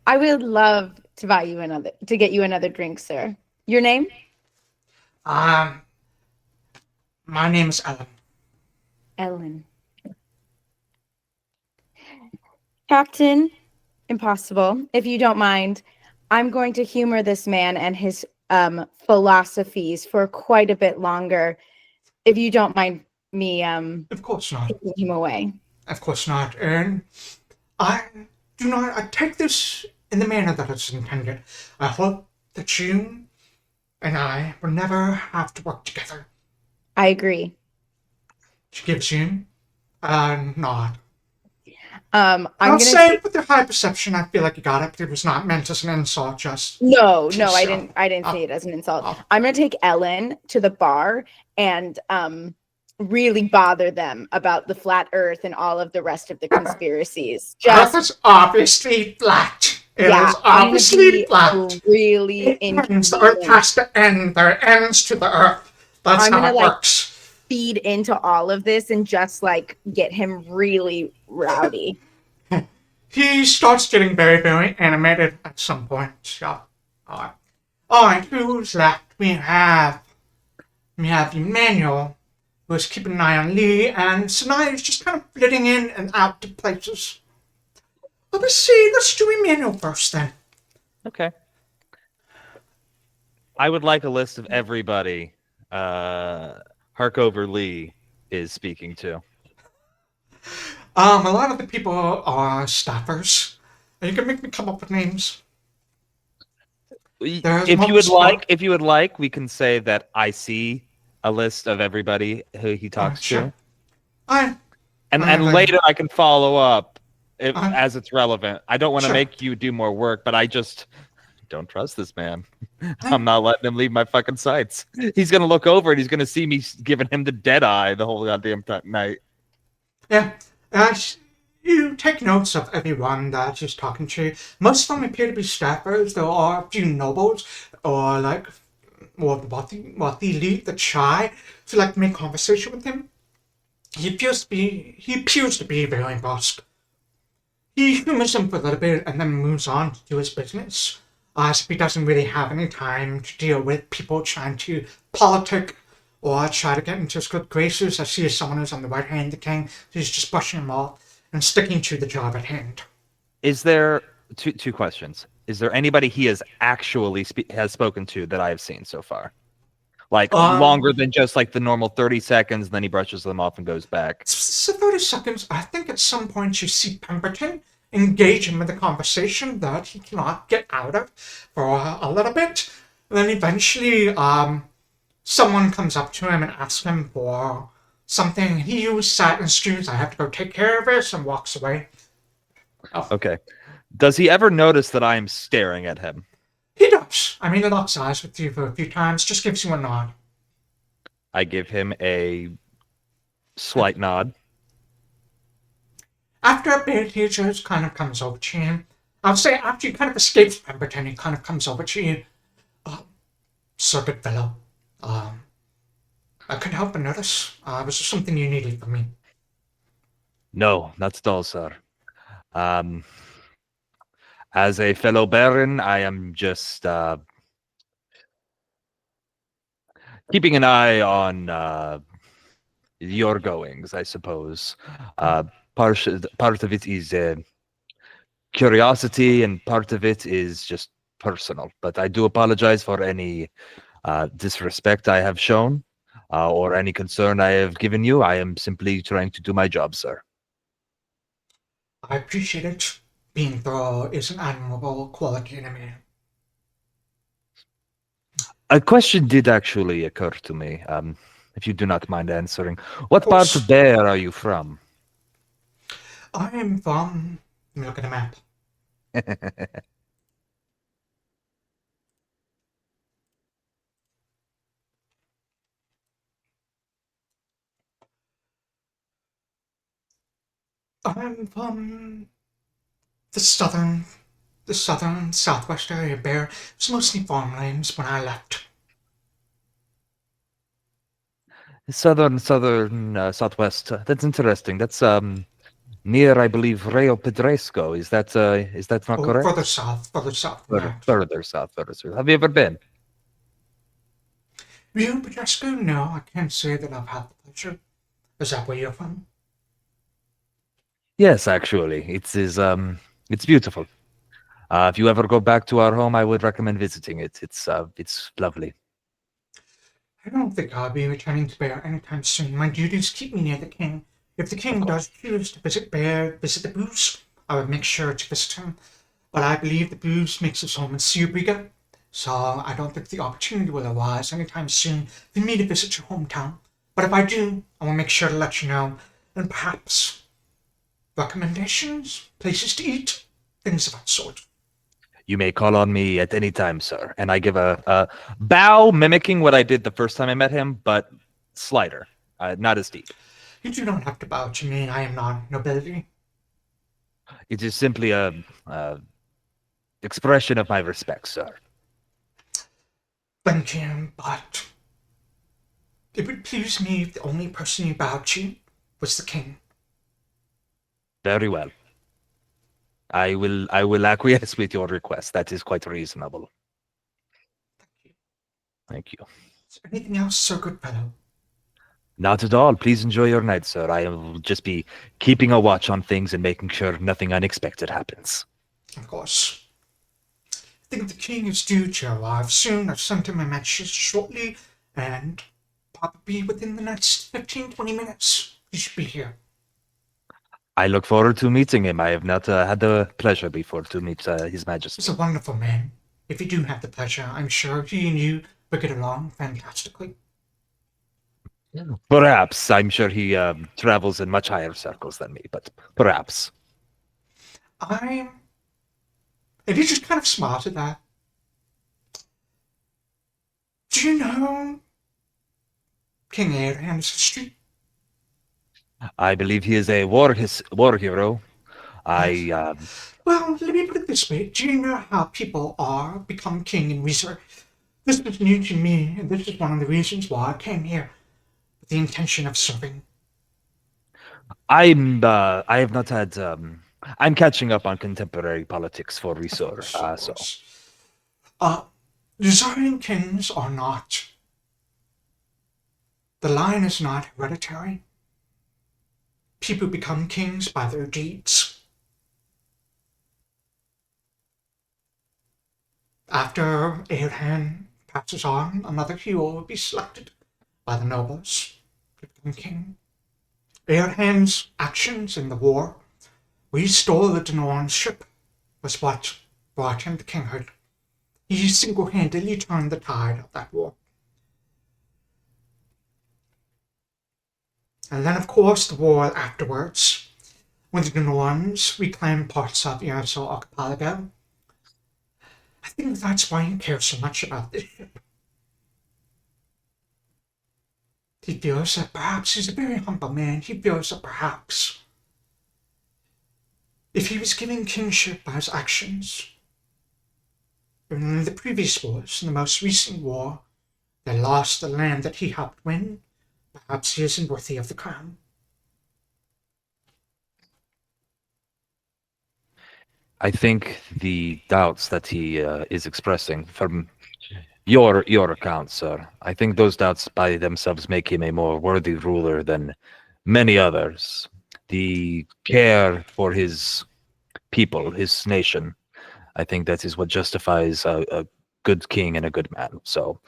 I would love to get you another drink, sir. Your name? My name is Ellen. Ellen. Captain Impossible, if you don't mind, I'm going to humor this man and his philosophies for quite a bit longer. If you don't mind me Of course not. taking him away. Of course not. And I take this in the manner that it's intended. I hope that you and I will never have to work together. I agree. She gives you a nod. I'm I'll gonna say with your high perception, I feel like you got it, but it was not meant as an insult, just... No, So- I didn't oh. see it as an insult. Oh. I'm gonna take Ellen to the bar and really bother them about the flat earth and all of the rest of the conspiracies. Earth is obviously flat. It is I'm gonna obviously be flat. really It ends. The earth inconvenient. has to end. There are ends to the earth. That's I'm how gonna, it works. feed into all of this and just like get him really rowdy. He starts getting very, very animated at some point. So, alright, who's left? We have Emmanuel, who's keeping an eye on Lee, and Sanai is just kind of flitting in and out to places. Let's do Emmanuel first then. Okay. I would like a list of everybody Harkover Lee is speaking to. A lot of the people are staffers. You can make me come up with names. There's If you would multiple- like, we can say that I see a list of everybody who he talks sure. to, I and Alright. later I can follow up Alright. as it's relevant. I don't want to Sure. make you do more work, but I just don't trust this man. I'm not letting him leave my fucking sights. He's gonna look over and he's gonna see me giving him the dead eye the whole goddamn night. Yeah. You take notes of everyone that you're talking to. Most of them appear to be staffers. There are a few nobles, or what the elite that try to make conversation with him. He appears to be very brusque. He humors them for a little bit and then moves on to do his business. As if he doesn't really have any time to deal with people trying to politic or try to get into his good graces. I see someone who's on the right hand of the king, so he's just brushing them off and sticking to the job at hand. Is there two questions? Is there anybody he has actually has spoken to that I have seen so far? Longer than just the normal 30 seconds, and then he brushes them off and goes back. So 30 seconds, I think at some point you see Pemberton engage him in the conversation that he cannot get out of for a little bit. And then eventually someone comes up to him and asks him for something. He used sat and excuse, I have to go take care of this, and walks away. Okay. Does he ever notice that I am staring at him? He does. I mean, he locks eyes with you for a few times, just gives you a nod. I give him a slight nod. After a bit, he just kind of comes over to you. I'll say after you kind of escapes Pemberton, he kind of comes over to you. Sir, good fellow. I couldn't help but notice. Was there something you needed from me? No, not at all, sir. As a fellow Baron, I am just keeping an eye on your goings, I suppose. Part of it is curiosity, and part of it is just personal. But I do apologize for any disrespect I have shown or any concern I have given you. I am simply trying to do my job, sir. I appreciate it. Being thorough is an admirable quality in a man. A question did actually occur to me, if you do not mind answering. What Of course. part of there are you from? I am from. Let me look at a map. I'm from the southern southwest area. Bear. It's mostly farmlands when I left. Southern, southwest. That's interesting. That's near, I believe, Rio Pedresco. Is that not Oh, correct? further south than that. Further south, further south. Have you ever been? You, Pedresco? No, I can't say that I've had the pleasure. Is that where you're from? Yes, actually, it's beautiful. If you ever go back to our home, I would recommend visiting it. It's lovely. I don't think I'll be returning to Bear anytime soon. My duties keep me near the king. If the king does choose to visit Bear, visit the booths, I would make sure to visit him. But I believe the booths makes his home in Seabriga, so I don't think the opportunity will arise anytime soon for me to visit your hometown. But if I do, I will make sure to let you know, and perhaps recommendations, places to eat, things of that sort. You may call on me at any time, sir. And I give a bow, mimicking what I did the first time I met him, but slighter, not as deep. You do not have to bow to me. I am not nobility. It is simply a expression of my respect, sir. Thank you, but it would please me if the only person you bowed to was the king. Very well. I will acquiesce with your request. That is quite reasonable. Thank you. Is there anything else, Sir Goodfellow? Not at all. Please enjoy your night, sir. I will just be keeping a watch on things and making sure nothing unexpected happens. Of course. I think the king is due to arrive soon. I've sent him a message shortly, and probably within the next 15-20 minutes, he should be here. I look forward to meeting him. I have not had the pleasure before to meet His Majesty. He's a wonderful man. If you do have the pleasure, I'm sure he and you will get along fantastically. Perhaps. I'm sure he travels in much higher circles than me, but perhaps. And he just kind of smiled at that. Do you know King R.N.'s history? I believe he is a war hero. Well, let me put it this way. Do you know how people are become king in Weezer? This is new to me, and this is one of the reasons why I came here, with the intention of serving. I have not had. I'm catching up on contemporary politics for Resor. Desiring kings are not. The line is not hereditary. People become kings by their deeds. After R.N. passes on, another hero will be selected by the nobles to become king. R.N.'s actions in the war, we stole the Danoran ship, was what brought him to kinghood. He single-handedly turned the tide of that war. And then, of course, the war afterwards, when the Danorans reclaimed parts of Erisol Archipelago. I think that's why he cares so much about this ship. He feels that perhaps he's a very humble man. He feels that perhaps if he was given kingship by his actions, in the previous wars, in the most recent war, they lost the land that he helped win. Perhaps he isn't worthy of the crown. I think the doubts that he is expressing from your account, sir, I think those doubts by themselves make him a more worthy ruler than many others. The care for his people, his nation, I think that is what justifies a good king and a good man. So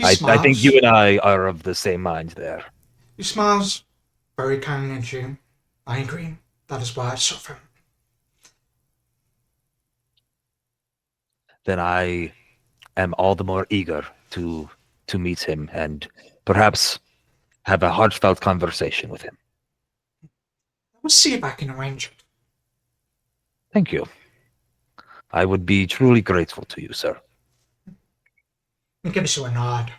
I think you and I are of the same mind there. He smiles very kindly at you. I agree. That is why I serve him. Then I am all the more eager to meet him and perhaps have a heartfelt conversation with him. That We'll see if I can arrange it. Thank you. I would be truly grateful to you, sir. He gives you a nod.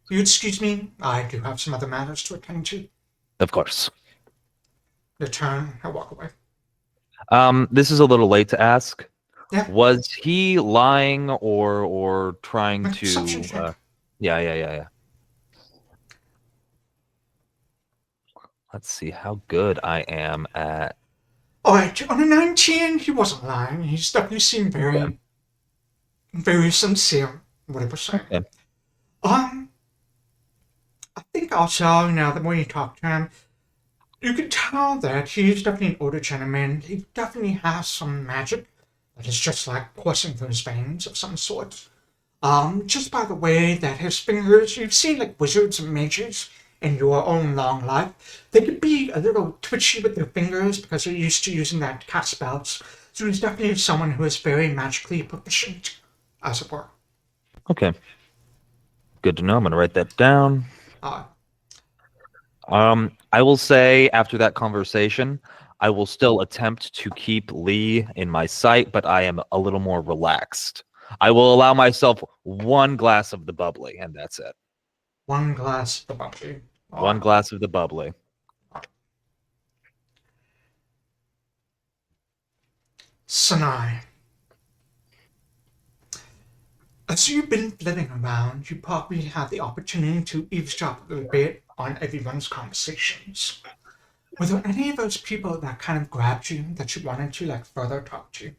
You excuse me? I do have some other matters to attend to. Of course. Return, I walk away. This is a little late to ask. Yeah. Was he lying or trying Make a to? perception check. Yeah. Let's see how good I am at. Alright, on a 19, he wasn't lying. He's definitely seemed very, very sincere in what he was saying. Okay. I think also, now the more you talk to him, you can tell that he's definitely an older gentleman. He definitely has some magic that is just like coursing through his veins of some sort. Just by the way that his fingers, you've seen like wizards and mages in your own long life, they could be a little twitchy with their fingers because they're used to using that cast spells. So he's definitely someone who is very magically proficient, as it were. Okay. Good to know. I'm gonna write that down. Uh, I will say after that conversation, I will still attempt to keep Lee in my sight, but I am a little more relaxed. I will allow myself one glass of the bubbly, and that's it. one glass of the bubbly. One glass of the bubbly. Sanai. As you've been flitting around, you probably had the opportunity to eavesdrop a little bit on everyone's conversations. Were there any of those people that kind of grabbed you that you wanted to like further talk to?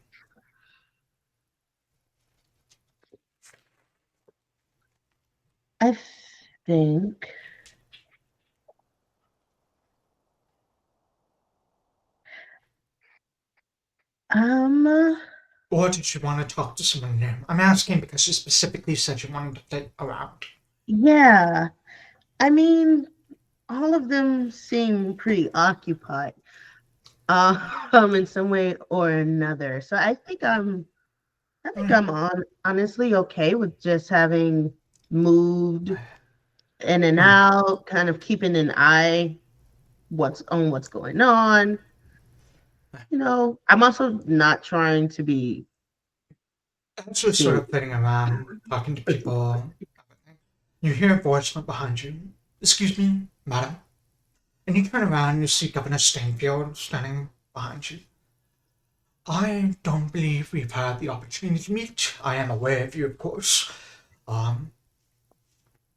I think Or did you want to talk to someone new? I'm asking because you specifically said you wanted to flit around. yeah. I mean, all of them seem pretty occupied, in some way or another. So I think I'm honestly okay with just having moved in and out, kind of keeping an eye what's going on. You know, I'm also not trying to be. Actually, sort of flitting around, talking to people. You hear a voice from behind you. Excuse me, madam. And you turn around and you see Governor Stainfield standing behind you. I don't believe we've had the opportunity to meet. I am aware of you, of course.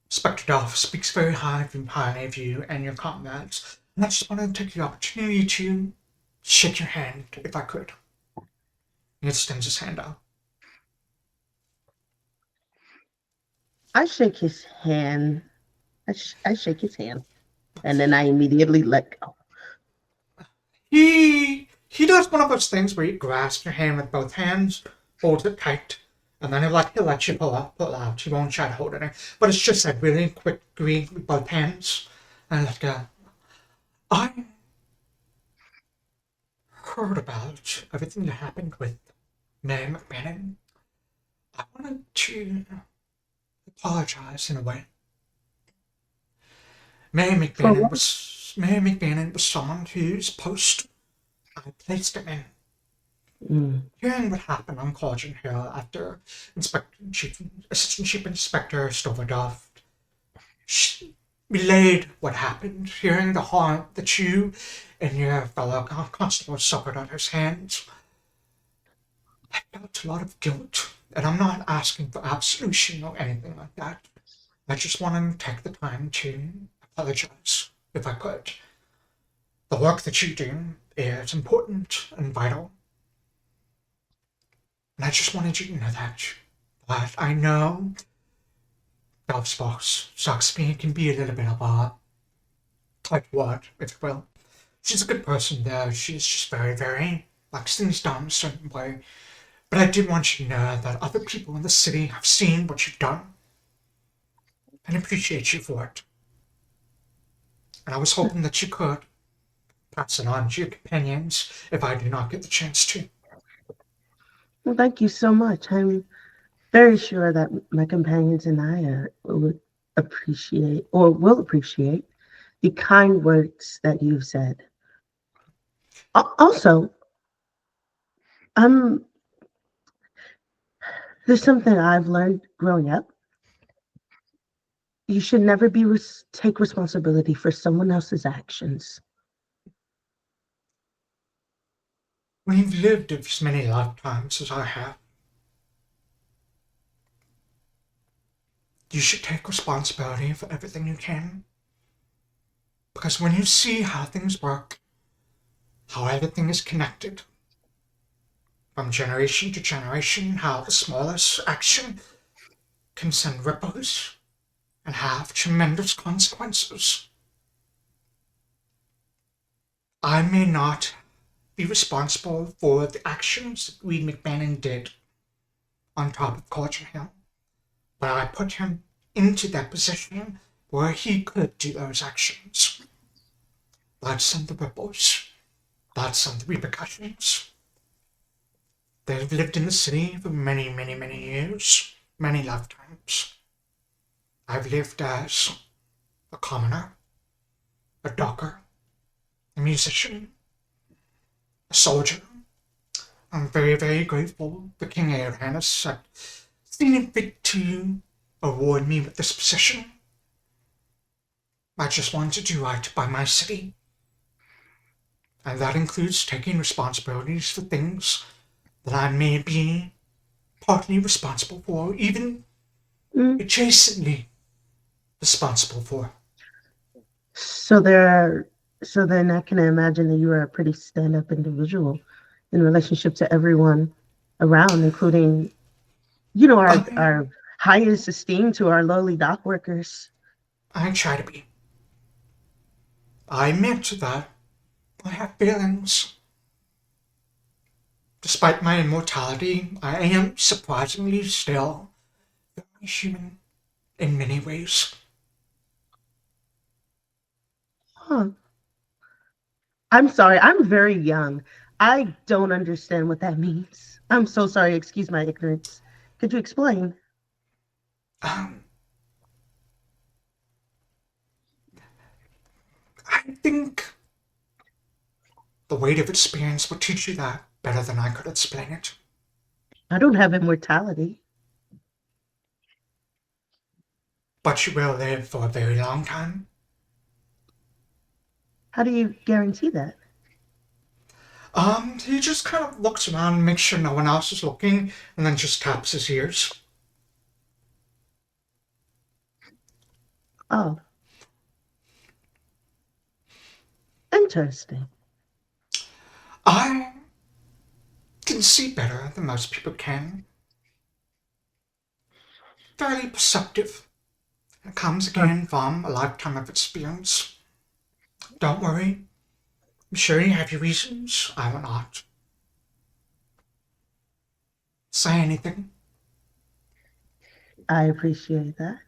Spectre Dolph speaks very highly of you and your comrades. And I just wanted to take the opportunity to shake your hand, if I could. He extends his hand out. I shake his hand. I shake his hand, and then I immediately let go. He does one of those things where he grasps your hand with both hands, holds it tight, and then he'll let you pull out. He won't try to hold it. But it's just that really quick greet with both hands. And let go. I heard about everything that happened with Mary McMahon. I wanted to apologize in a way. Mary McMahon was someone whose post I placed him in. Hearing what happened on Coaltongue Hill after Assistant Chief Inspector Stoverdorf relayed what happened, hearing the harm that you and your fellow constable suffered at his hands, I felt a lot of guilt, and I'm not asking for absolution or anything like that. I just wanted to take the time to apologize, if I could. The work that you do is important and vital. And I just wanted you to know that. But I know Belfsbox Saxby can be a little bit of a tight word, if you will. She's a good person though. She's just very, very likes things done a certain way. But I did want you to know that other people in the city have seen what you've done and appreciate you for it. And I was hoping that you could pass it on to your companions if I do not get the chance to. Well, thank you so much. I'm very sure that my companions and I would appreciate or will appreciate the kind words that you've said. Also, um, there's something I've learned growing up. You should never take responsibility for someone else's actions. When you've lived as many lifetimes as I have, you should take responsibility for everything you can. Because when you see how things work, how everything is connected, from generation to generation, how the smallest action can send ripples and have tremendous consequences. I may not be responsible for the actions that Reed McMahon did on top of Coaltongue Hill, but I put him into that position where he could do those actions. That sent the ripples. That sent the repercussions. They've lived in the city for many, many, many years, many lifetimes. I've lived as a commoner, a docker, a musician, a soldier. I'm very, very grateful for King R.N.S had seen it fit to award me with this position. I just want to do right by my city. And that includes taking responsibilities for things that I may be partly responsible for, even adjacently responsible for. So then I can imagine that you are a pretty stand-up individual in relationship to everyone around, including, our highest esteem to our lowly dock workers. I try to be. I admit that I have feelings. Despite my immortality, I am surprisingly still very human in many ways. Huh. I'm sorry, I'm very young. I don't understand what that means. I'm so sorry, excuse my ignorance. Could you explain? I think the weight of experience will teach you that better than I could explain it. I don't have immortality. But you will live for a very long time. How do you guarantee that? He just kind of looks around, makes sure no one else is looking, and then just taps his ears. Oh. Interesting. I can see better than most people can. Fairly perceptive. It comes again from a lifetime of experience. Don't worry. I'm sure you have your reasons. I will not say anything. I appreciate that.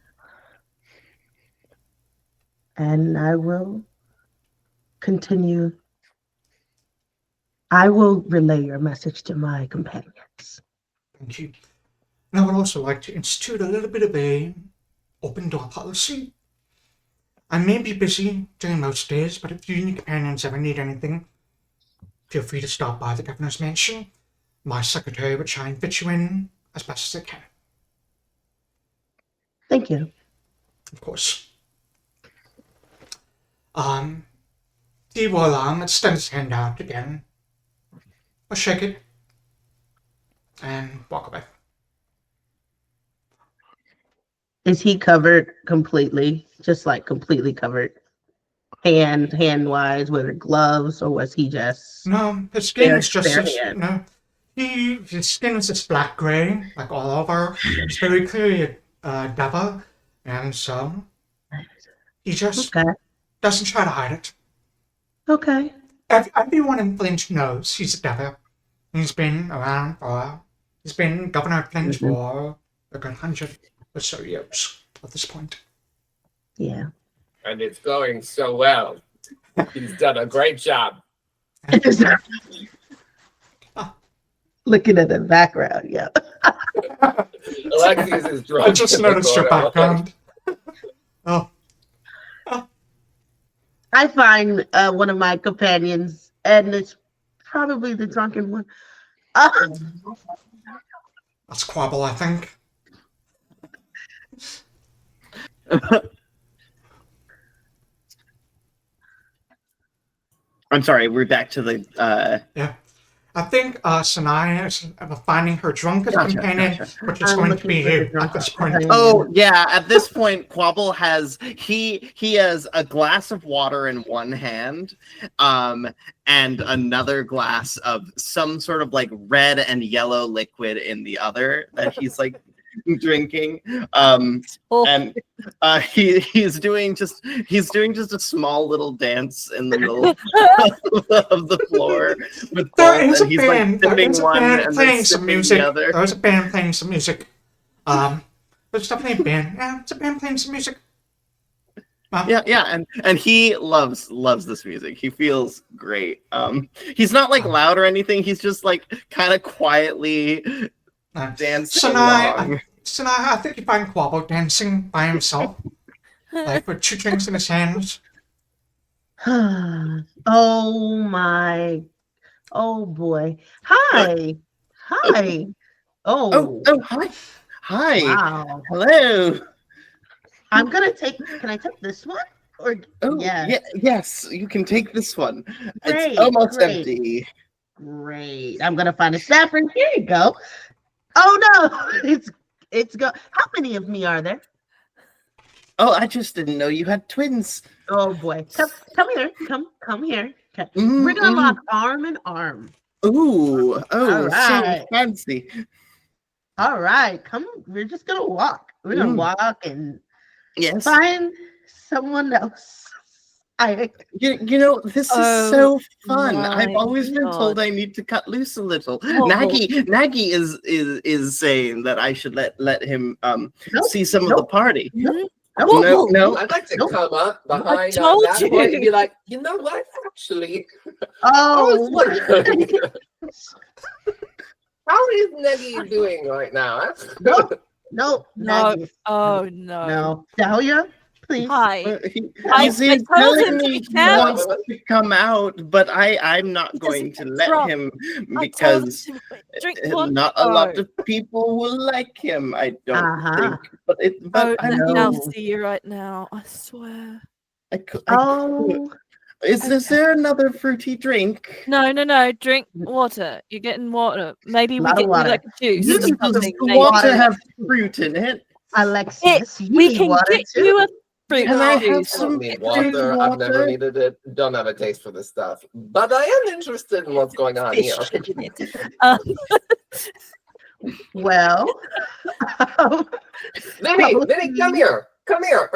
And I will continue. I will relay your message to my companions. Thank you. And I would also like to institute a little bit of a open door policy. I may be busy during most days, but if you and your companions ever need anything, feel free to stop by the governor's mansion. My secretary will try and fit you in as best as they can. Thank you. Of course. He will extend his hand out again. I'll shake it and walk away. Is he covered completely? Just like completely covered? Hand-wise, whether gloves, or was he just No, his skin is just bare this, hand? his skin is this black gray, like all over. It's very clearly a devil, and so he just Okay. doesn't try to hide it. Okay. Everyone in Flint knows he's a devil. He's been around he's been governor of Flint for a good 100 or so years at this point. Yeah. And it's going so well. He's done a great job. Looking at the background, yeah. Alexias is drunk. I just noticed your background. Oh. I find one of my companions and it's probably the drunken one. That's Quobbol, I think. I'm sorry, we're back to the Yeah. I think Sanai is finding her drunkest Gotcha, companion, gotcha. which is I'm going to looking be for the you at drunk this point. companion. Oh yeah, at this point, Quobbol has he has a glass of water in one hand, and another glass of some sort of like red and yellow liquid in the other that he's like drinking. And he's doing just a small little dance in the middle of the floor with There both, is a and he's band. like There sipping is a one band and playing then some sipping music. the other. There's a band playing some music. There's definitely a band. Yeah, it's a band playing some music. Yeah, and he loves this music. He feels great. He's not like loud or anything. He's just like kind of quietly dancing along. Sanai, I think you find Quobbol dancing by himself, like with 2 drinks in his hands. Oh my. Oh boy. Hi. Hi. Oh. Oh, hi. Wow. Hello. I'm gonna take. Can I take this one? Or Oh, yeah. yes, you can take this one. Great, It's almost great. empty. Great. I'm gonna find a snapper. Here you go. Oh no! It's go. How many of me are there? Oh, I just didn't know you had twins. Oh boy. Come here. Come here. Okay. Mm, We're gonna mm. lock arm in arm. Ooh, All so right. fancy. All right. Come. We're just gonna walk. We're gonna walk and Yes. find someone else. You know, this is Oh so fun. my I've always been told God. I need to cut loose a little. Oh. Nagy is saying that I should let him see some of the Nope. party. Oh, No. I'd like to Nope. come up behind told that you. point and be like, you know what? Actually, Oh. how is Neggy doing right now? No. No. Maggie. Oh no. No. Dahlia, please. Hi. He's I told telling him to me be he careful. wants to come out, but I'm not He going doesn't to get let drunk. him I told him because to drink water. not a lot of people will like him. I don't Uh-huh. think, but Oh, I'm no. I'll see you right now. I swear. I could. Oh. Is there another fruity drink? No. Drink water. You're getting water. Maybe we Lot of get you water. like a juice You or need to Does something. the maybe. water have fruit in it? Alexias, you We need can water get too. you a fruit Can I have juice. I some don't need fruit water. I've never water? needed it. Don't have a taste for this stuff. But I am interested in what's going on here. Fish in it. Well, Vinny, come here. Come here.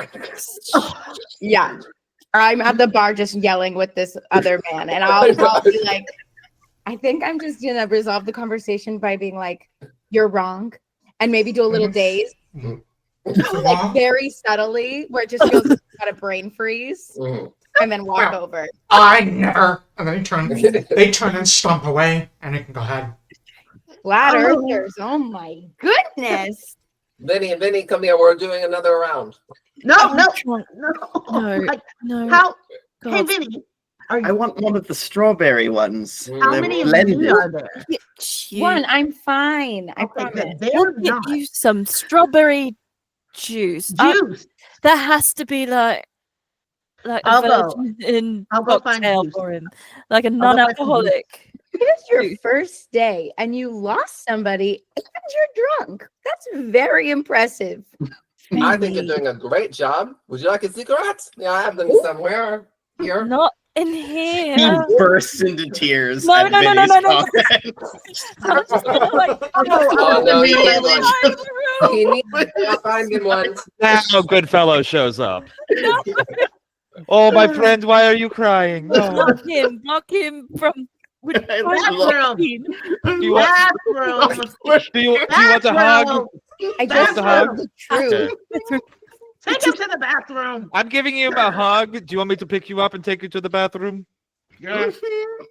Yeah. Or I'm at the bar just yelling with this other man. And I'll be like, I think I'm just going to resolve the conversation by being like, you're wrong. And maybe do a little daze. Like very subtly, where it just feels like you've got a brain freeze. And then walk over. I never. And then they turn and stomp away, and you can go ahead. Flat earthers. Oh my goodness. Vinny, come here. We're doing another round. no. No. No. How? God. Hey, Vinny, I want one of the strawberry ones. how They're many of blended. me are there? One, I'm fine. I Okay, promise. good. They're We'll get not. you some strawberry juice. Juice. That has to be like a I'll go. virgin in I'll go find cocktail juice. for him, like a go find some non-alcoholic. It is your Juice. first day and you lost somebody and you're drunk. That's very impressive. I think you're doing a great job. Would you like a cigarette? Yeah, I have them somewhere here. Not in He here. bursts into tears. No, at no, no, no, Vinny's no, no. comment. I'm just gonna, like, Oh, no, you need one. no, He needs to find him one. Now Goodfellow shows up. Oh, my friend, why are you crying? Oh. block him from. I love- Do you want, Bathroom. do you want a hug? I Want just a hug? true. Okay. Take him to the bathroom. I'm giving you a hug. Do you want me to pick you up and take you to the bathroom? Yeah. Okay,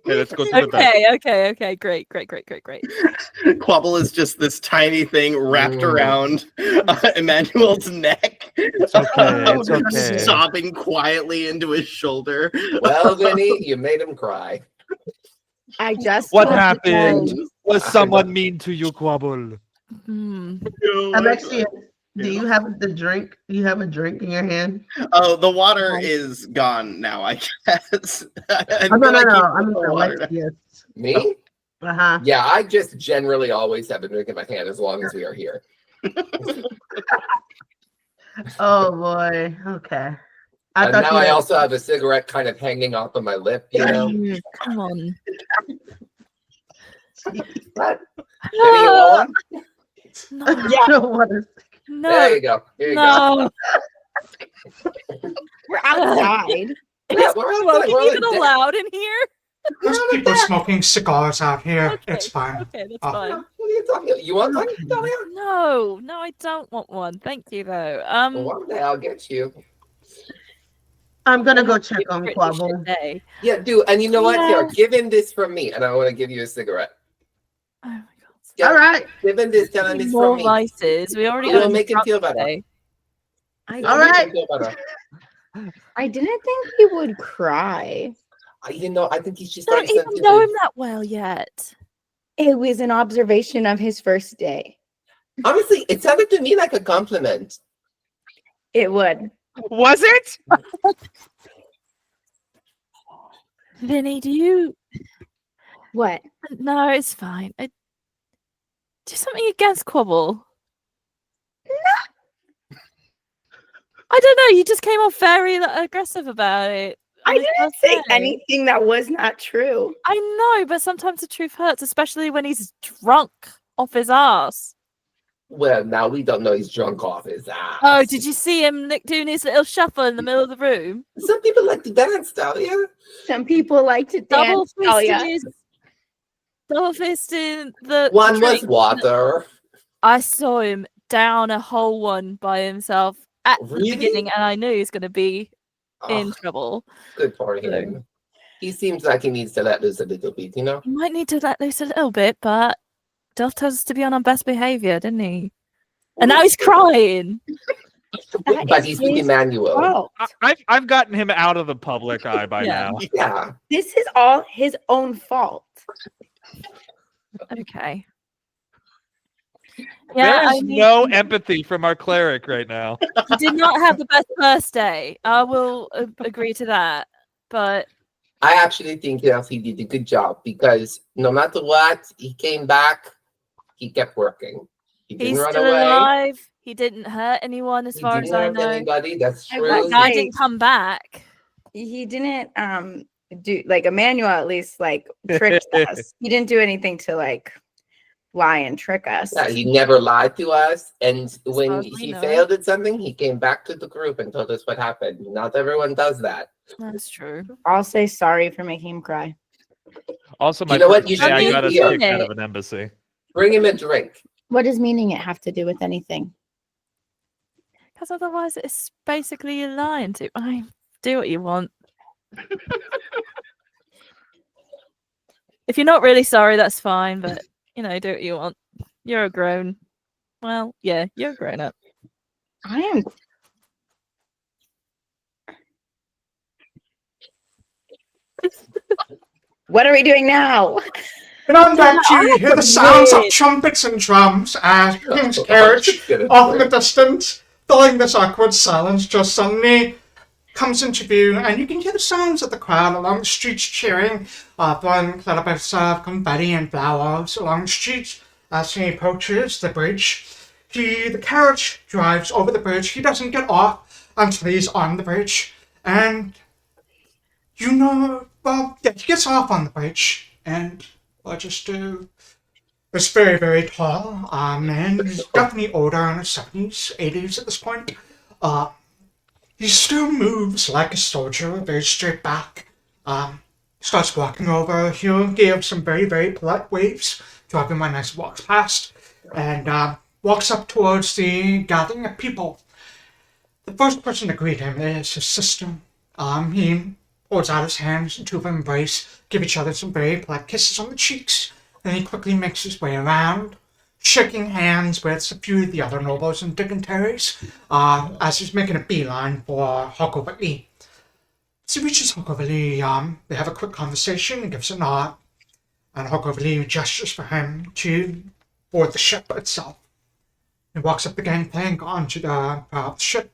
let's go to the bathroom. Okay. Great. Quobbol is just this tiny thing wrapped around Emmanuel's neck. It's okay. It's okay. Sobbing quietly into his shoulder. Well, Vinny, you made him cry. I just What told you happened? guys. Was someone mean to you, Quobbol? Hmm. Alexia, do you have the drink? Do you have a drink in your hand? Oh, the water Right. is gone now, I guess. I Oh, no, feel like no, you no. put I mean, the water down. Alexia's. Me? Uh-huh. Yeah, I just generally always have a drink in my hand as long as we are here. Oh, boy. Okay. I And thought now you I had... also have a cigarette kind of hanging off of my lip, you know? Come on. What? Maybe you want one? No. I don't want to... No. There you go. Here you go. No. We're outside. Yeah, Is we're outside. smoking We're on even a deck. allowed in here? There's people smoking cigars out here. Okay. It's fine. Okay, that's Oh. fine. What are you talking about? You want one? Dahlia? No, I don't want one. Thank you though. Well, one day I'll get you. I'm going to go It's check a on pretty Quobbol. shit day. Yeah, dude. And you know what? Yeah. Here, give him this from me, and I want to give you a cigarette. Oh my god. Yeah, All right. give him this. Tell him this More from me. vices. We already It'll got make him feel better. today. It'll All make right. him feel better. I didn't think he would cry. You know, I think he's just I don't starting even know him sensitive. that well yet. It was an observation of his first day. Honestly, it sounded to me like a compliment. It would. Was it? Vinny, do you? What? No, it's fine. Do something against Quobbol. I don't know. You just came off very aggressive about it. I on his didn't first say day. anything that was not true. I know, but sometimes the truth hurts, especially when he's drunk off his ass. Well, now we don't know he's drunk off his ass. Oh, did you see him doing his little shuffle in the middle of the room? Some people like to dance, Dahlia. Some people like to Double dance. Oh yeah. fisting the One was drink. water. I saw him down a whole one by himself at Really? the beginning, and I knew he was going to be in Oh, trouble. good for him. He seems like he needs to let loose a little bit, you know? He might need to let loose a little bit, but Duff tells us to be on our best behavior, didn't he? And now he's crying. That But is he's with his Emmanuel. fault. I've gotten him out of the public eye by Yeah. now. Yeah. This is all his own fault. Okay. Yeah, There's no empathy from our cleric right now. he did not have the best first day. I will agree to that. But I actually think that he did a good job because no matter what, he came back, he kept working. He didn't he's run still away. alive. He didn't hurt anyone, as He far didn't as I hurt know. anybody. That's I true. That was guy like- didn't come back. He didn't do like Emmanuel at least like tricked us. He didn't do anything to like lie and trick us. Yeah, he never lied to us. And far when as we he know. failed at something, he came back to the group and told us what happened. Not everyone does that. That's true. I'll say sorry for making him cry. Also, my You know what? first You day, should I be got us here. kicked out of an embassy. Bring him a drink. What does meaning it have to do with anything? Because otherwise, it's basically you're lying to. I do what you want. If you're not really sorry, that's fine. But do what you want. You're a grown. Well, yeah, you're a grown up. I am. What are we doing now? And on that, you hear the sounds of trumpets and drums as King's carriage off in the distance, filling this awkward silence just suddenly comes into view, and you can hear the sounds of the crowd along the streets cheering, throwing little bits of confetti and flowers along the streets as he approaches the bridge. The carriage drives over the bridge. He doesn't get off until he's on the bridge, and he gets off on the bridge, and it's very, very tall, and he's definitely older, in his 70s, 80s at this point. He still moves like a soldier, very straight back. Starts walking over. He'll give some very, very polite waves to everyone as he walks past, and walks up towards the gathering of people. The first person to greet him is his sister. He holds out his hands, the two of them embrace, give each other some very polite kisses on the cheeks, and he quickly makes his way around, shaking hands with a few of the other nobles and dignitaries, as he's making a beeline for Huckleberry. As he reaches Huckleberry, they have a quick conversation and gives a nod. And Hoggerly gestures for him to board the ship itself. He walks up the gangplank onto the prow of the ship.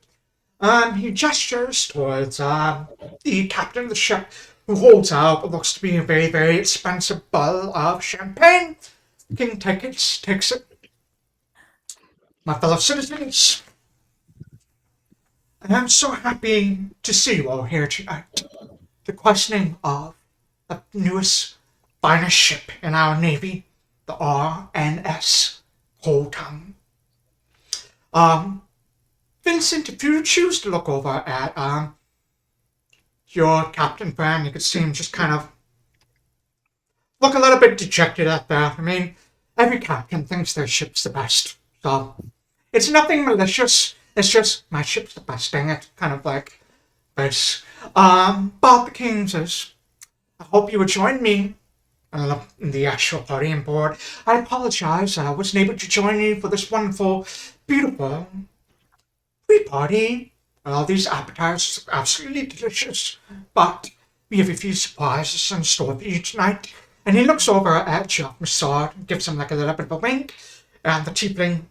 He gestures towards the captain of the ship, who holds out what looks to be a very, very expensive bottle of champagne. King takes it. My fellow citizens, and I'm so happy to see you all here tonight. The questioning of the newest, finest ship in our Navy, the R.N.S. Coaltongue. Vincent, if you choose to look over at your captain friend, you could see him just kind of look a little bit dejected out there. I mean, every captain thinks their ship's the best, so it's nothing malicious. It's just my ship's the best, dang it, kind of like this. But the king says, I hope you would join me in the actual party on board. I apologize, I wasn't able to join you for this wonderful, beautiful pre-party. All these appetizers are absolutely delicious, but we have a few surprises in store for you tonight. And he looks over at Jeff Massard and gives him like a little bit of a wink, and the tiefling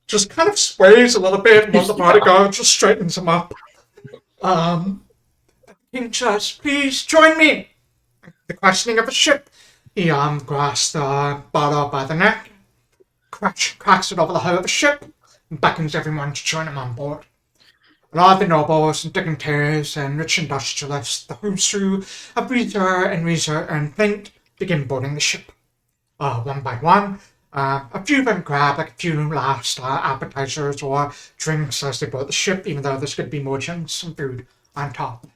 just kind of sways a little bit, and one of the bodyguard just straightens him up. King says, please join me. The questioning of a ship. He grasps the bottle by the neck, cracks it over the hull of the ship, and beckons everyone to join him on board. And all the nobles and dignitaries and rich industrialists, the who's who of Reaser and Flint begin boarding the ship. One by one. A few of them grab like a few last appetizers or drinks as they board the ship, even though there's going to be more drinks and food on top.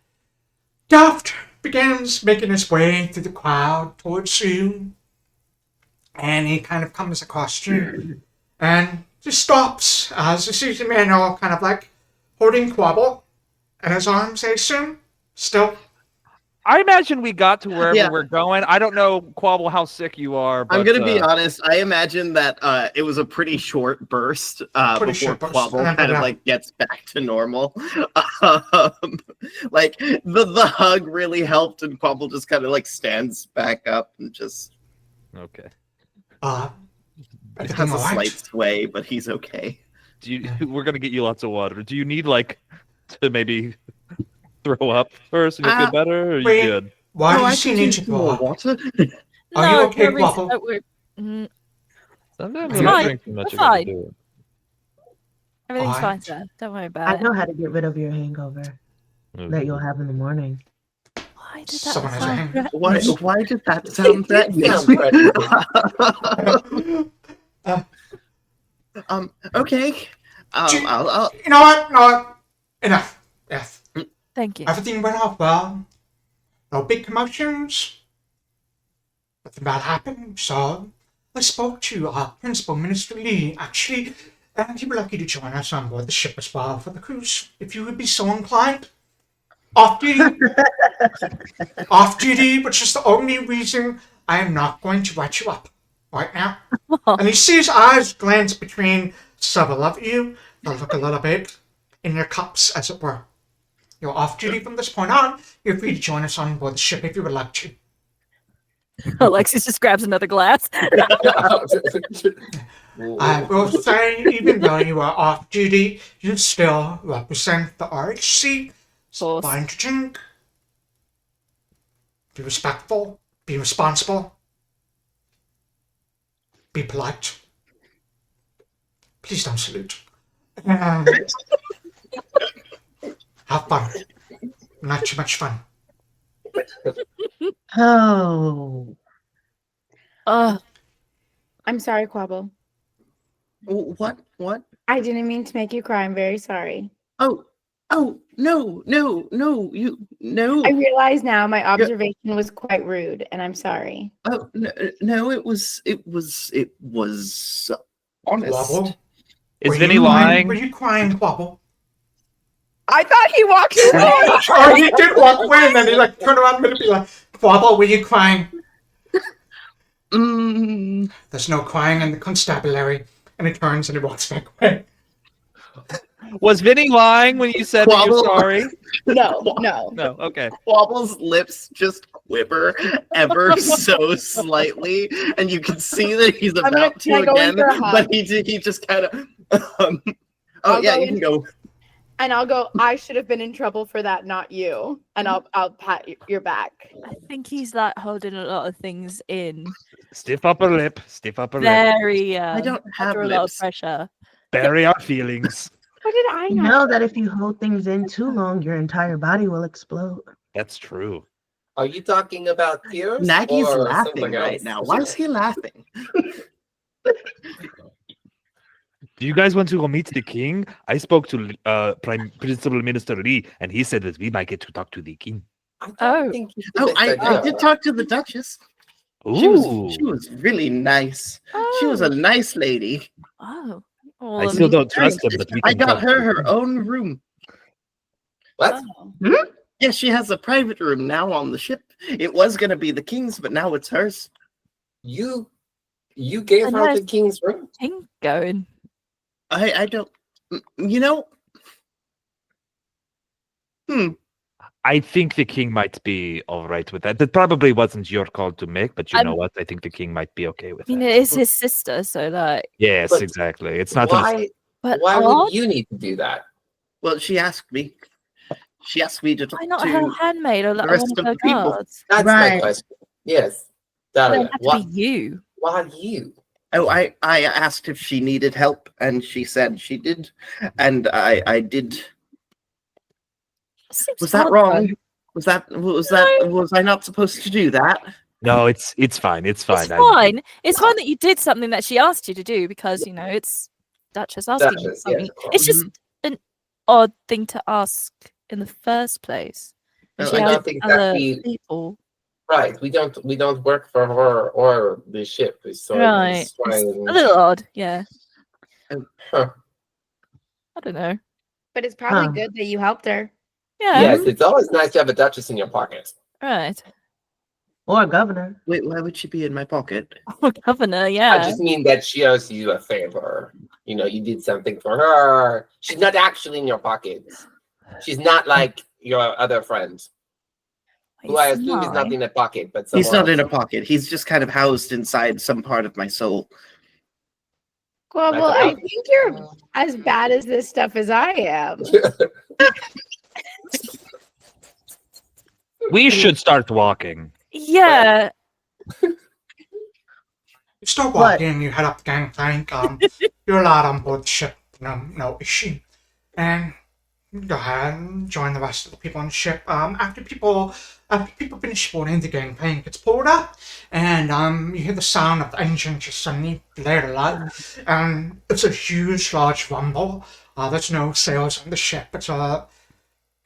Daft begins making his way through the crowd towards you, and he kind of comes across you and just stops as he sees Emmanuel kind of like holding Quobbol in his arms, I assume, still. I imagine we got to wherever Yeah. we're going. I don't know, Quobbol, how sick you are. But, I'm gonna be honest. I imagine that it was a pretty short burst before short burst. Quobbol kind of like gets back to normal. Like the hug really helped, and Quobbol just kind of like stands back up and just Okay. has Everything a all right? slight sway, but he's okay. Do you? We're gonna get you lots of water. Do you need like to maybe throw up first and you'll feel better, or are you wait. good? Why do I you see could need use to more throw up? water. Are you okay, no reason, Quobbol? don't worry. Sometimes It's I don't fine. drink too much. We're I gotta fine. do it. Everything's fine, Alright. sir. Don't worry I about it. know how to get rid of your hangover that you'll have in the morning. Why did that Someone has a sound hang- threat- Why did that sound threatening? Okay. I'll You know what? No, enough. Yes. Thank you. Everything went off well. No big commotions. Nothing bad happened. So I spoke to our principal, Minister Lee, actually, and he would like you to join us on board the ship as well for the cruise, if you would be so inclined. Off duty. Off duty, which is the only reason I am not going to write you up right now. And you see his eyes glance between several of you. They'll look a little bit in your cups, as it were. You're off duty from this point on. You're free to join us on board the ship if you would like to. Alexias just grabs another glass. I will say, even though you are off duty, you still represent the RHC. So Course. fine to drink. Be respectful. Be responsible. Be polite. Please don't salute. Have fun. Not too much fun. Oh, Oh, I'm sorry, Quobbol. What? I didn't mean to make you cry. I'm very sorry. Oh, no, you, no. I realize now my observation was quite rude, and I'm sorry. Oh, no, it was honest. Quobbol? Is Were Vinny you crying? lying? Were you crying, Quobbol? I thought he walked away. Oh, he did walk away, and then he like turned around and be like, Quobbol, were you crying? There's no crying in the constabulary. And he turns and he walks back away. Was Vinny lying when you said that you're Quobbol. sorry? No. No. Okay. Quobble's lips just quiver ever so slightly, and you can see that he's gonna- about can I to go in again, for a hug? but he just kind of. Oh I'll yeah, go you in- can go. And I'll go, I should have been in trouble for that, not you. And I'll pat your back. I think he's like holding a lot of things in. Stiff upper lip. Stiff upper lip. Very. I don't have under a lot of lips. pressure. Bury our feelings. What did I You know? know that if you hold things in too long, your entire body will explode. That's true. Are you talking about tears? Nagy's or laughing something right else? now. Why is he laughing? Do you guys want to go meet the king? I spoke to Prime Principal Minister Lee, and he said that we might get to talk to the king. I don't Oh. think it's the Oh, best I idea. did talk to the Duchess. Ooh. She was really nice. She was a nice lady. Oh. Well, I still don't Very trust him, but we I can got talk to her him. own room. What? Oh. Yeah, she has a private room now on the ship. It was going to be the king's, but now it's hers. You gave A her nice the king's room? King going. I don't. You know. I think the king might be all right with that. That probably wasn't your call to make, but you know what? I think the king might be okay with I mean, that. it is his sister, so like. Yes, But exactly. It's not an Why? But Why odd? would you need to do that? Well, she asked me. She asked me to talk Why not to. her handmaid or like the rest one of of her the people. guards? That's my Right. question. Yes, It Dahlia. doesn't have to What? be you. Why you? Oh, I asked if she needed help, and she said she did, and I did. Seems Was that odd, wrong? though. Was I not supposed to do that? No, it's fine. It's fine. It's fine. It's fine that you did something that she asked you to do because you know it's Duchess asking you Duchess, something. yes, of course. It's just an odd thing to ask in the first place. And Oh, she I has don't think that other we- people. Right. We don't work for her or the ship. So Right. it's It's strange. a little odd, yeah. Huh. I don't know. But it's probably Huh. good that you helped her. Yeah. Yes, it's always nice to have a duchess in your pocket. Right. Or a governor. Wait, why would she be in my pocket? Oh, governor, I yeah. just mean that she owes you a favor. You know, you did something for her. She's not actually in your pocket. She's not like your other friend, who I assume is not in a pocket, but He's somewhere not in a else. pocket. He's just kind of housed inside some part of my soul. Well, That's I okay. think you're as bad as this stuff as I am. We should start walking. Yeah. You start What? walking, you head up the gangplank, you're allowed on board the ship, no issue. And you go ahead and join the rest of the people on the ship. After people finish boarding, the gangplank gets pulled up, and you hear the sound of the engine just suddenly blare light, and it's a huge, large rumble. There's no sails on the ship, it's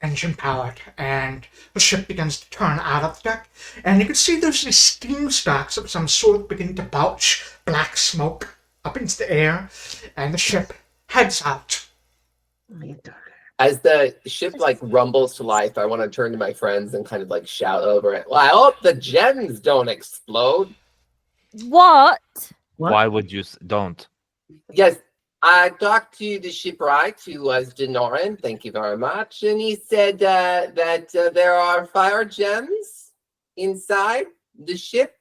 engine powered, and the ship begins to turn out of the deck, and you can see there's these steam stacks of some sort begin to belch black smoke up into the air, and the ship heads out. As the ship like rumbles to life, I want to turn to my friends and kind of like shout over it. Well, I hope the gems don't explode. What? What? Why would you don't? Yes, I talked to the shipwright, who was Denoran. Thank you very much. And he said that there are fire gems inside the ship,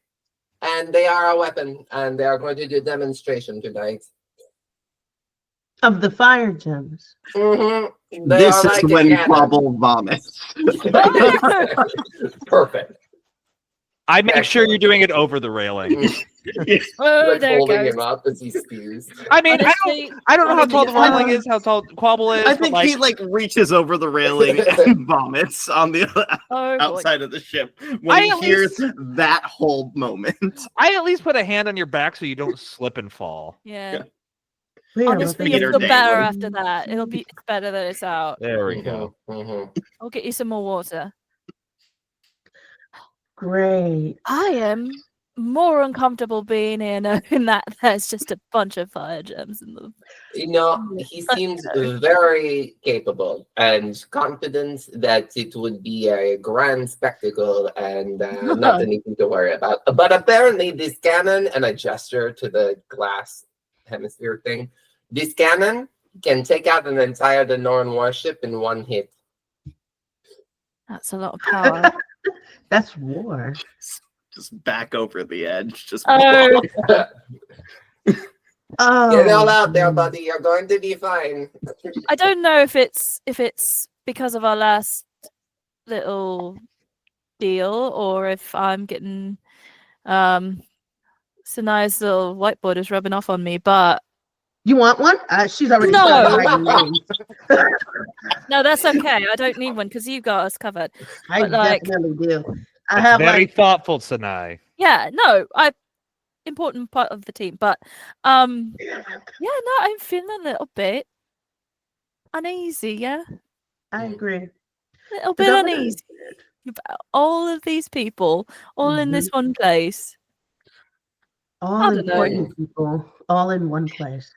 and they are a weapon, and they are going to do a demonstration tonight. Of the fire gems. Mm-hmm. This is when Quobbol vomits. Perfect. I make sure you're doing it over the railing. Oh, Like there it holding goes. him up as he spews. I mean, Honestly, I don't know how tall the honestly, railing is, how tall Quobbol is. I but, think like, he like reaches over the railing and vomits on the Oh, boy. outside of the ship when I he at hears that whole moment. I at least put a hand on your back so you don't slip and fall. Yeah. Yeah, Honestly, Peter you'll feel better Dangling. after that. It's better that it's out. There we go. Mhm. I'll get you some more water. great. I am more uncomfortable being in that there's just a bunch of fire gems in them. You know, he seems very capable and confident that it would be a grand spectacle and not anything to worry about. But apparently, this cannon, and I gesture to the glass hemisphere thing, this cannon can take out an entire Denoran warship in one hit. That's a lot of power. That's war. Just back over the edge. Just Oh. Oh, Get all out there, buddy. You're going to be fine. I don't know if it's because of our last little deal or if I'm getting Sanai's little whiteboard is rubbing off on me, but You want one? She's already No. started writing names. no, that's okay. I don't need one because you got us covered. I But, like- definitely do. I That's have very like thoughtful, Sanai. Yeah, no, important part of the team, but yeah, no, I'm feeling a little bit uneasy, yeah, I agree. a little 'Cause bit over there- uneasy about all of these people, all in this one place. All I don't know. important people, all in one place.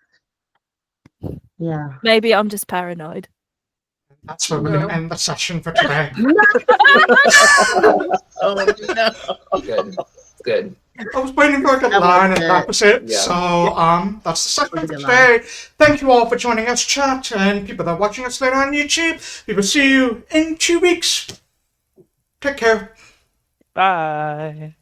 Yeah. Maybe I'm just paranoid. That's where we're going to end the session for today. oh no. Good. Good. I was waiting for a good That was line, and it. that was it. Yeah. So, that's the session for Good today. Thank you all for joining us, chat, and people that are watching us later on YouTube. We will see you in 2 weeks. Take care. Bye.